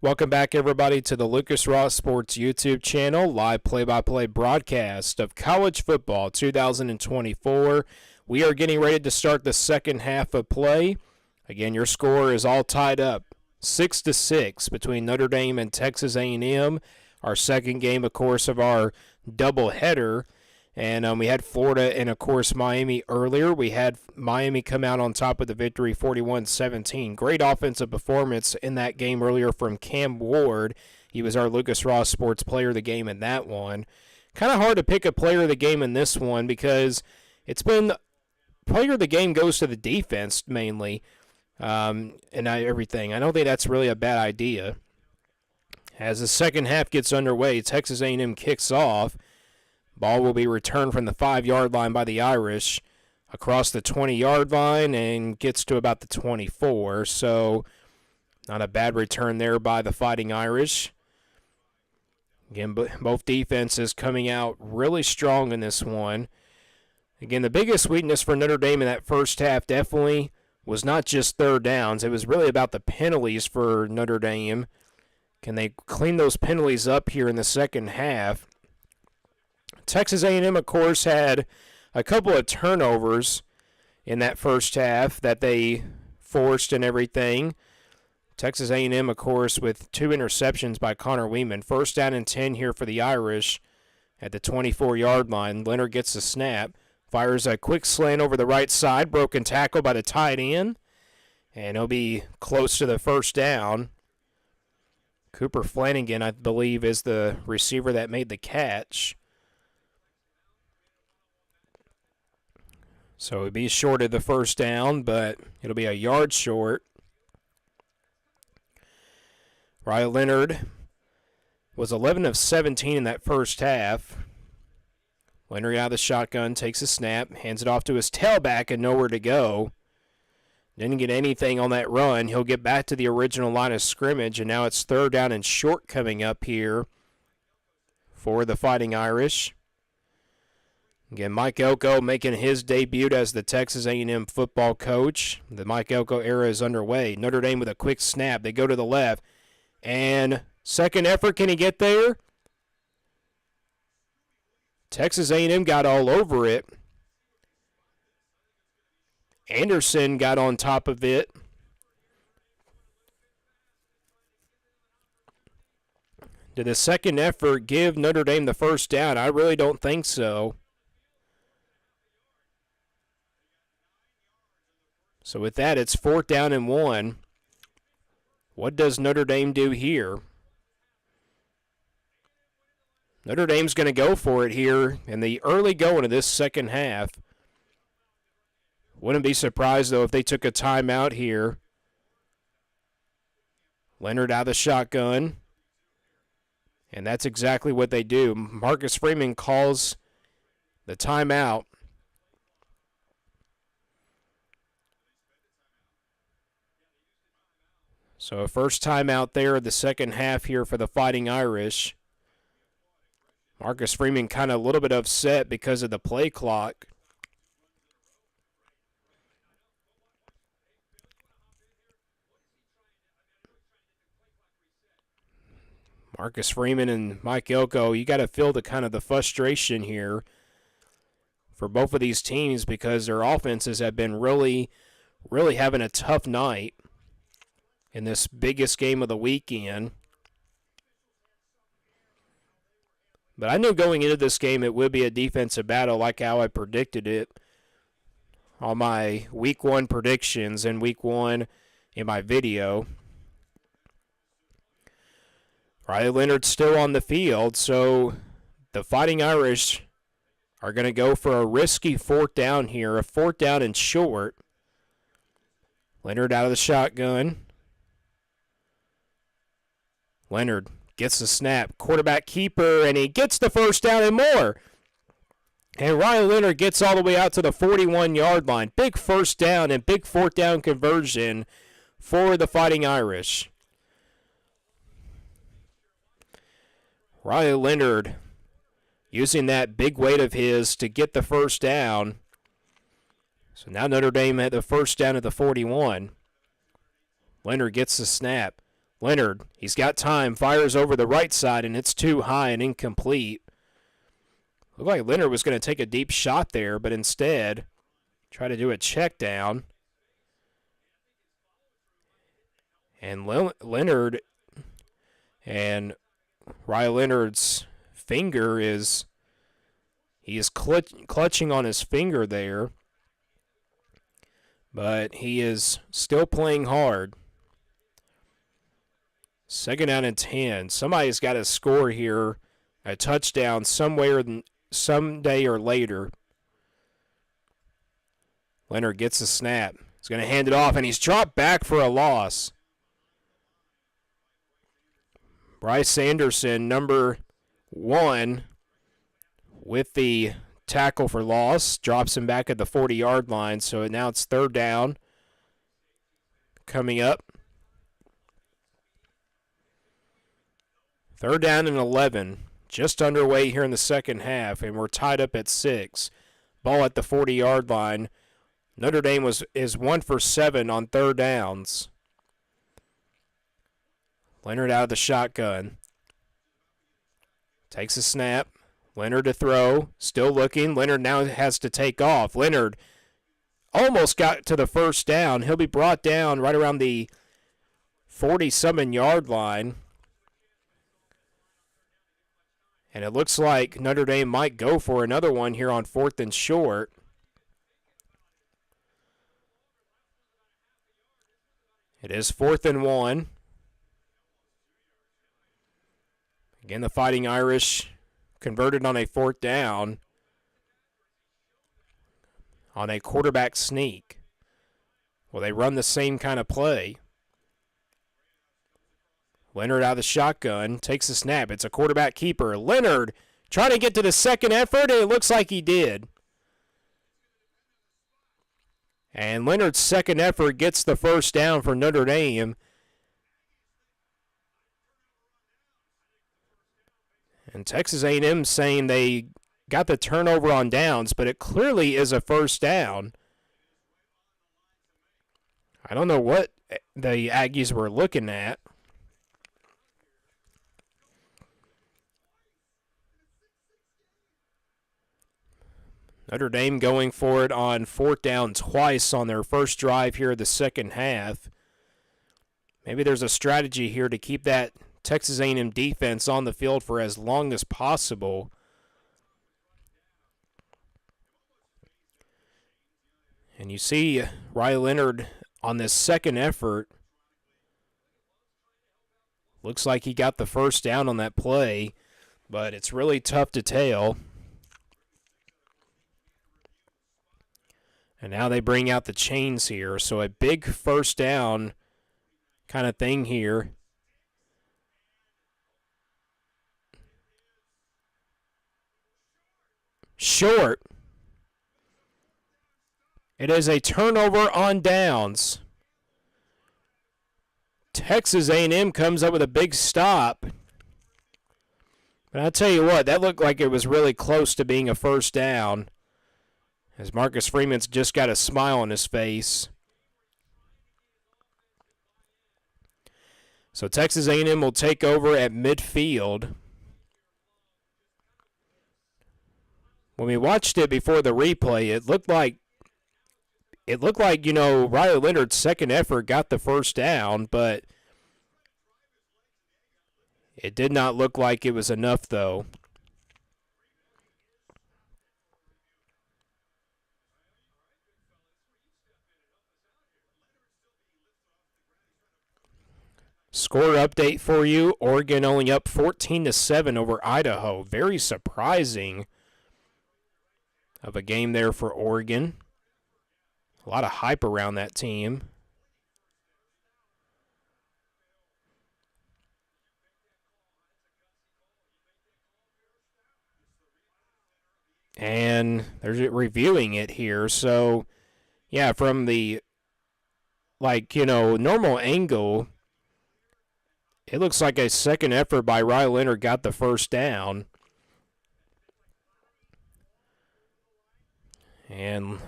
Welcome back, everybody, to the Lucas Ross Sports YouTube channel, live play-by-play broadcast of college football 2024. We are getting ready to start the second half of play. Again, your score is all tied up, 6-6 between Notre Dame and Texas A&M. Our second game, of course, of our doubleheader. And we had Florida and, of course, Miami earlier. We had Miami come out on top of the victory 41-17. Great offensive performance in that game earlier from Cam Ward. He was our Lucas Ross Sports Player of the Game in that one. Kind of hard to pick a Player of the Game in this one because it's been Player of the Game goes to the defense mainly and everything. I don't think that's really a bad idea. As the second half gets underway, Texas A&M kicks off. Ball will be returned from the 5-yard line by the Irish across the 20-yard line and gets to about the 24. So not a bad return there by the Fighting Irish. Again, both defenses coming out really strong in this one. Again, the biggest weakness for Notre Dame in that first half definitely was not just third downs. It was really about the penalties for Notre Dame. Can they clean those penalties up here in the second half? Texas A&M, of course, had a couple of turnovers in that first half that they forced and everything. Texas A&M, of course, with 2 interceptions by Connor Weeman. First down and 10 here for the Irish at the 24-yard line. Leonard gets the snap, fires a quick slant over the right side, broken tackle by the tight end, and he'll be close to the first down. Cooper Flanagan, I believe, is the receiver that made the catch. So it'd be short of the first down, but it'll be a yard short. Riley Leonard was 11 of 17 in that first half. Leonard out of the shotgun, takes a snap, hands it off to his tailback and nowhere to go. Didn't get anything on that run. He'll get back to the original line of scrimmage, and now it's third down and short coming up here for the Fighting Irish. Again, Mike Elko making his debut as the Texas A&M football coach. The Mike Elko era is underway. Notre Dame with a quick snap. They go to the left. And second effort, can he get there? Texas A&M got all over it. Anderson got on top of it. Did the second effort give Notre Dame the first down? I really don't think so. So with that, it's fourth down and 1. What does Notre Dame do here? Notre Dame's going to go for it here in the early going of this second half. Wouldn't be surprised, though, if they took a timeout here. Leonard out of the shotgun. And that's exactly what they do. Marcus Freeman calls the timeout. So a first timeout there of the second half here for the Fighting Irish. Marcus Freeman kind of a little bit upset because of the play clock. Marcus Freeman and Mike Elko, you got to feel the kind of the frustration here for both of these teams because their offenses have been really having a tough night in this biggest game of the weekend. But I knew going into this game it would be a defensive battle like how I predicted it on my Week 1 predictions and Week 1 in my video. Riley Leonard's still on the field, so the Fighting Irish are going to go for a risky fourth down here, a fourth down and short. Leonard out of the shotgun. Leonard gets the snap, quarterback keeper, and he gets the first down and more. And Riley Leonard gets all the way out to the 41-yard line. Big first down and big fourth down conversion for the Fighting Irish. Riley Leonard using that big weight of his to get the first down. So now Notre Dame had the first down at the 41. Leonard gets the snap. Leonard, he's got time, fires over the right side, and it's too high and incomplete. Looked like Leonard was going to take a deep shot there, but instead try to do a check down. And Leonard and Ryan Leonard's finger is, he is clutching on his finger there, but he is still playing hard. 2nd down and 10. Somebody's got to score here, a touchdown someday or later. Leonard gets the snap. He's going to hand it off, and he's dropped back for a loss. Bryce Anderson, number 1, with the tackle for loss, drops him back at the 40-yard line, so now it's 3rd down coming up. 3rd down and 11, just underway here in the second half, and we're tied up at 6. Ball at the 40-yard line. Notre Dame is 1 for 7 on 3rd downs. Leonard out of the shotgun. Takes a snap. Leonard to throw. Still looking. Leonard now has to take off. Leonard almost got to the 1st down. He'll be brought down right around the 40-something-yard line. And it looks like Notre Dame might go for another one here on 4th and short. It is 4th and 1. Again, the Fighting Irish converted on a 4th down on a quarterback sneak. Well, they run the same kind of play. Leonard out of the shotgun, takes the snap. It's a quarterback keeper. Leonard trying to get to the second effort, and it looks like he did. And Leonard's second effort gets the 1st down for Notre Dame. And Texas A&M saying they got the turnover on downs, but it clearly is a 1st down. I don't know what the Aggies were looking at. Notre Dame going for it on 4th down twice on their first drive here of the second half. Maybe there's a strategy here to keep that Texas A&M defense on the field for as long as possible. And you see Riley Leonard on this second effort. Looks like he got the 1st down on that play, but it's really tough to tell. And now they bring out the chains here, so a big 1st down kind of thing here. Short. It is a turnover on downs. Texas A&M comes up with a big stop. But I'll tell you what, that looked like it was really close to being a 1st down, as Marcus Freeman's just got a smile on his face. So Texas A&M will take over at midfield. When we watched it before the replay, it looked like Riley Leonard's second effort got the 1st down, but it did not look like it was enough, though. Score update for you. Oregon only up 14-7 over Idaho. Very surprising of a game there for Oregon. A lot of hype around that team. And they're reviewing it here. So, yeah, from the, normal angle, it looks like a second effort by Riley Leonard got the 1st down. And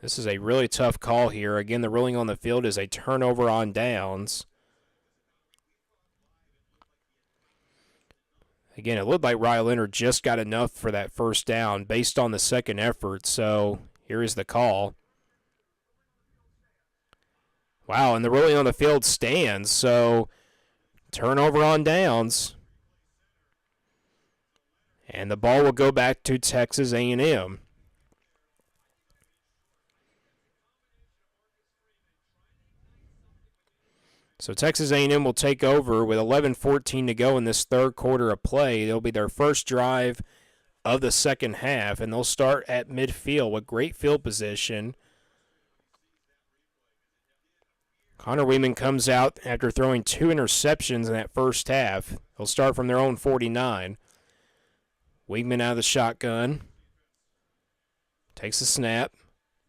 this is a really tough call here. Again, the ruling on the field is a turnover on downs. Again, it looked like Riley Leonard just got enough for that first down based on the second effort, so here is the call. Wow, and the ruling on the field stands, so turnover on downs. And the ball will go back to Texas A&M. So Texas A&M will take over with 11:14 to go in this third quarter of play. It'll be their first drive of the second half, and they'll start at midfield with great field position. Connor Weeman comes out after throwing 2 interceptions in that first half. They'll start from their own 49. Weeman out of the shotgun. Takes a snap.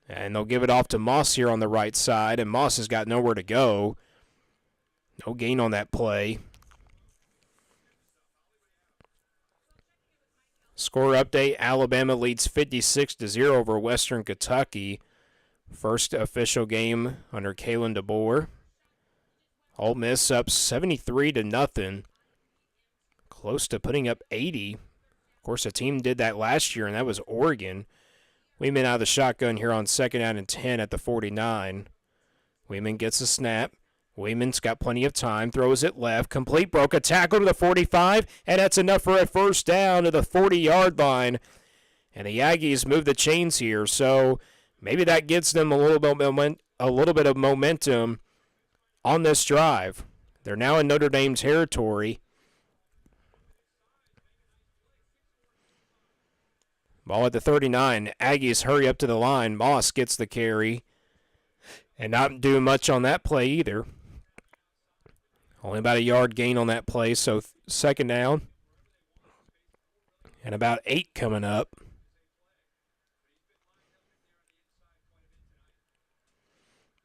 And they'll give it off to Moss here on the right side, and Moss has got nowhere to go. No gain on that play. Score update, Alabama leads 56-0 over Western Kentucky. First official game under Kalen DeBoer. Ole Miss up 73-0. Close to putting up 80. Of course, a team did that last year, and that was Oregon. Weeman out of the shotgun here on 2nd out and 10 at the 49. Weeman gets a snap. Weeman's got plenty of time, throws it left, complete, broke a tackle to the 45, and that's enough for a first down to the 40-yard line. And the Aggies move the chains here, so maybe that gets them a little bit of momentum on this drive. They're now in Notre Dame territory. Ball at the 39. Aggies hurry up to the line. Moss gets the carry. And not doing much on that play either. Only about a yard gain on that play, so second down. And about 8 coming up.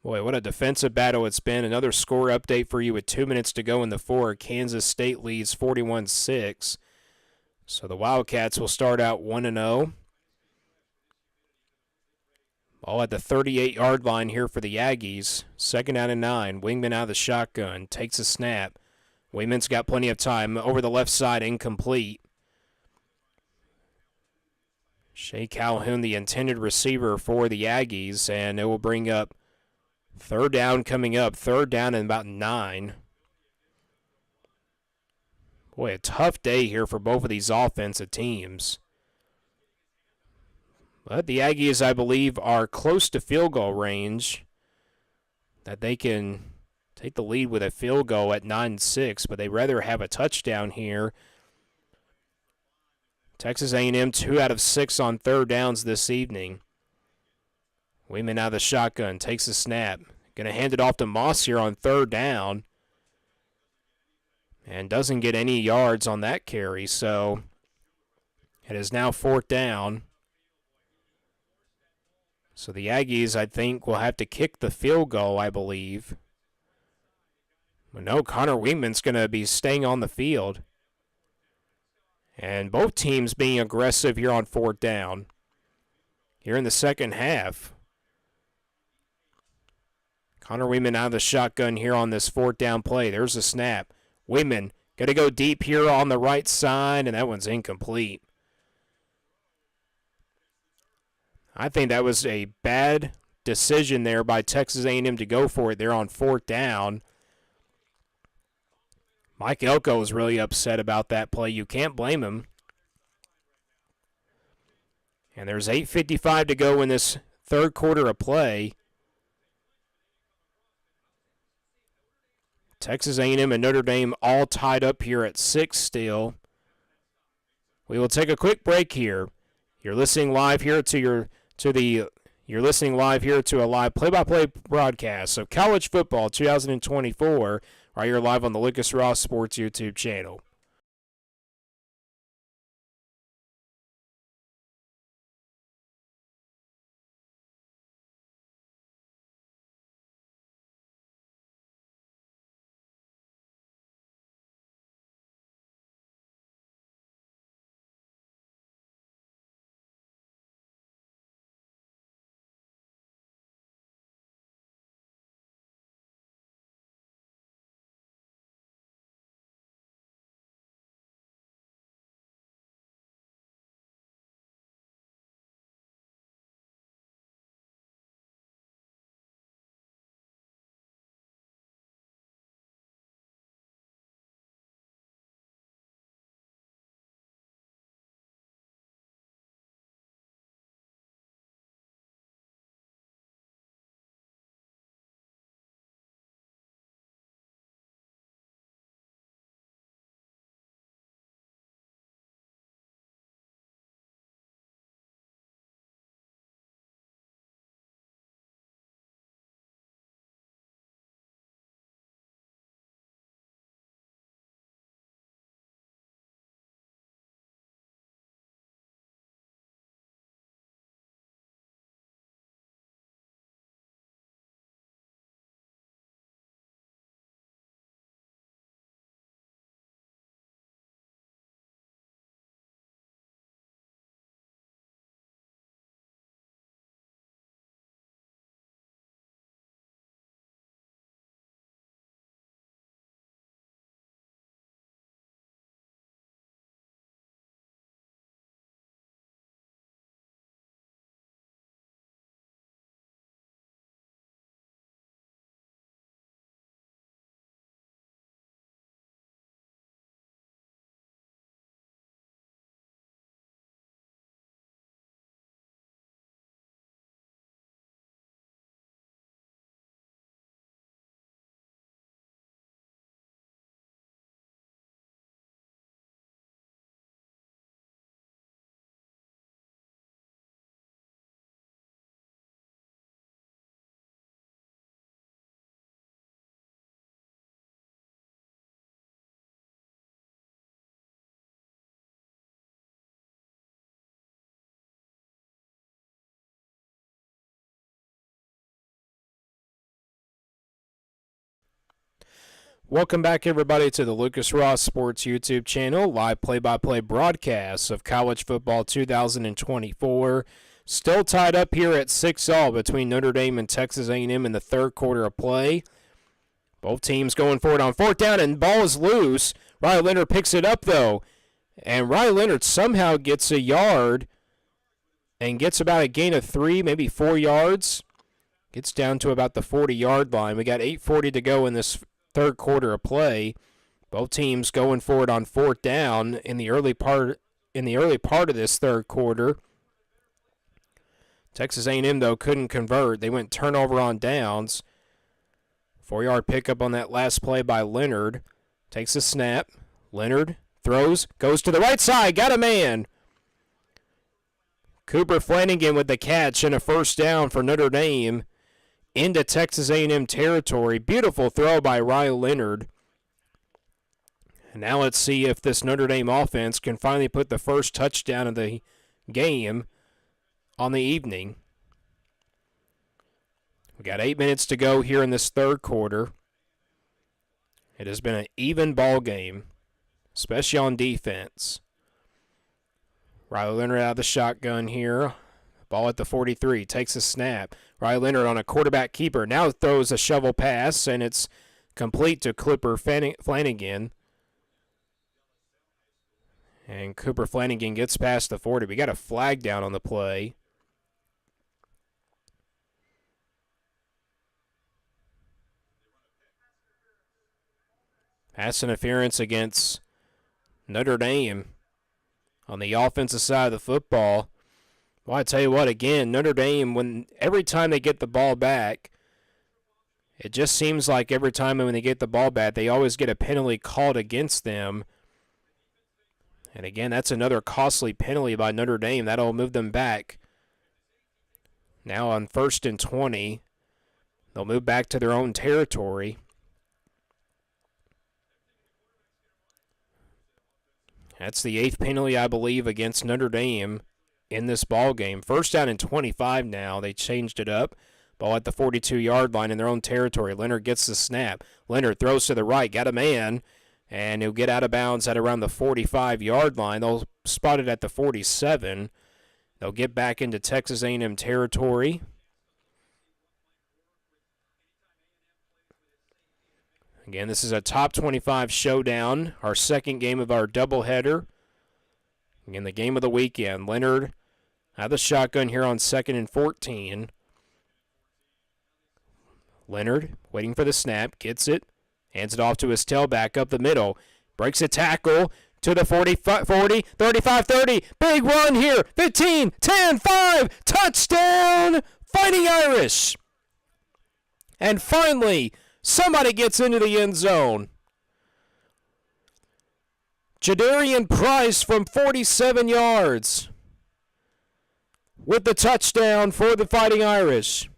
Boy, what a defensive battle it's been. Another score update for you with 2 minutes to go in the fourth. Kansas State leads 41-6. So the Wildcats will start out 1-0. All at the 38-yard line here for the Aggies. 2nd out and 9. Wingman out of the shotgun. Takes a snap. Wingman's got plenty of time. Over the left side, incomplete. Shea Calhoun, the intended receiver for the Aggies, and it will bring up 3rd down coming up. 3rd down and about 9. Boy, a tough day here for both of these offensive teams. But the Aggies, I believe, are close to field goal range, that they can take the lead with a field goal at 9-6, but they'd rather have a touchdown here. Texas A&M 2 out of 6 on 3rd downs this evening. Weeman out of the shotgun, takes a snap. Going to hand it off to Moss here on 3rd down. And doesn't get any yards on that carry, so it is now 4th down. So the Aggies, I think, will have to kick the field goal, I believe. But no, Connor Weeman's going to be staying on the field. And both teams being aggressive here on 4th down. Here in the second half. Connor Weeman out of the shotgun here on this 4th down play. There's a snap. Weeman going to go deep here on the right side, and that one's incomplete. I think that was a bad decision there by Texas A&M to go for it there on 4th down. Mike Elko was really upset about that play. You can't blame him. And there's 8:55 to go in this third quarter of play. Texas A&M and Notre Dame all tied up here at 6 still. We will take a quick break here. You're listening live here to a live play-by-play broadcast of college football 2024 right here live on the Lucas Ross Sports YouTube channel. Welcome back, everybody, to the Lucas Ross Sports YouTube channel, live play-by-play broadcasts of college football 2024. Still tied up here at 6-all between Notre Dame and Texas A&M in the third quarter of play. Both teams going for it on fourth down, and ball is loose. Riley Leonard picks it up, though, and Riley Leonard somehow gets a yard and gets about a gain of 3, maybe 4 yards. Gets down to about the 40-yard line. We got 8:40 to go in this third quarter of play. Both teams going for it on fourth down in the early part of this third quarter. Texas A&M, though, couldn't convert. They went turnover on downs. 4-yard pickup on that last play by Leonard. Takes a snap. Leonard throws, goes to the right side, got a man. Cooper Flanagan with the catch and a first down for Notre Dame into Texas A&M territory. Beautiful throw by Riley Leonard. And now let's see if this Notre Dame offense can finally put the first touchdown of the game on the evening. We got 8 minutes to go here in this third quarter. It has been an even ball game, especially on defense. Riley Leonard out of the shotgun here. Ball at the 43, takes a snap. Riley Leonard on a quarterback keeper. Now throws a shovel pass, and it's complete to Cooper Flanagan. And Cooper Flanagan gets past the 40. We got a flag down on the play. Pass interference against Notre Dame on the offensive side of the football. Well, I tell you what, again, Notre Dame, every time they get the ball back, it just seems like every time when they get the ball back, they always get a penalty called against them. And again, that's another costly penalty by Notre Dame. That'll move them back. Now on 1st and 20, they'll move back to their own territory. That's the 8th penalty, I believe, against Notre Dame in this ball game. First down and 25 now. They changed it up. Ball at the 42-yard line in their own territory. Leonard gets the snap. Leonard throws to the right, got a man, and he'll get out of bounds at around the 45-yard line. They'll spot it at the 47. They'll get back into Texas A&M territory. Again, this is a top 25 showdown, our second game of our doubleheader. Again, the game of the weekend. Leonard out of the shotgun here on 2nd and 14. Leonard waiting for the snap, gets it, hands it off to his tailback up the middle, breaks a tackle to the 40, 35, 30. Big run here. 15, 10, 5. Touchdown, Fighting Irish. And finally, somebody gets into the end zone. Jadarian Price from 47 yards with the touchdown for the Fighting Irish.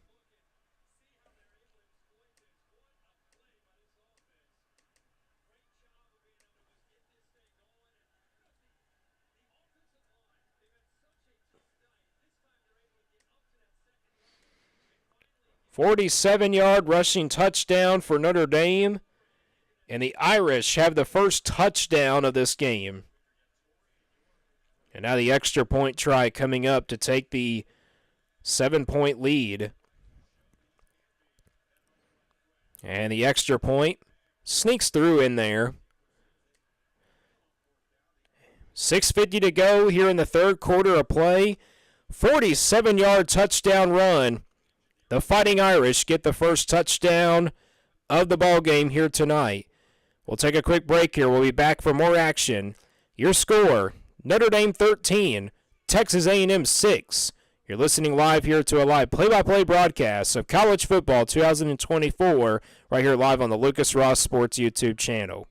"47-yard rushing touchdown for Notre Dame. And the Irish have the first touchdown of this game. And now the extra point try coming up to take the 7-point lead. And the extra point sneaks through in there. 6:50 to go here in the third quarter of play. 47-yard touchdown run. The Fighting Irish get the first touchdown of the ball game here tonight. We'll take a quick break here. We'll be back for more action. Your score, Notre Dame 13, Texas A&M 6. You're listening live here to a live play-by-play broadcast of college football 2024 right here live on the Lucas Ross Sports YouTube channel.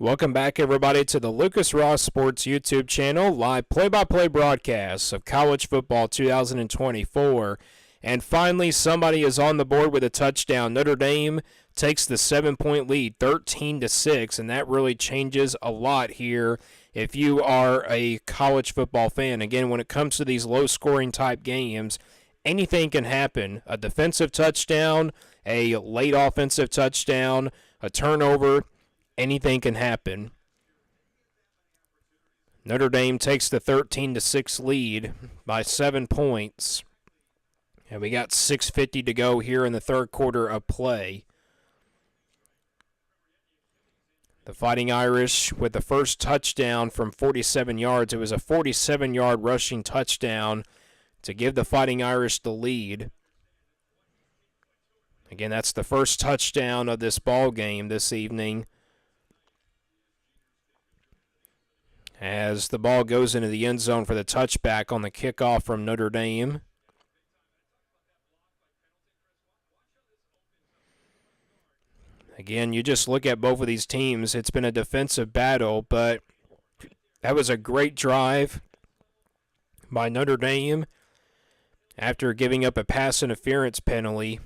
Welcome back, everybody, to the Lucas Ross Sports YouTube channel, live play-by-play broadcasts of college football 2024. And finally, somebody is on the board with a touchdown. Notre Dame takes the 7-point lead, 13-6, and that really changes a lot here if you are a college football fan. Again, when it comes to these low-scoring type games, anything can happen. A defensive touchdown, a late offensive touchdown, a turnover, anything can happen. Notre Dame takes the 13-6 lead by 7 points. And we got 6:50 to go here in the third quarter of play. The Fighting Irish with the first touchdown from 47 yards. It was a 47-yard rushing touchdown to give the Fighting Irish the lead. Again, that's the first touchdown of this ball game this evening. As the ball goes into the end zone for the touchback on the kickoff from Notre Dame. Again, you just look at both of these teams. It's been a defensive battle, but that was a great drive by Notre Dame after giving up a pass interference penalty.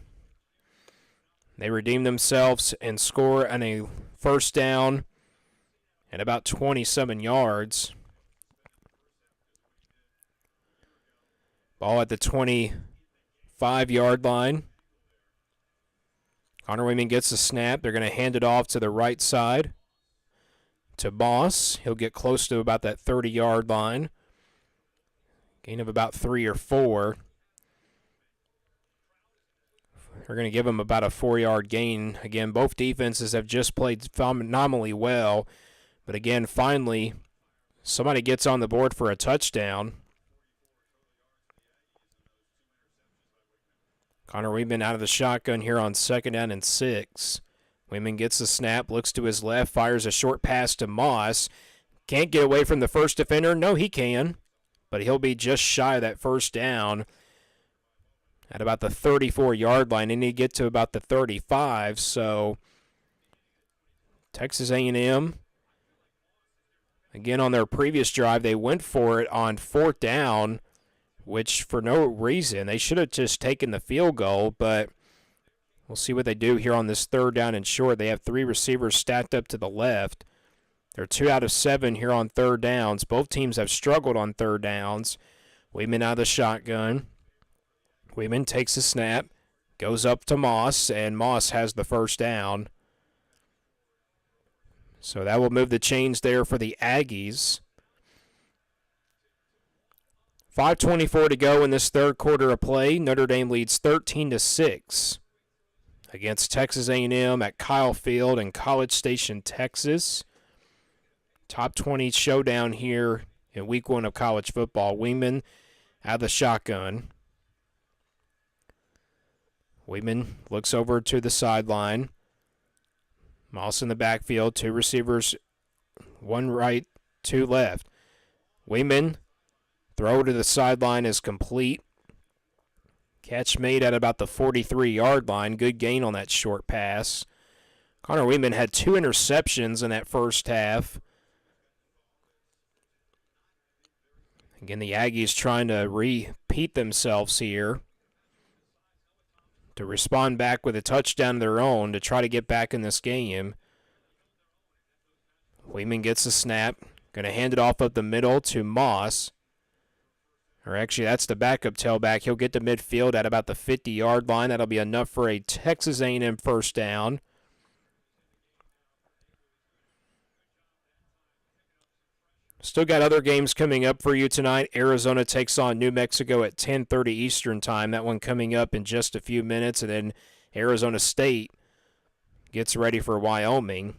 They redeem themselves and score on a first down at about 27 yards. Ball at the 25-yard line. Connor Weeman gets the snap. They're going to hand it off to the right side to Moss. He'll get close to about that 30-yard line. Gain of about 3 or 4. They're going to give him about a 4-yard gain. Again, both defenses have just played phenomenally well. But again, finally, somebody gets on the board for a touchdown. Connor Weeman out of the shotgun here on 2nd down and 6. Weeman gets the snap, looks to his left, fires a short pass to Moss. Can't get away from the first defender. No, he can. But he'll be just shy of that first down at about the 34-yard line. And he'd get to about the 35. So Texas A&M, again on their previous drive, they went for it on 4th down, which for no reason. They should have just taken the field goal, but we'll see what they do here on this 3rd down and short. They have 3 receivers stacked up to the left. They're 2 out of 7 here on 3rd downs. Both teams have struggled on 3rd downs. Weeman out of the shotgun. Weeman takes a snap, goes up to Moss, and Moss has the first down. So that will move the chains there for the Aggies. 5:24 to go in this third quarter of play. Notre Dame leads 13-6 against Texas A&M at Kyle Field in College Station, Texas. Top 20 showdown here in week 1 of college football. Weeman out of the shotgun. Weeman looks over to the sideline. Moss in the backfield. 2 receivers, 1 right, 2 left. Weeman, throw to the sideline is complete. Catch made at about the 43-yard line. Good gain on that short pass. Connor Weeman had 2 interceptions in that first half. Again, the Aggies trying to repeat themselves here to respond back with a touchdown of their own to try to get back in this game. Weeman gets the snap. Going to hand it off up the middle to Moss. Or actually, that's the backup tailback. He'll get to midfield at about the 50-yard line. That'll be enough for a Texas A&M first down. Still got other games coming up for you tonight. Arizona takes on New Mexico at 10:30 Eastern Time. That one coming up in just a few minutes. And then Arizona State gets ready for Wyoming.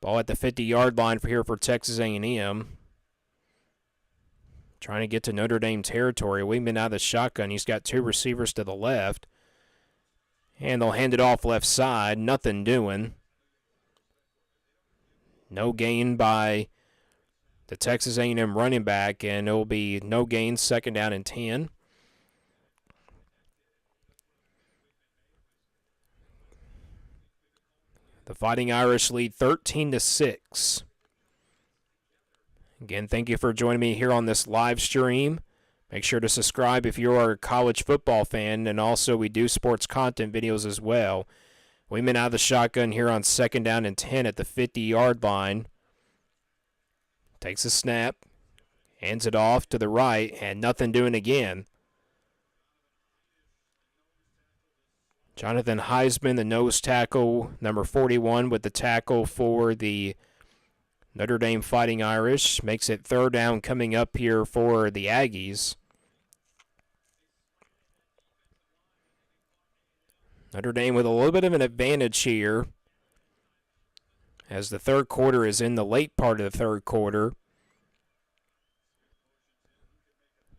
Ball at the 50-yard line for Texas A&M. Trying to get to Notre Dame territory. Weeman out of the shotgun. He's got 2 receivers to the left. And they'll hand it off left side. Nothing doing. No gain by the Texas A&M running back, and it will be no gain, 2nd down and 10. The Fighting Irish lead 13-6. Again, thank you for joining me here on this live stream. Make sure to subscribe if you are a college football fan, and also we do sports content videos as well. Weeman out of the shotgun here on 2nd down and 10 at the 50-yard line. Takes a snap, hands it off to the right, and nothing doing again. Jonathan Heisman, the nose tackle, number 41, with the tackle for the Notre Dame Fighting Irish. Makes it 3rd down coming up here for the Aggies. Notre Dame with a little bit of an advantage here, as the 3rd quarter is in the late part of the 3rd quarter.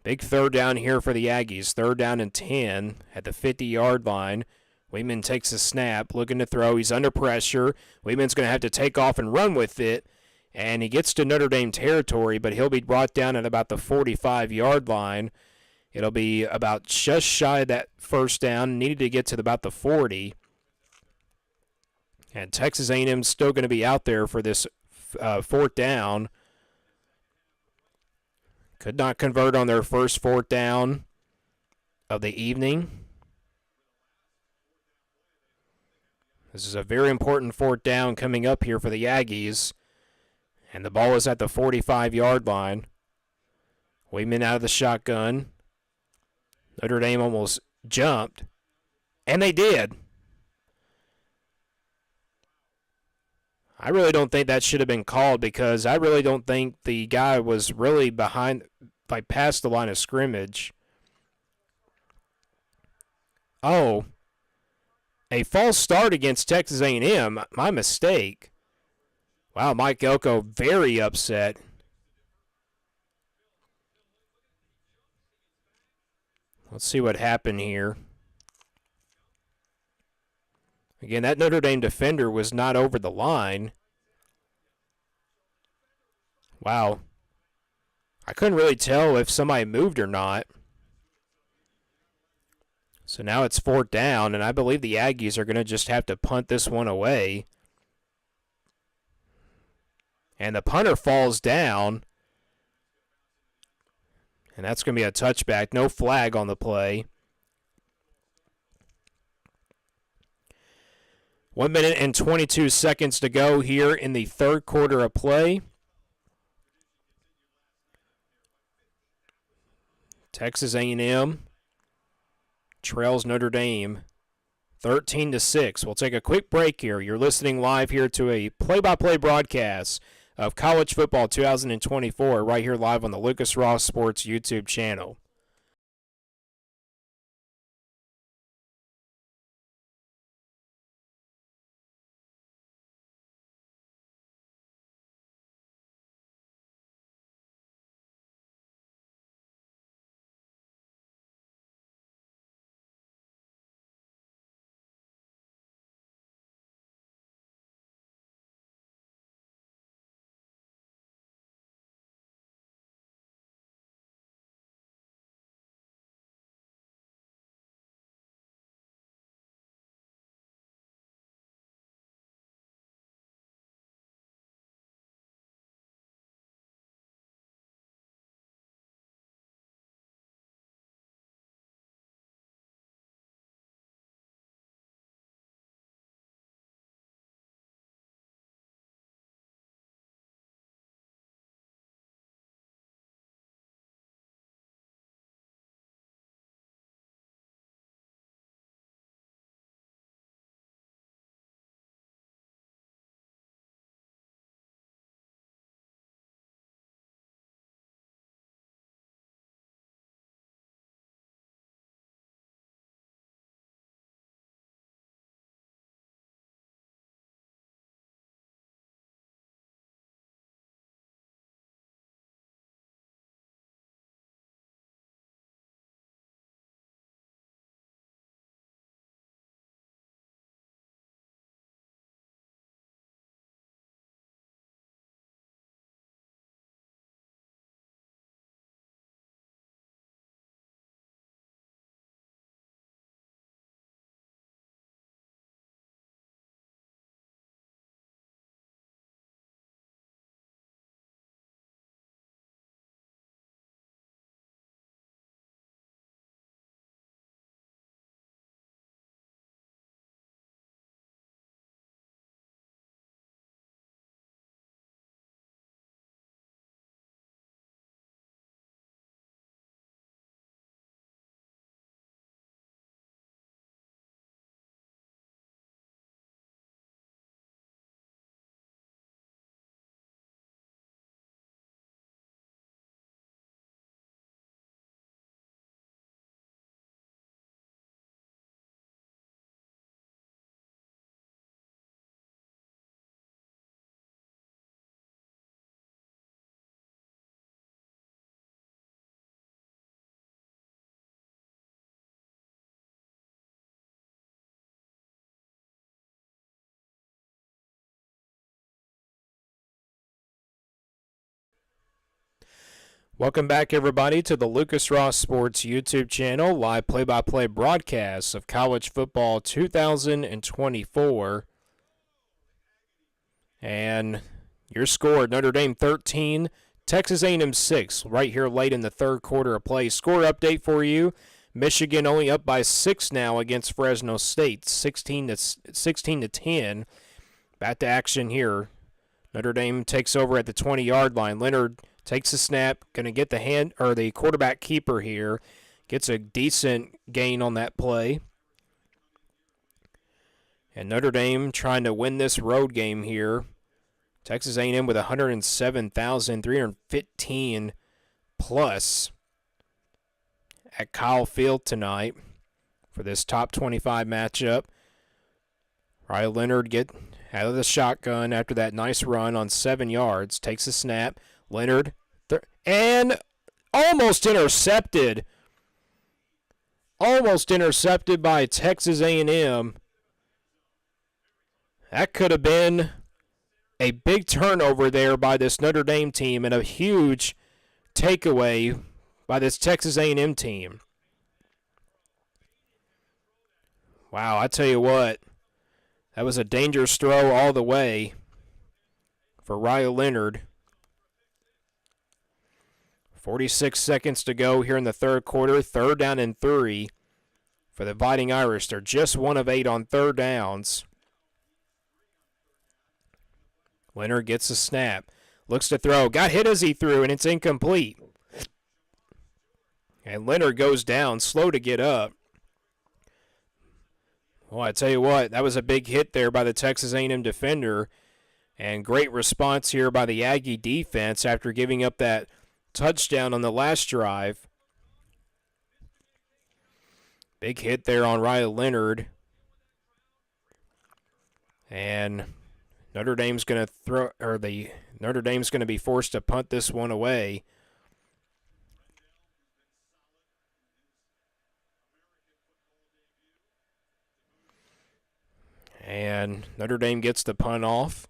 Big 3rd down here for the Aggies. 3rd down and 10 at the 50-yard line. Weeman takes a snap, looking to throw. He's under pressure. Weeman's going to have to take off and run with it, and he gets to Notre Dame territory, but he'll be brought down at about the 45-yard line. It'll be about just shy of that 1st down. Needed to get to about the 40. And Texas A&M's still going to be out there for this 4th down. Could not convert on their first 4th down of the evening. This is a very important 4th down coming up here for the Aggies. And the ball is at the 45-yard line. Weeman out of the shotgun. Notre Dame almost jumped. And they did. I really don't think that should have been called, because I really don't think the guy was really past the line of scrimmage. Oh, a false start against Texas A&M. My mistake. Wow, Mike Elko very upset. Let's see what happened here. Again, that Notre Dame defender was not over the line. Wow. I couldn't really tell if somebody moved or not. So now it's 4th down, and I believe the Aggies are going to just have to punt this one away. And the punter falls down. And that's going to be a touchback. No flag on the play. 1 minute and 22 seconds to go here in the 3rd quarter of play. Texas A&M trails Notre Dame 13-6. We'll take a quick break here. You're listening live here to a play-by-play broadcast of College Football 2024 right here live on the Lucas Ross Sports YouTube channel. Welcome back, everybody, to the Lucas Ross Sports YouTube channel, live play-by-play broadcasts of college football 2024. And your score, Notre Dame 13, Texas A&M 6, right here late in the third quarter of play. Score update for you. Michigan only up by 6 now against Fresno State, 16 to 10. Back to action here. Notre Dame takes over at the 20-yard line. Leonard takes a snap, going to get the quarterback keeper here. Gets a decent gain on that play. And Notre Dame trying to win this road game here. Texas A&M with 107,315 plus at Kyle Field tonight for this top 25 matchup. Riley Leonard get out of the shotgun after that nice run on 7 yards. Takes a snap. Leonard and almost intercepted. Almost intercepted by Texas A&M. That could have been a big turnover there by this Notre Dame team and a huge takeaway by this Texas A&M team. Wow, I tell you what, that was a dangerous throw all the way for Riley Leonard. 46 seconds to go here in the third quarter. 3rd down and 3 for the Fighting Irish. They're just 1 of 8 on third downs. Leonard gets a snap. Looks to throw. Got hit as he threw, and it's incomplete. And Leonard goes down, slow to get up. Well, I tell you what, that was a big hit there by the Texas A&M defender. And great response here by the Aggie defense after giving up that touchdown on the last drive. Big hit there on Riley Leonard. And Notre Dame's going to be forced to punt this one away. And Notre Dame gets the punt off.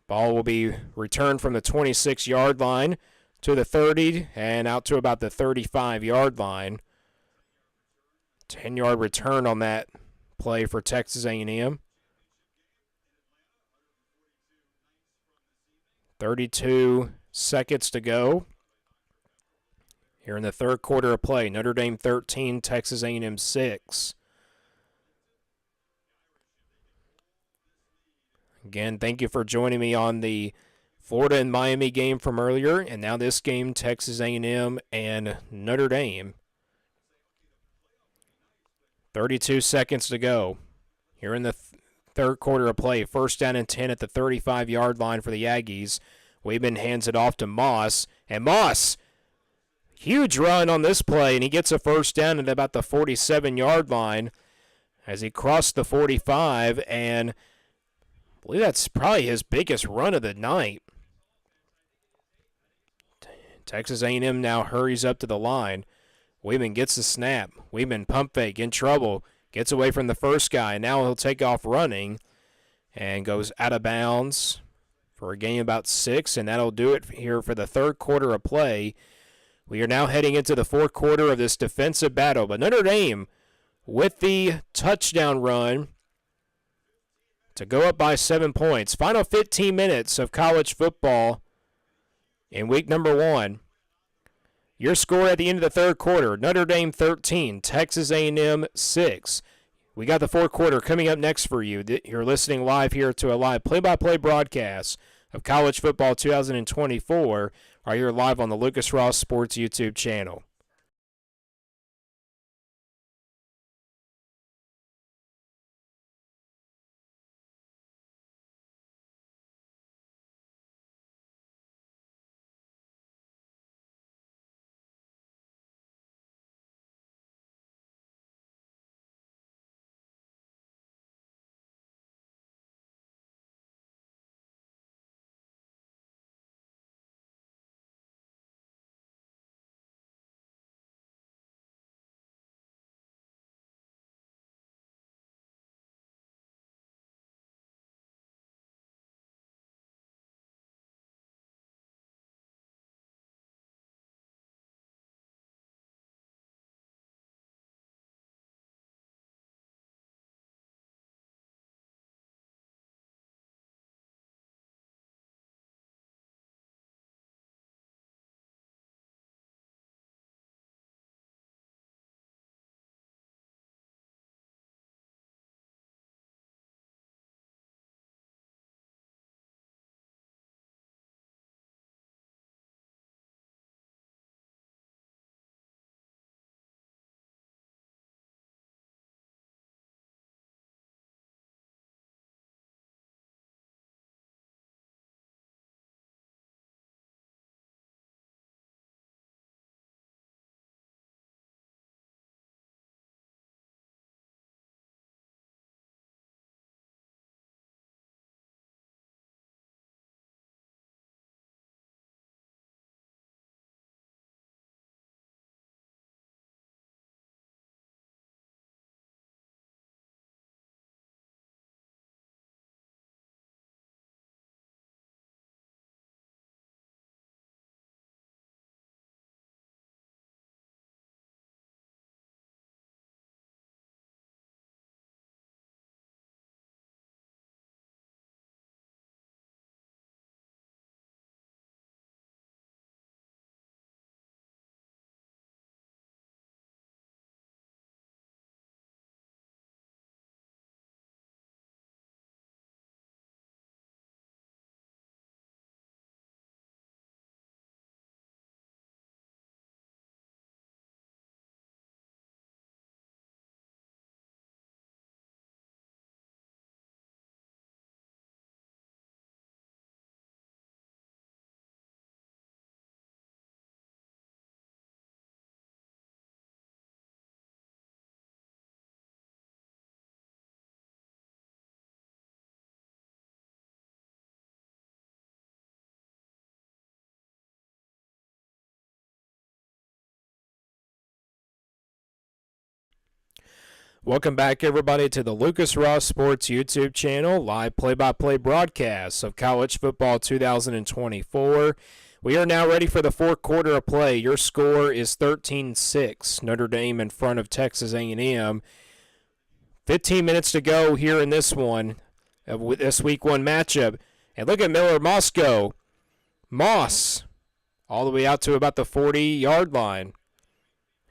Ball will be returned from the 26-yard line to the 30 and out to about the 35-yard line. 10-yard return on that play for Texas A&M. 32 seconds to go here in the third quarter of play. Notre Dame 13, Texas A&M 6. Again, thank you for joining me on the Florida and Miami game from earlier, and now this game, Texas A&M and Notre Dame. 32 seconds to go here in the third quarter of play. 1st down and 10 at the 35-yard line for the Aggies. Weidman hands it off to Moss, and Moss, huge run on this play, and he gets a 1st down at about the 47-yard line as he crossed the 45, and I believe that's probably his biggest run of the night. Texas A&M now hurries up to the line. Weidman gets the snap. Weidman pump fake, in trouble. Gets away from the first guy. Now he'll take off running and goes out of bounds for a gain about 6, and that'll do it here for the third quarter of play. We are now heading into the fourth quarter of this defensive battle, but Notre Dame with the touchdown run to go up by 7 points. Final 15 minutes of college football in week number 1. Your score at the end of the third quarter, Notre Dame 13, Texas A&M 6. We got the fourth quarter coming up next for you. You're listening live here to a live play-by-play broadcast of college football 2024 right here live on the Lucas Ross Sports YouTube channel. Welcome back, everybody, to the Lucas Ross Sports YouTube channel, live play-by-play broadcasts of college football 2024. We are now ready for the fourth quarter of play. Your score is 13-6, Notre Dame in front of Texas A&M. 15 minutes to go here in this one, this week one matchup. And look at Miller Moscow. Moss, all the way out to about the 40-yard line.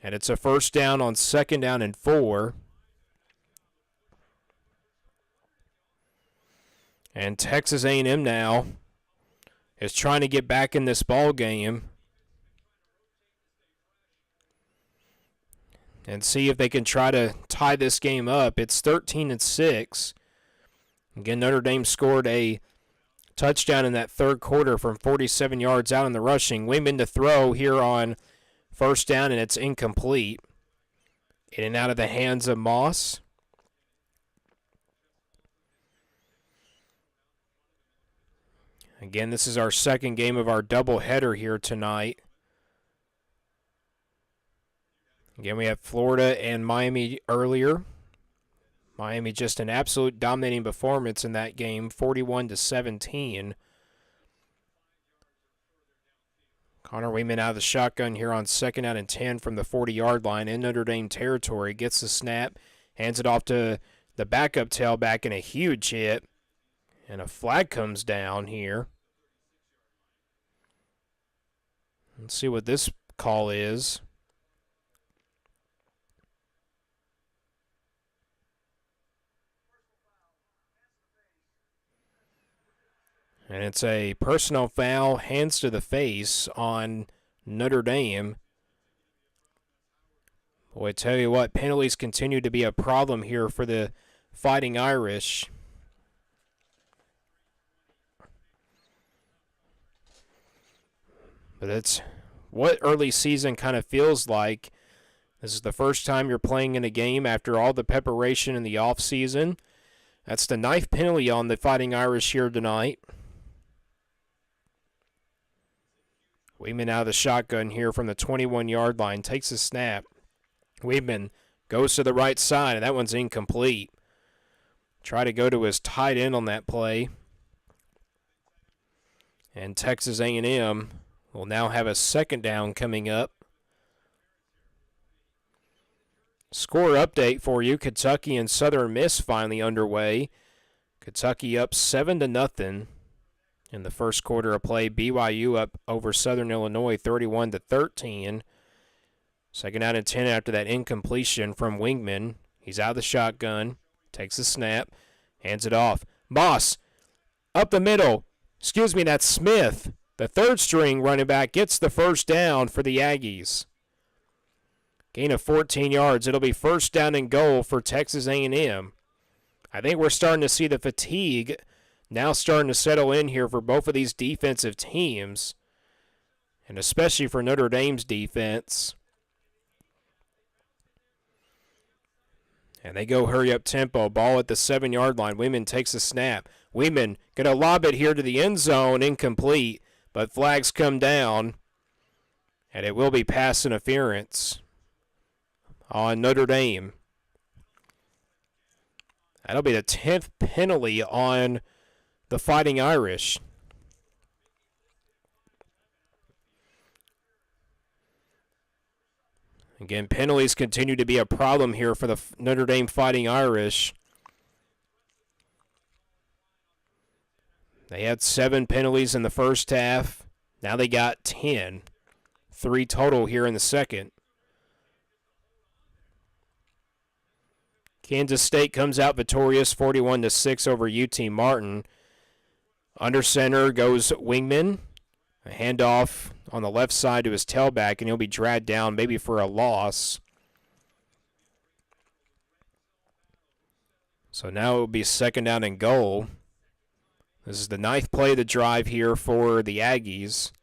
And it's a first down on second down and 4. And Texas A&M now is trying to get back in this ball game and see if they can try to tie this game up. It's 13-6. Again, Notre Dame scored a touchdown in that third quarter from 47 yards out in the rushing. Wingman to throw here on first down, and it's incomplete. In and out of the hands of Moss. Again, this is our second game of our doubleheader here tonight. Again, we have Florida and Miami earlier. Miami just an absolute dominating performance in that game, 41-17. Connor Weeman out of the shotgun here on second out and 10 from the 40-yard line in Notre Dame territory. Gets the snap, hands it off to the backup tailback in a huge hit. And a flag comes down here. Let's see what this call is. And it's a personal foul, hands to the face on Notre Dame. Boy, I tell you what, penalties continue to be a problem here for the Fighting Irish. But that's what early season kind of feels like. This is the first time you're playing in a game after all the preparation in the offseason. That's the 9th penalty on the Fighting Irish here tonight. Weeman out of the shotgun here from the 21-yard line. Takes a snap. Weeman goes to the right side, and that one's incomplete. Try to go to his tight end on that play. And Texas A&M will now have a second down coming up. Score update for you. Kentucky and Southern Miss finally underway. Kentucky up 7-0 in the first quarter of play. BYU up over Southern Illinois 31-13. Second out and 10 after that incompletion from Wingman. He's out of the shotgun. Takes the snap. Hands it off. Moss up the middle. That's Smith. The third string running back gets the first down for the Aggies. Gain of 14 yards. It'll be first down and goal for Texas A&M. I think we're starting to see the fatigue now starting to settle in here for both of these defensive teams, and especially for Notre Dame's defense. And they go hurry up tempo. Ball at the 7-yard line. Weeman takes a snap. Weeman going to lob it here to the end zone. Incomplete. But flags come down, and it will be pass interference on Notre Dame. That'll be the 10th penalty on the Fighting Irish. Again, penalties continue to be a problem here for the Notre Dame Fighting Irish. They had 7 penalties in the first half. Now they got 10. 3 total here in the second. Kansas State comes out victorious 41-6 over UT Martin. Under center goes Wingman. A handoff on the left side to his tailback, and he'll be dragged down maybe for a loss. So now it will be second down and goal. This is the 9th play of the drive here for the Aggies.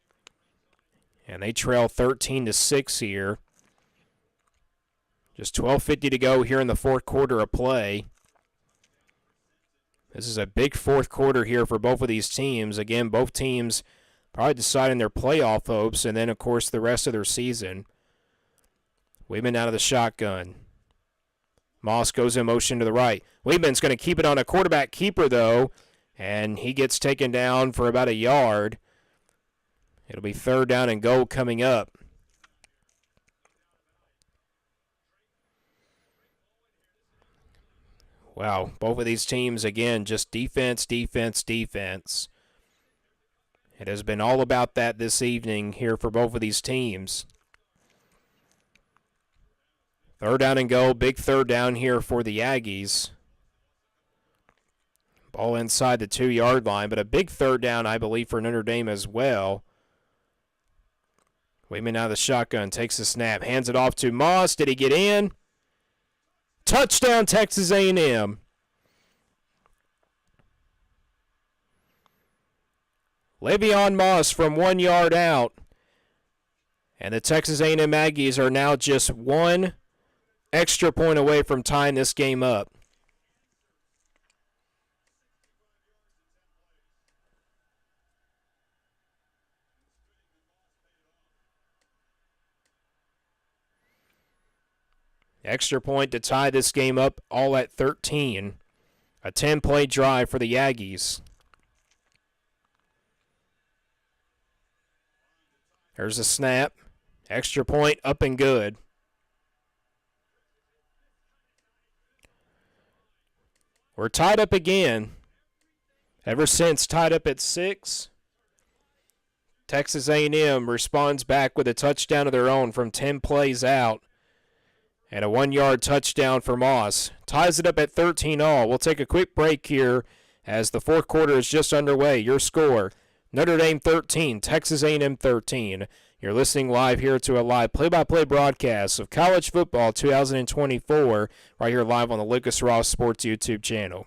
And they trail 13-6 here. Just 12:50 to go here in the fourth quarter of play. This is a big fourth quarter here for both of these teams. Again, both teams probably deciding their playoff hopes and then, of course, the rest of their season. Weeman out of the shotgun. Moss goes in motion to the right. Weedman's going to keep it on a quarterback keeper, though, and he gets taken down for about a yard. It'll be 3rd down and goal coming up. Wow, both of these teams, again, just defense, defense, defense. It has been all about that this evening here for both of these teams. 3rd down and goal, big 3rd down here for the Aggies. Ball inside the 2-yard line, but a big 3rd down, I believe, for Notre Dame as well. Weidman out of the shotgun, takes the snap, hands it off to Moss. Did he get in? Touchdown, Texas A&M. Le'Veon Moss from 1 yard out. And the Texas A&M Aggies are now just 1 extra point away from tying this game up. Extra point to tie this game up, all at 13. A 10-play drive for the Aggies. There's a snap. Extra point up and good. We're tied up again. Ever since tied up at 6, Texas A&M responds back with a touchdown of their own from 10 plays out. And a 1-yard touchdown for Moss. Ties it up at 13-all. We'll take a quick break here as the 4th quarter is just underway. Your score, Notre Dame 13, Texas A&M 13. You're listening live here to a live play-by-play broadcast of college football 2024 right here live on the Lucas Ross Sports YouTube channel.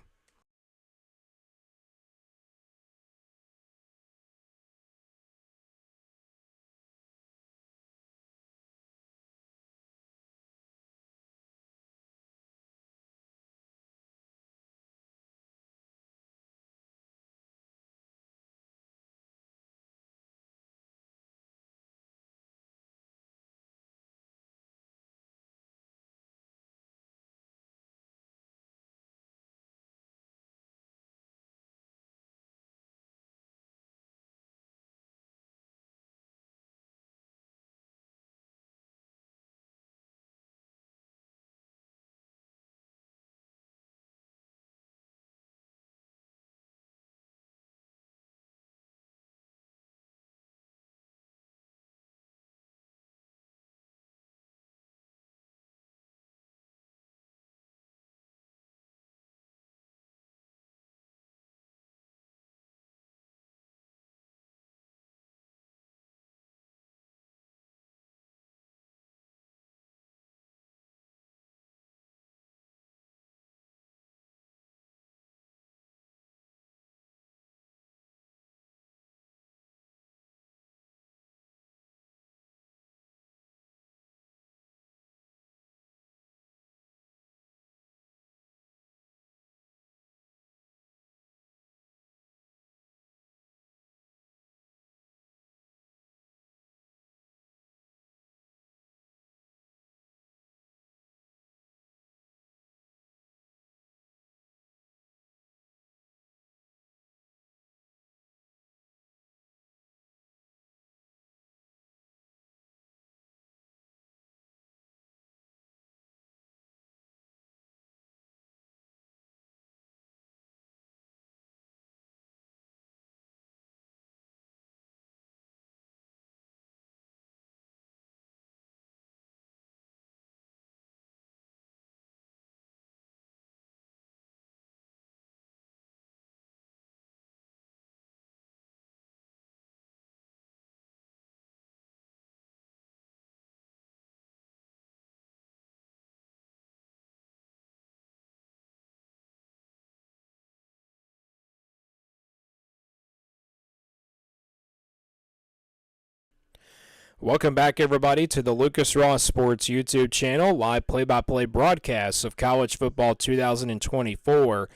Welcome back, everybody, to the Lucas Ross Sports YouTube channel, live play-by-play broadcasts of college football 2024.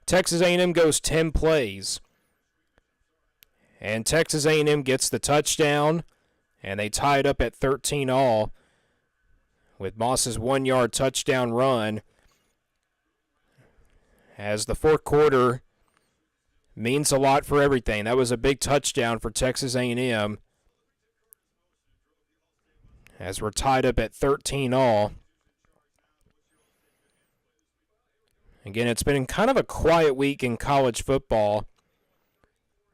Texas A&M goes 10 plays, and Texas A&M gets the touchdown, and they tie it up at 13-all with Moss's 1-yard touchdown run. as the fourth quarter means a lot for everything. That was a big touchdown for Texas A&M as we're tied up at 13 all. Again, it's been kind of a quiet week in college football.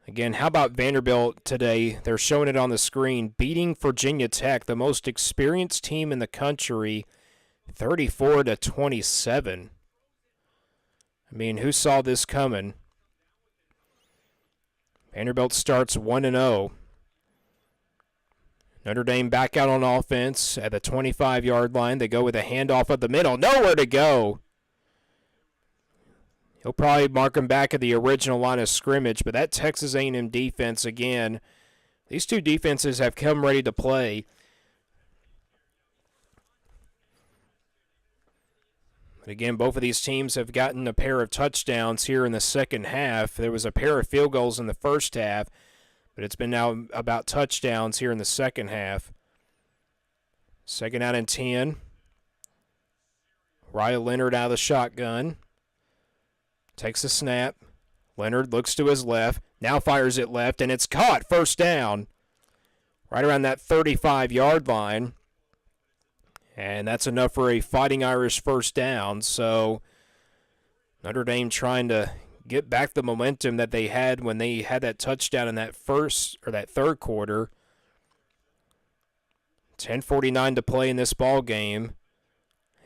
Again, how about Vanderbilt today? They're showing it on the screen, beating Virginia Tech, the most experienced team in the country, 34-27. I mean, who saw this coming? Vanderbilt starts 1-0. Notre Dame back out on offense at the 25-yard line. They go with a handoff up the middle. Nowhere to go. He'll probably mark him back at the original line of scrimmage, but that Texas A&M defense, again, these two defenses have come ready to play. But again, both of these teams have gotten a pair of touchdowns here in the second half. There was a pair of field goals in the first half, but it's been now about touchdowns here in the second half. Second out and 10. Ryan Leonard out of the shotgun. Takes a snap. Leonard looks to his left. Now fires it left, and it's caught. First down. Right around that 35-yard line. And that's enough for a Fighting Irish first down. So Notre Dame trying to get back the momentum that they had when they had that touchdown in that third quarter. 10:49 to play in this ball game.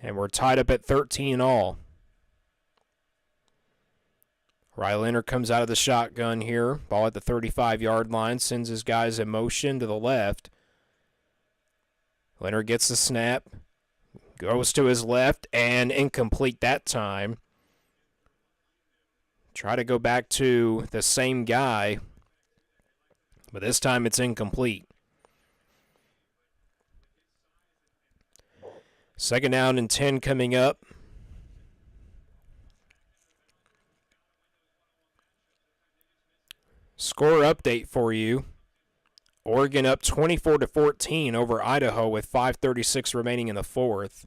And we're tied up at 13 all. Riley Leonard comes out of the shotgun here. Ball at the 35-yard line. Sends his guys in motion to the left. Leonard gets the snap. Goes to his left and incomplete that time. Try to go back to the same guy. But this time it's incomplete. Second down and 10 coming up. Score update for you. Oregon up 24-14 over Idaho with 5:36 remaining in the fourth.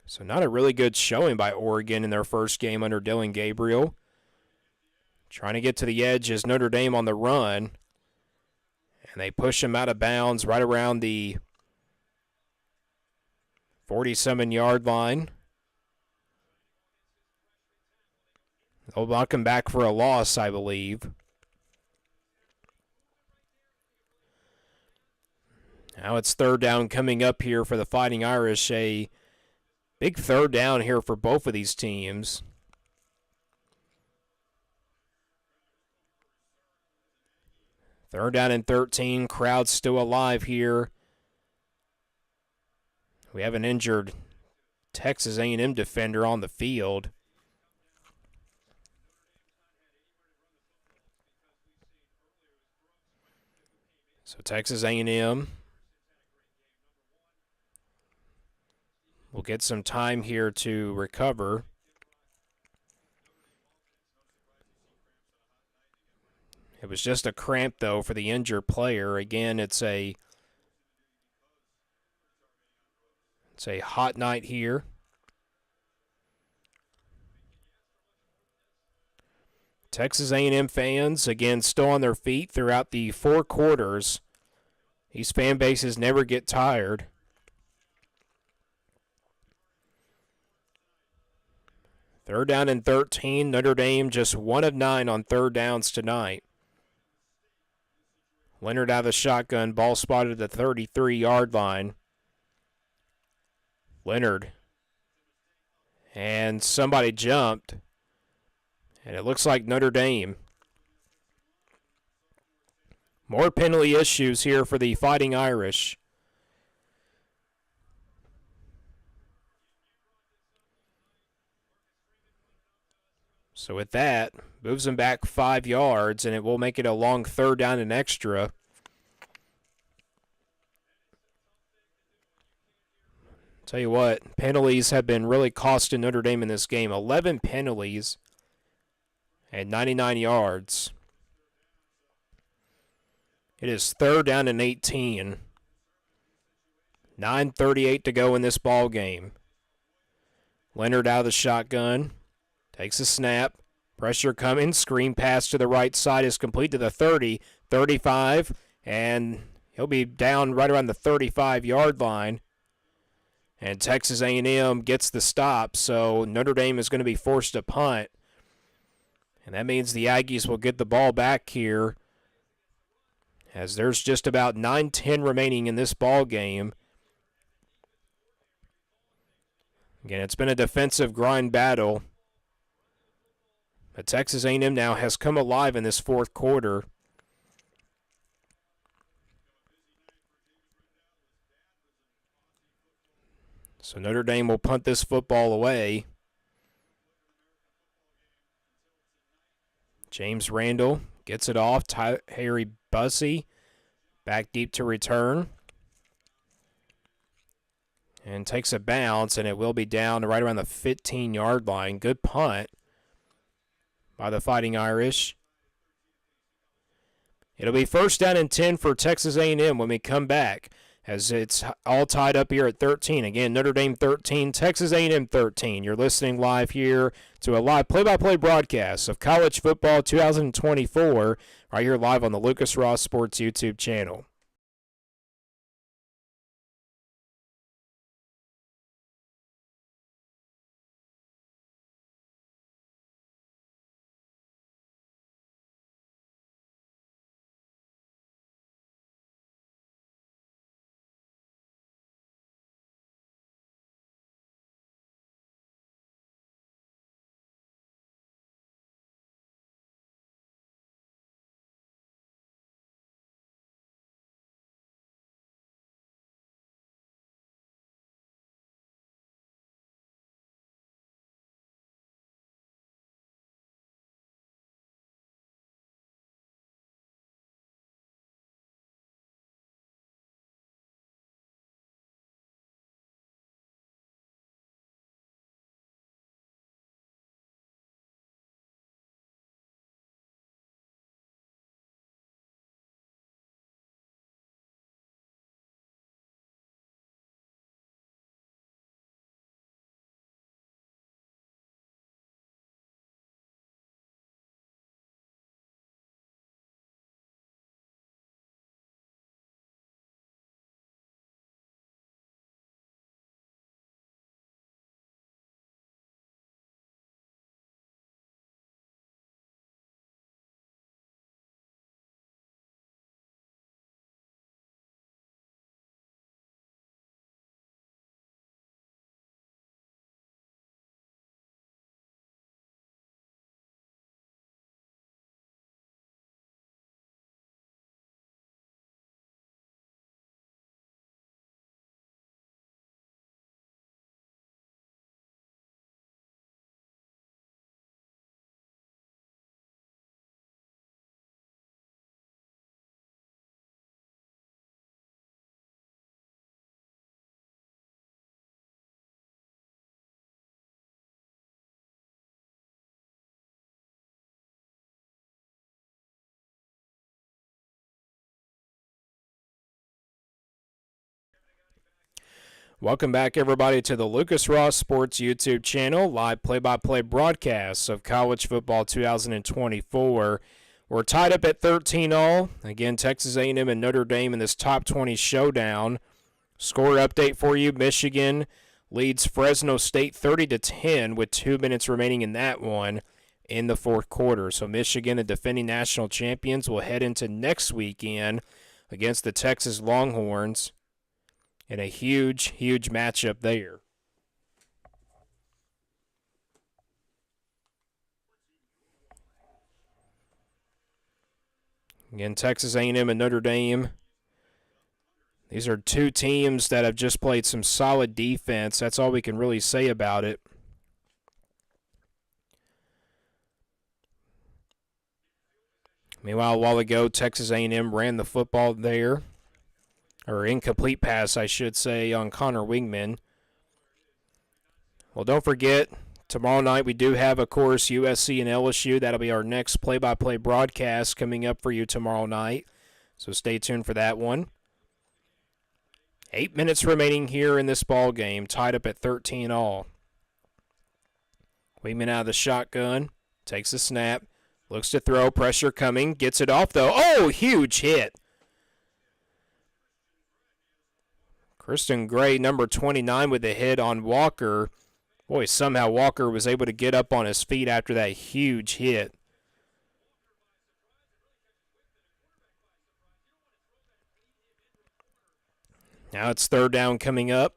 So not a really good showing by Oregon in their first game under Dillon Gabriel. Trying to get to the edge is Notre Dame on the run. And they push him out of bounds right around the 47-yard line. They'll knock him back for a loss, I believe. Now it's third down coming up here for the Fighting Irish. A big third down here for both of these teams. Third down and 13. Crowd still alive here. We have an injured Texas A&M defender on the field. So Texas A&M will get some time here to recover. It was just a cramp, though, for the injured player. Again, it's a hot night here. Texas A&M fans, again, still on their feet throughout the four quarters. These fan bases never get tired. Third down and 13. Notre Dame just 1 of 9 on third downs tonight. Leonard out of the shotgun. Ball spotted at the 33-yard line. Leonard. And somebody jumped. And it looks like Notre Dame. More penalty issues here for the Fighting Irish. So with that, moves them back 5 yards, and it will make it a long third down and extra. Tell you what, penalties have been really costing Notre Dame in this game. 11 penalties and 99 yards. It is third down and 18. 9:38 to go in this ball game. Leonard out of the shotgun. Takes a snap. Pressure coming. Screen pass to the right side is complete to the 30, 35, and he'll be down right around the 35-yard line. And Texas A&M gets the stop, so Notre Dame is going to be forced to punt. And that means the Aggies will get the ball back here, as there's just about 9:10 remaining in this ball game. Again, it's been a defensive grind battle. But Texas A&M now has come alive in this fourth quarter. So Notre Dame will punt this football away. James Randall gets it off. Harry Bussey back deep to return. And takes a bounce, and it will be down right around the 15-yard line. Good punt by the Fighting Irish. It'll be first down and 10 for Texas A&M when we come back, as it's all tied up here at 13. Again, Notre Dame 13, Texas A&M 13. You're listening live here to a live play-by-play broadcast of college football 2024 right here live on the Lucas Ross Sports YouTube channel. Welcome back, everybody, to the Lucas Ross Sports YouTube channel, live play-by-play broadcasts of college football 2024. We're tied up at 13-all. Again, Texas A&M and Notre Dame in this top 20 showdown. Score update for you: Michigan leads Fresno State 30-10 with 2 minutes remaining in that one in the fourth quarter. So Michigan, the defending national champions, will head into next weekend against the Texas Longhorns in a huge, huge matchup there. Again, Texas A&M and Notre Dame. These are two teams that have just played some solid defense. That's all we can really say about it. Meanwhile, a while ago, Texas A&M ran the football there. Or incomplete pass, I should say, on Connor Wingman. Well, don't forget, tomorrow night we do have, of course, USC and LSU. That'll be our next play-by-play broadcast coming up for you tomorrow night. So stay tuned for that one. 8 minutes remaining here in this ball game, tied up at 13-all. Weeman out of the shotgun, takes a snap, looks to throw, pressure coming, gets it off though. Oh, huge hit. Kristen Gray, number 29, with a hit on Walker. Boy, somehow Walker was able to get up on his feet after that huge hit. Now it's third down coming up.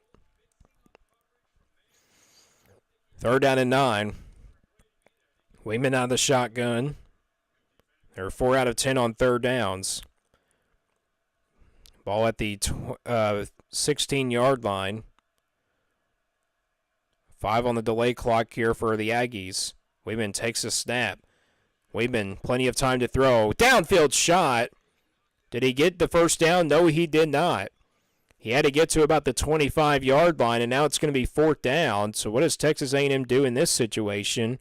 3rd down and 9. Weeman out of the shotgun. They're 4 out of 10 on 3rd downs. Ball at the 16-yard line. 5 on the delay clock here for the Aggies. Weeman takes a snap. Weeman, plenty of time to throw. Downfield shot. Did he get the first down? No, he did not. He had to get to about the 25-yard line, and now it's going to be 4th down. So what does Texas A&M do in this situation?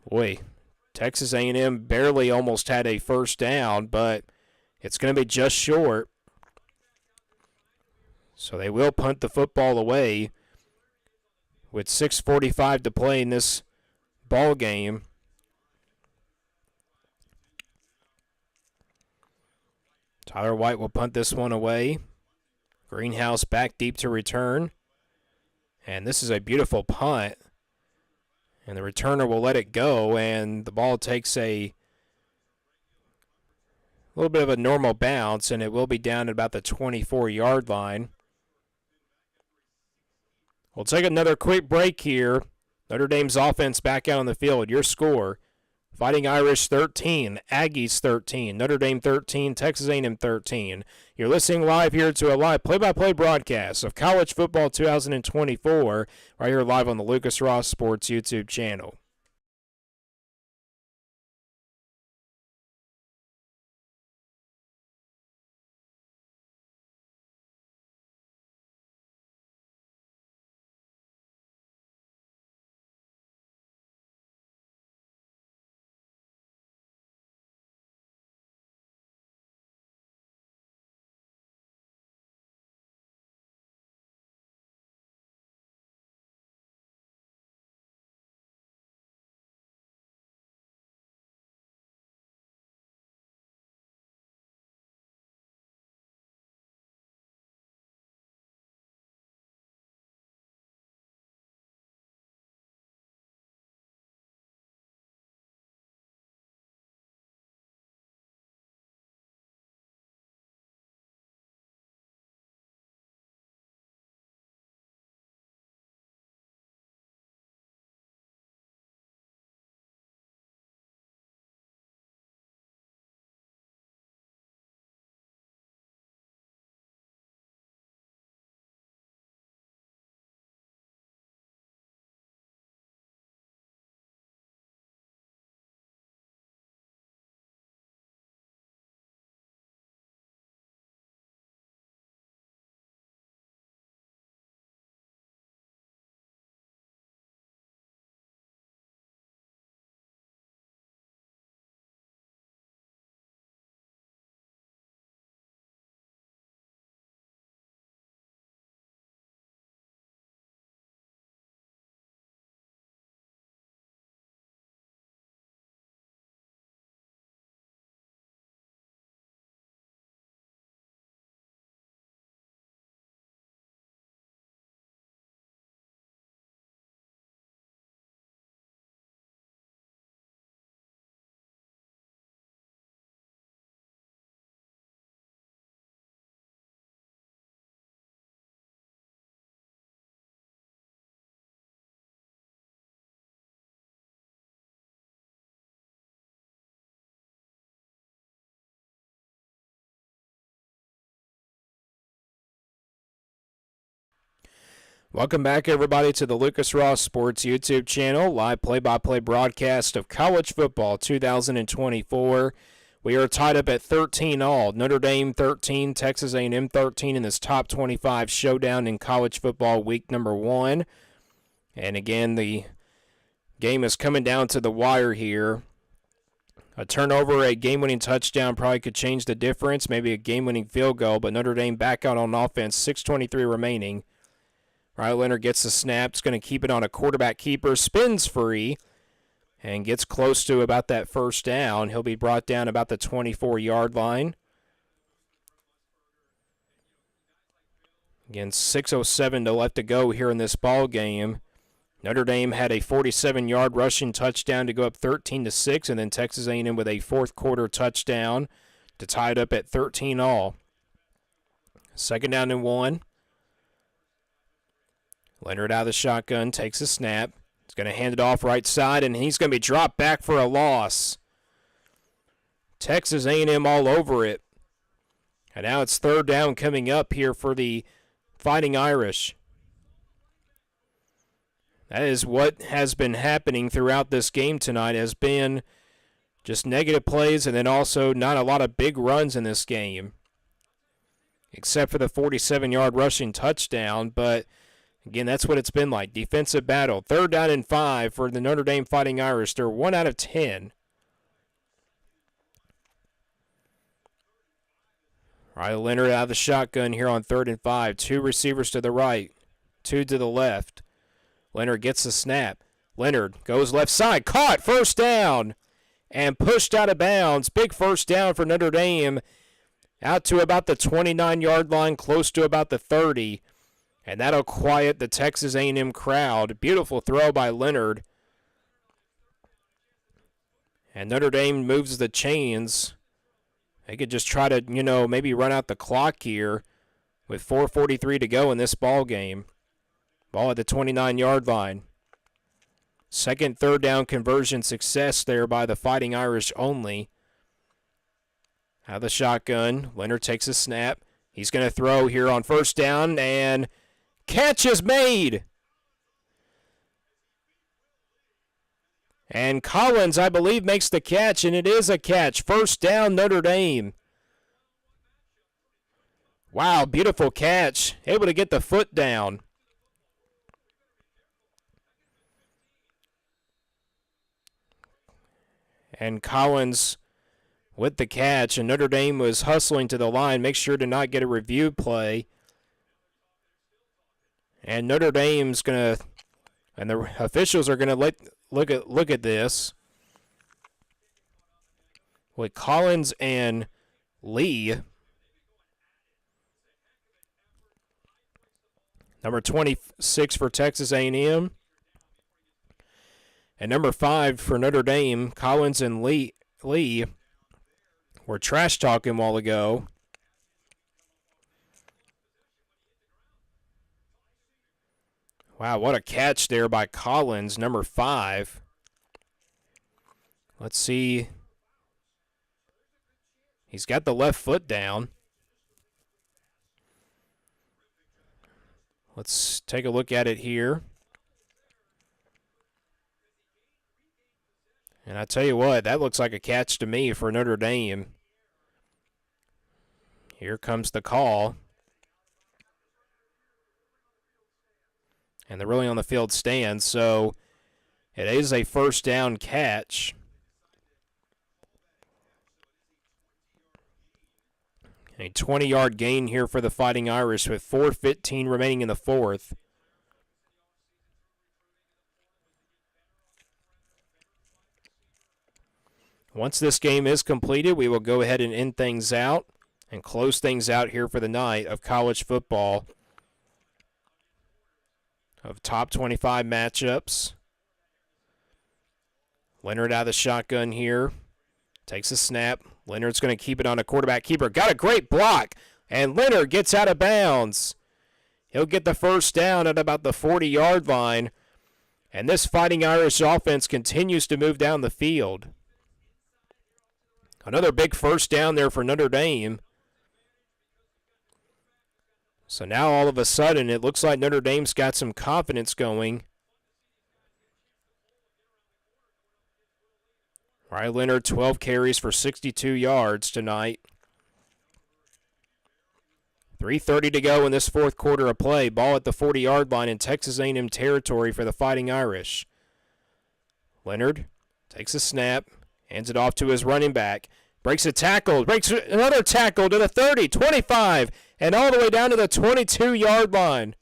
Boy, Texas A&M barely almost had a first down, but it's going to be just short. So they will punt the football away with 6:45 to play in this ball game. Tyler White will punt this one away. Greenhouse back deep to return. And this is a beautiful punt. And the returner will let it go, and the ball takes a little bit of a normal bounce, and it will be down at about the 24-yard line. We'll take another quick break here. Notre Dame's offense back out on the field. Your score: Fighting Irish 13, Aggies 13, Notre Dame 13, Texas A&M 13. You're listening live here to a live play-by-play broadcast of College Football 2024 right here live on the Lucas Ross Sports YouTube channel. Welcome back, everybody, to the Lucas Ross Sports YouTube channel, live play-by-play broadcast of College Football 2024. We are tied up at 13 all. Notre Dame 13, Texas A&M 13 in this top 25 showdown in college football week number 1. And again, the game is coming down to the wire here. A turnover, a game-winning touchdown probably could change the difference, maybe a game-winning field goal, but Notre Dame back out on offense, 6:23 remaining. Riley Leonard gets the snap. It's going to keep it on a quarterback keeper. Spins free and gets close to about that first down. He'll be brought down about the 24-yard line. Again, 6:07 left to go here in this ball game. Notre Dame had a 47-yard rushing touchdown to go up 13-6, and then Texas A&M with a fourth-quarter touchdown to tie it up at 13 all. Second down and 1. Leonard out of the shotgun, takes a snap. He's going to hand it off right side, and he's going to be dropped back for a loss. Texas A&M all over it. And now it's third down coming up here for the Fighting Irish. That is what has been happening throughout this game tonight, has been just negative plays and then also not a lot of big runs in this game, except for the 47-yard rushing touchdown. But, again, that's what it's been like. Defensive battle. Third down and 5 for the Notre Dame Fighting Irish. They're 1 out of 10. Riley Leonard out of the shotgun here on third and 5. 2 receivers to the right, 2 to the left. Leonard gets the snap. Leonard goes left side. Caught. First down. And pushed out of bounds. Big first down for Notre Dame. Out to about the 29-yard line, close to about the 30. And that'll quiet the Texas A&M crowd. Beautiful throw by Leonard. And Notre Dame moves the chains. They could just try to, maybe run out the clock here with 4:43 to go in this ball game. Ball at the 29-yard line. Second, third down conversion success there by the Fighting Irish only. Out of the shotgun, Leonard takes a snap. He's going to throw here on first down, and catch is made. And Collins, I believe, makes the catch, and it is a catch. First down, Notre Dame. Wow, beautiful catch. Able to get the foot down. And Collins with the catch, and Notre Dame was hustling to the line. Make sure to not get a review play. And Notre Dame's going to, and the officials are going to look at this. With Collins and Lee. Number 26 for Texas A&M. And number 5 for Notre Dame, Collins and Lee were trash talking a while ago. Wow, what a catch there by Collins, number 5. Let's see. He's got the left foot down. Let's take a look at it here. And I tell you what, that looks like a catch to me for Notre Dame. Here comes the call. And they're really on the field stand, so it is a first down catch. A 20-yard gain here for the Fighting Irish with 4:15 remaining in the fourth. Once this game is completed, we will go ahead and end things out and close things out here for the night of college football. Of top 25 matchups. Leonard out of the shotgun here. Takes a snap. Leonard's going to keep it on a quarterback keeper. Got a great block. And Leonard gets out of bounds. He'll get the first down at about the 40-yard line. And this Fighting Irish offense continues to move down the field. Another big first down there for Notre Dame. So now all of a sudden it looks like Notre Dame's got some confidence going. Riley Leonard, 12 carries for 62 yards tonight. 3:30 to go in this fourth quarter of play. Ball at the 40-yard line in Texas A&M territory for the Fighting Irish. Leonard takes a snap, hands it off to his running back. Breaks a tackle, breaks another tackle to the 30, 25, and all the way down to the 22-yard line.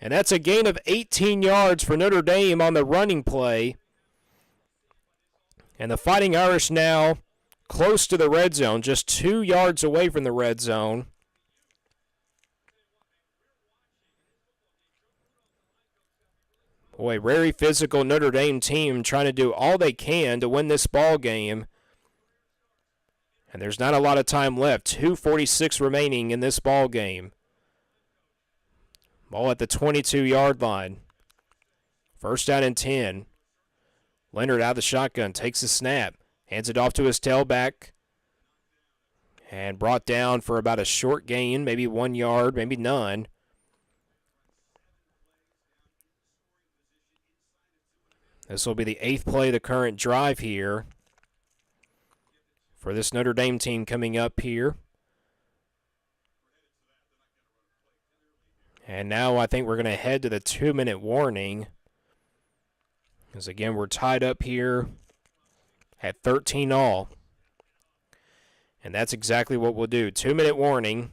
And that's a gain of 18 yards for Notre Dame on the running play. And the Fighting Irish now close to the red zone, just 2 yards away from the red zone. Boy, very physical Notre Dame team trying to do all they can to win this ball game. And there's not a lot of time left. 2:46 remaining in this ball game. Ball at the 22-yard line. First down and 10. Leonard out of the shotgun, takes the snap, hands it off to his tailback, and brought down for about a short gain, maybe 1 yard, maybe none. This will be the 8th play of the current drive here for this Notre Dame team coming up here. And now I think we're going to head to the 2-minute warning. Because again, we're tied up here at 13 all. And that's exactly what we'll do. 2-minute warning.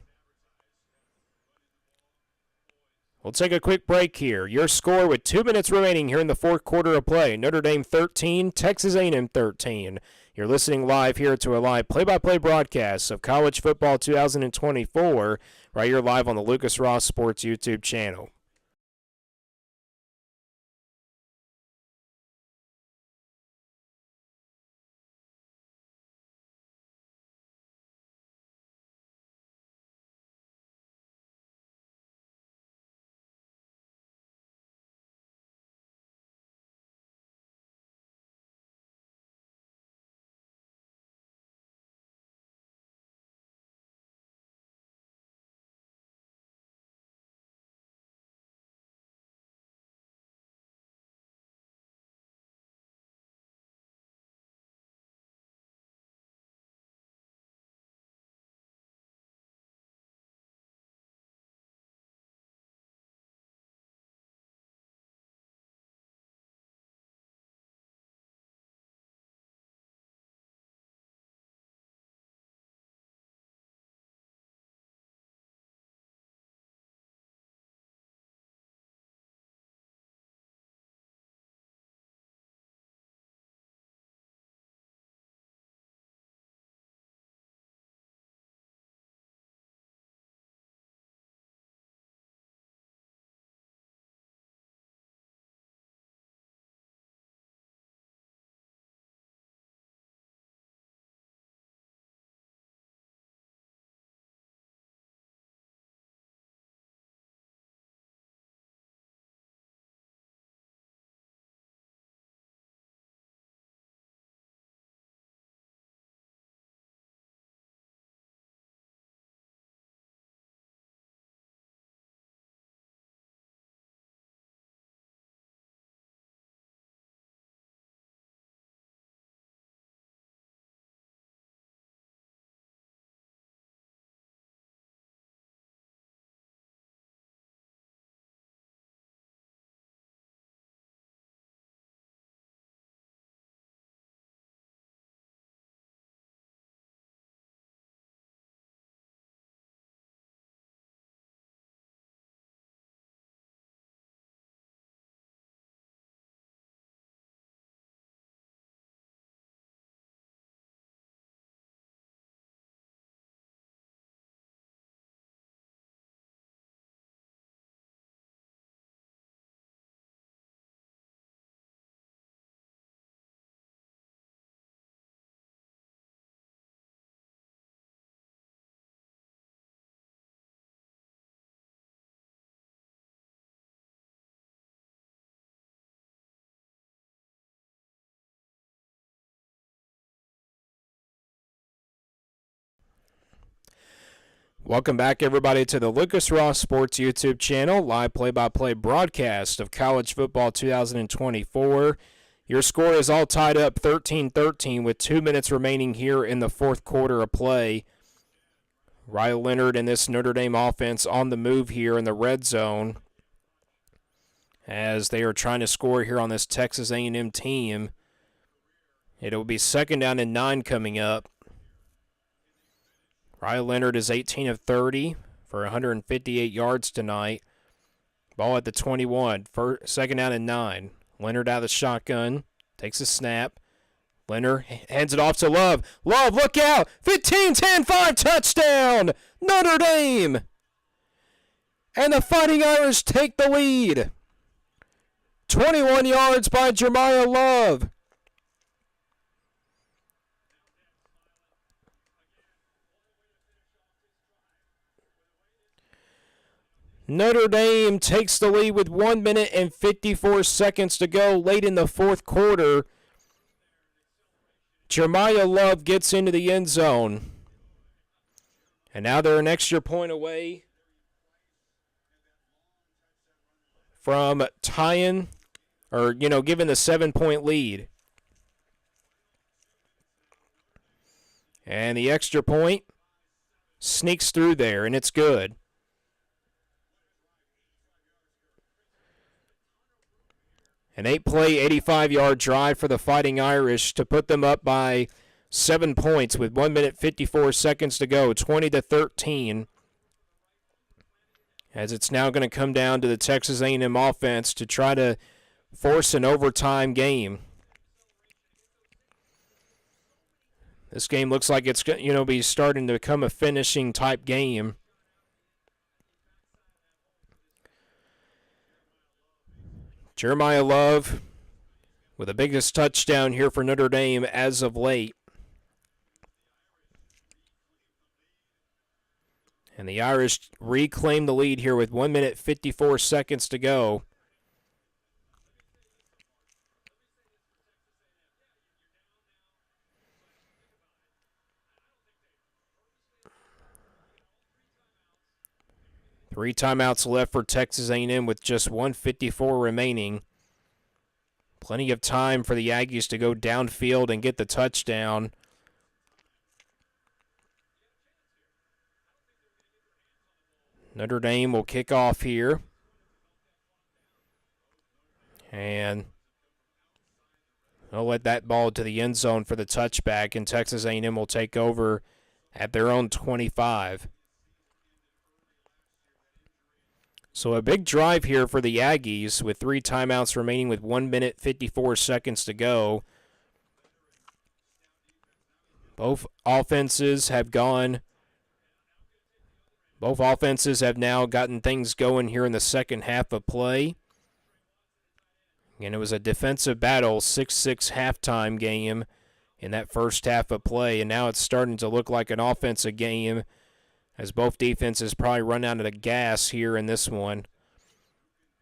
We'll take a quick break here. Your score with 2 minutes remaining here in the fourth quarter of play. Notre Dame 13, Texas A&M 13. You're listening live here to a live play-by-play broadcast of College Football 2024 right here live on the Lucas Ross Sports YouTube channel. Welcome back, everybody, to the Lucas Ross Sports YouTube channel, live play-by-play broadcast of College Football 2024. Your score is all tied up 13-13 with 2 minutes remaining here in the fourth quarter of play. Riley Leonard and this Notre Dame offense on the move here in the red zone as they are trying to score here on this Texas A&M team. It'll be 2nd down and 9 coming up. Riley Leonard is 18 of 30 for 158 yards tonight. Ball at the 21. Second down and 9. Leonard out of the shotgun. Takes a snap. Leonard hands it off to Love. Love, look out! 15, 10, 5, touchdown! Notre Dame! And the Fighting Irish take the lead. 21 yards by Jeremiah Love. Notre Dame takes the lead with 1 minute and 54 seconds to go late in the fourth quarter. Jeremiah Love gets into the end zone. And now they're an extra point away from tying or, giving the 7-point lead. And the extra point sneaks through there, and it's good. An 8-play, 85-yard drive for the Fighting Irish to put them up by 7 points with 1 minute 54 seconds to go, 20-13. As it's now going to come down to the Texas A&M offense to try to force an overtime game. This game looks like it's going to be starting to become a finishing type game. Jeremiah Love with the biggest touchdown here for Notre Dame as of late. And the Irish reclaim the lead here with 1 minute 54 seconds to go. Three timeouts left for Texas A&M with just 1:54 remaining. Plenty of time for the Aggies to go downfield and get the touchdown. Notre Dame will kick off here. And they'll let that ball to the end zone for the touchback, and Texas A&M will take over at their own 25. So a big drive here for the Aggies with 3 timeouts remaining with 1 minute 54 seconds to go. Both offenses have now gotten things going here in the second half of play. And it was a defensive battle, 6-6 halftime game in that first half of play. And now it's starting to look like an offensive game as both defenses probably run out of the gas here in this one.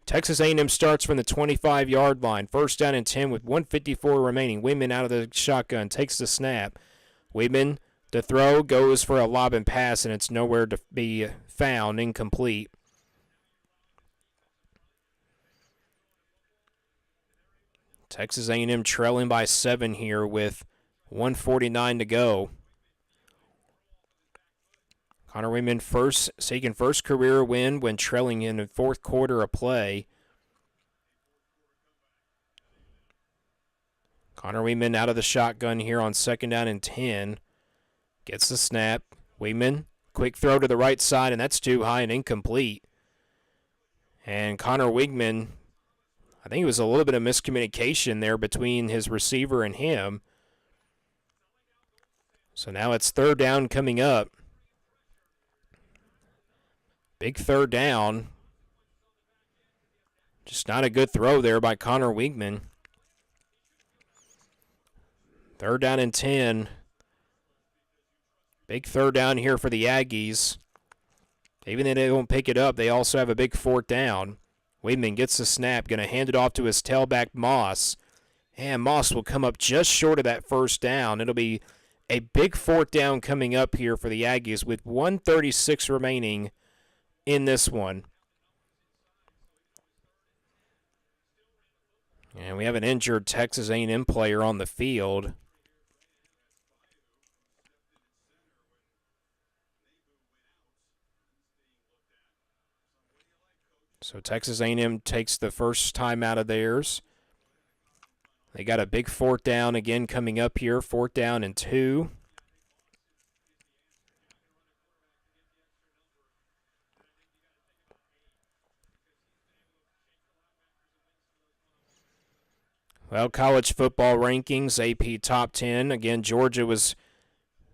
Texas A&M starts from the 25-yard line. First down and 10 with 1:54 remaining. Weidman out of the shotgun, takes the snap. Weidman, the throw, goes for a lob and pass, and it's nowhere to be found, incomplete. Texas A&M trailing by 7 here with 1:49 to go. Connor Weidman seeking first career win when trailing in the fourth quarter of play. Connor Weidman out of the shotgun here on second down and 10. Gets the snap. Weidman, quick throw to the right side, and that's too high and incomplete. And Connor Weidman, I think it was a little bit of miscommunication there between his receiver and him. So now it's third down coming up. Big third down. Just not a good throw there by Connor Weidman. Third down and 10. Big third down here for the Aggies. Even if they don't pick it up, they also have a big fourth down. Weidman gets the snap, going to hand it off to his tailback, Moss. And Moss will come up just short of that first down. It'll be a big fourth down coming up here for the Aggies with 1:36 remaining in this one. And we have an injured Texas A&M player on the field. So Texas A&M takes the first time out of theirs. They got a big fourth down again coming up here, fourth down and 2. Well, college football rankings, AP top 10. Again, Georgia was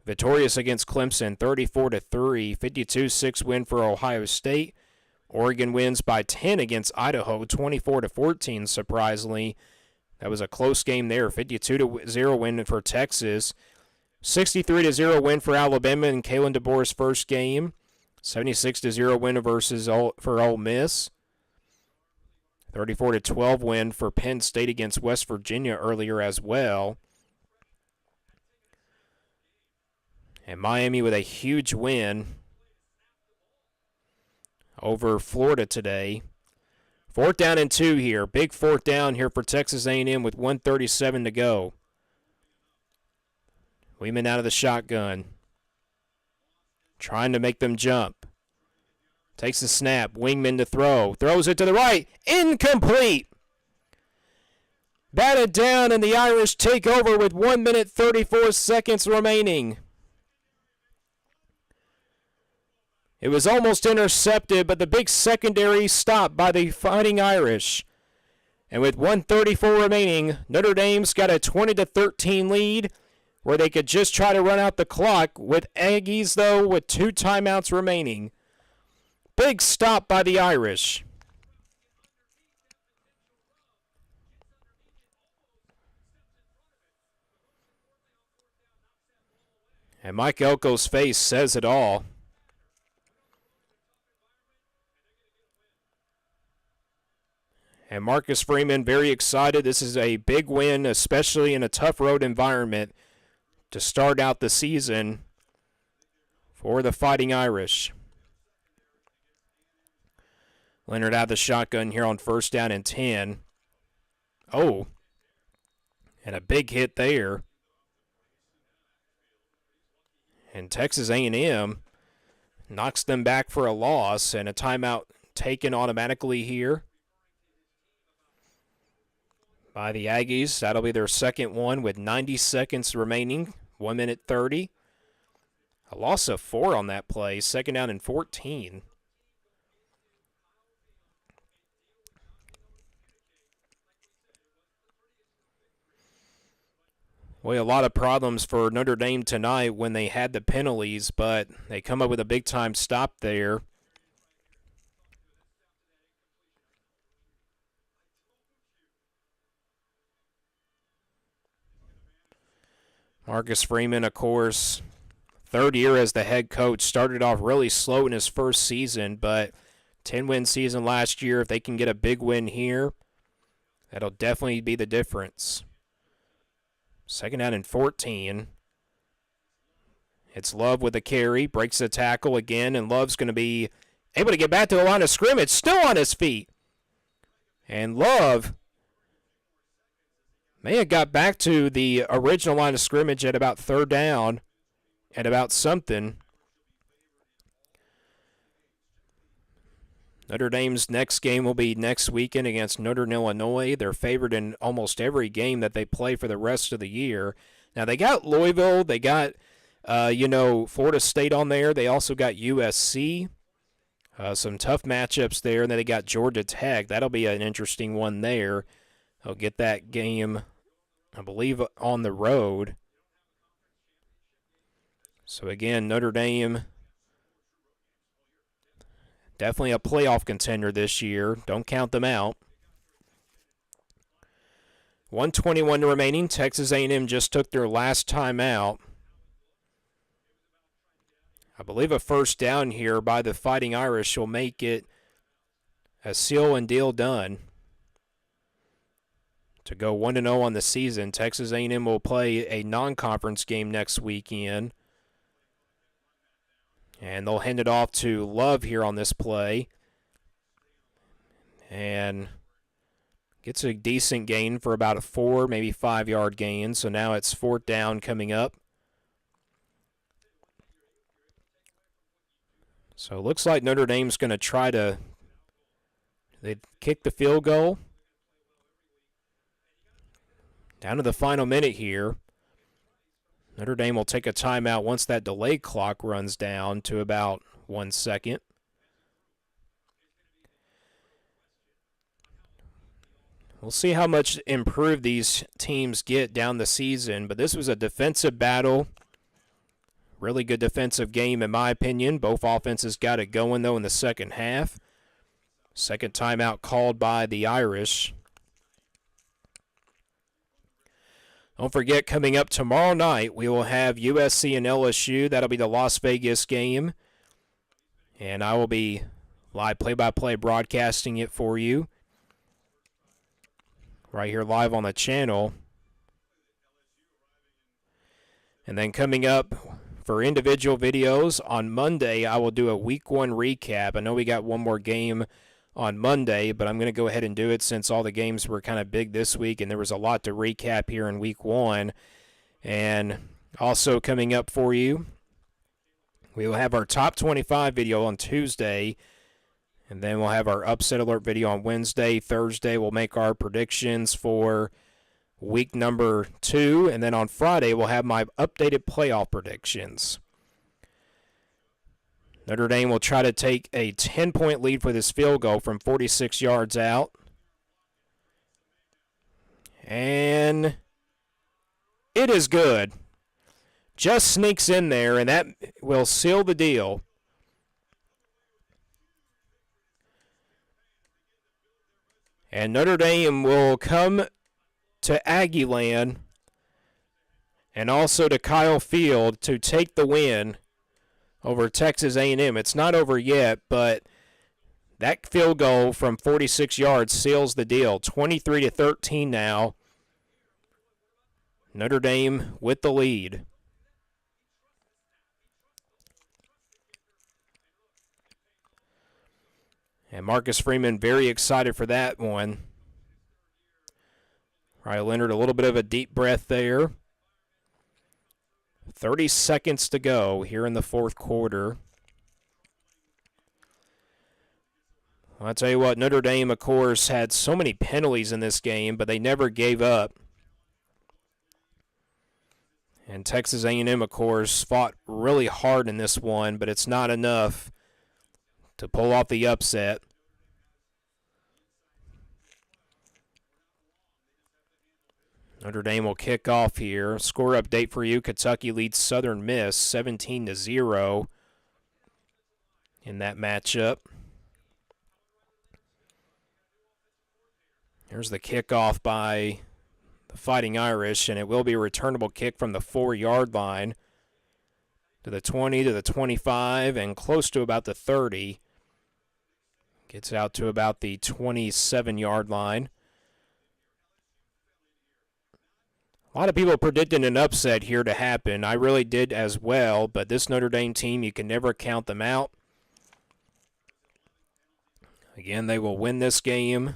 victorious against Clemson, 34-3, 52-6 win for Ohio State. Oregon wins by 10 against Idaho, 24-14, surprisingly. That was a close game there, 52-0 win for Texas. 63-0 win for Alabama in Kalen DeBoer's first game. 76-0 win for Ole Miss. 34-12 win for Penn State against West Virginia earlier as well. And Miami with a huge win over Florida today. 4th down and 2 here. Big 4th down here for Texas A&M with 1:37 to go. Weeman out of the shotgun. Trying to make them jump. Takes the snap. Wingman to throw. Throws it to the right. Incomplete. Batted down, and the Irish take over with 1 minute 34 seconds remaining. It was almost intercepted, but the big secondary stop by the Fighting Irish. And with 1:34 remaining, Notre Dame's got a 20-13 lead where they could just try to run out the clock. With Aggies, though, with 2 timeouts remaining. Big stop by the Irish. And Mike Elko's face says it all. And Marcus Freeman very excited. This is a big win, especially in a tough road environment to start out the season for the Fighting Irish. Leonard out of the shotgun here on 1st down and 10. Oh, and a big hit there. And Texas A&M knocks them back for a loss, and a timeout taken automatically here by the Aggies. That'll be their second one with 90 seconds remaining, 1 minute 30. A loss of 4 on that play, 2nd down and 14. Well, a lot of problems for Notre Dame tonight when they had the penalties, but they come up with a big-time stop there. Marcus Freeman, of course, 3rd year as the head coach, started off really slow in his first season, but 10-win season last year. If they can get a big win here, that'll definitely be the difference. 2nd down and 14. It's Love with a carry, breaks the tackle again, and Love's going to be able to get back to the line of scrimmage, still on his feet. And Love may have got back to the original line of scrimmage at about 3rd down and about something. Notre Dame's next game will be next weekend against Northern Illinois. They're favored in almost every game that they play for the rest of the year. Now, they got Louisville. They got, Florida State on there. They also got USC. Some tough matchups there. And then they got Georgia Tech. That'll be an interesting one there. They'll get that game, I believe, on the road. So, again, Notre Dame, definitely a playoff contender this year. Don't count them out. 1:21 remaining. Texas A&M just took their last time out. I believe a 1st down here by the Fighting Irish will make it a seal and deal done. To go 1-0 on the season, Texas A&M will play a non-conference game next weekend. And they'll hand it off to Love here on this play. And gets a decent gain for about a 4, maybe 5-yard gain. So now it's 4th down coming up. So it looks like Notre Dame's going to try to kick the field goal. Down to the final minute here. Notre Dame will take a timeout once that delay clock runs down to about 1 second. We'll see how much improved these teams get down the season, but this was a defensive battle. Really good defensive game, in my opinion. Both offenses got it going, though, in the second half. Second timeout called by the Irish. Don't forget, coming up tomorrow night, we will have USC and LSU. That'll be the Las Vegas game. And I will be live play-by-play broadcasting it for you right here live on the channel. And then coming up for individual videos on Monday, I will do a Week 1 recap. I know we got one more game on Monday, but I'm going to go ahead and do it since all the games were kind of big this week, and there was a lot to recap here in Week 1. And also coming up for you, we will have our Top 25 video on Tuesday, and then we'll have our Upset Alert video on Wednesday. Thursday, we'll make our predictions for week number 2, and then on Friday, we'll have my updated playoff predictions. Notre Dame will try to take a 10-point lead for this field goal from 46 yards out. And it is good. Just sneaks in there, and that will seal the deal. And Notre Dame will come to Aggie land and also to Kyle Field to take the win over Texas A&M. It's not over yet, but that field goal from 46 yards seals the deal. 23-13 now. Notre Dame with the lead. And Marcus Freeman very excited for that one. Riley Leonard, a little bit of a deep breath there. 30 seconds to go here in the fourth quarter. Well, I'll tell you what, Notre Dame, of course, had so many penalties in this game, but they never gave up. And Texas A&M, of course, fought really hard in this one, but it's not enough to pull off the upset. Notre Dame will kick off here. Score update for you. Kentucky leads Southern Miss 17-0 in that matchup. Here's the kickoff by the Fighting Irish, and it will be a returnable kick from the 4-yard line to the 20, to the 25, and close to about the 30. Gets out to about the 27-yard line. A lot of people predicting an upset here to happen. I really did as well, but this Notre Dame team, you can never count them out. Again, they will win this game.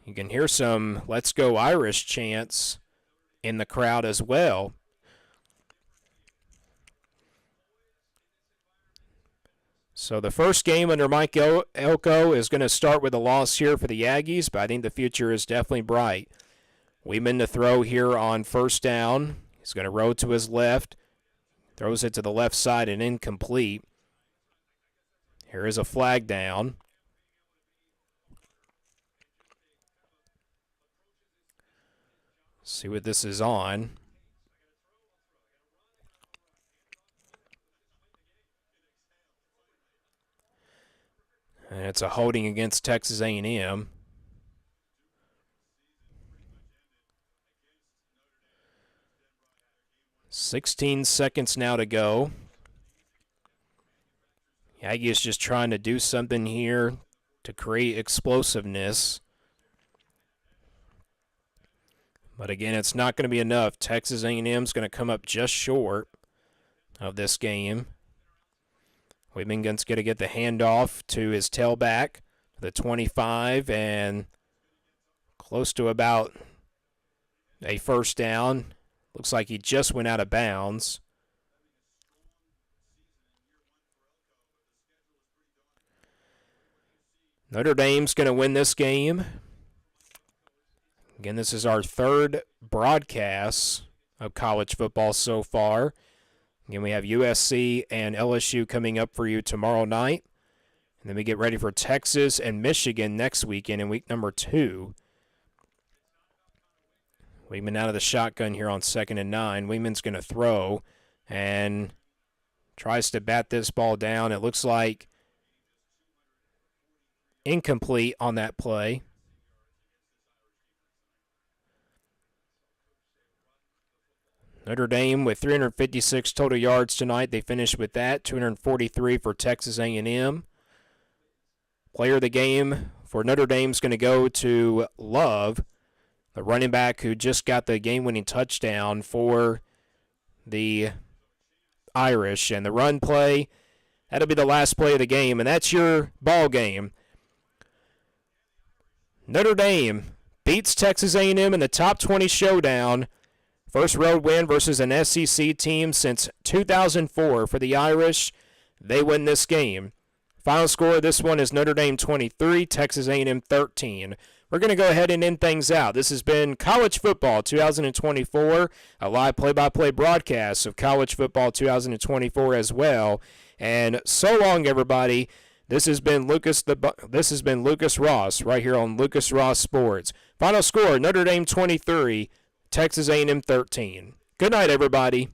You can hear some "Let's Go Irish" chants in the crowd as well. So the first game under Mike Elko is going to start with a loss here for the Aggies, but I think the future is definitely bright. Weeman to throw here on first down. He's going to roll to his left. Throws it to the left side and incomplete. Here is a flag down. See what this is on. And it's a holding against Texas A&M. "16 seconds now to go. Aggies just trying to do something here to create explosiveness. But again, it's not going to be enough. Texas A&M is going to come up just short of this game. Weeman's going to get the handoff to his tailback, the 25, and close to about a first down. Looks like he just went out of bounds. Notre Dame's going to win this game. Again, this is our third broadcast of college football so far. Again, we have USC and LSU coming up for you tomorrow night. And then we get ready for Texas and Michigan next weekend in week number 2. Weeman out of the shotgun here on 2nd and 9. Weeman's going to throw and tries to bat this ball down. It looks like incomplete on that play. Notre Dame with 356 total yards tonight. They finished with that, 243 for Texas A&M. Player of the game for Notre Dame is going to go to Love, the running back who just got the game-winning touchdown for the Irish. And the run play, that'll be the last play of the game, and that's your ball game. Notre Dame beats Texas A&M in the top 20 showdown. First road win versus an SEC team since 2004 for the Irish. They win this game. Final score of this one is Notre Dame 23, Texas A&M 13. We're going to go ahead and end things out. This has been College Football 2024, a live play-by-play broadcast of College Football 2024 as well. And so long, everybody. This has been Lucas Ross right here on Lucas Ross Sports. Final score: Notre Dame 23, Texas A&M 13. Good night, everybody.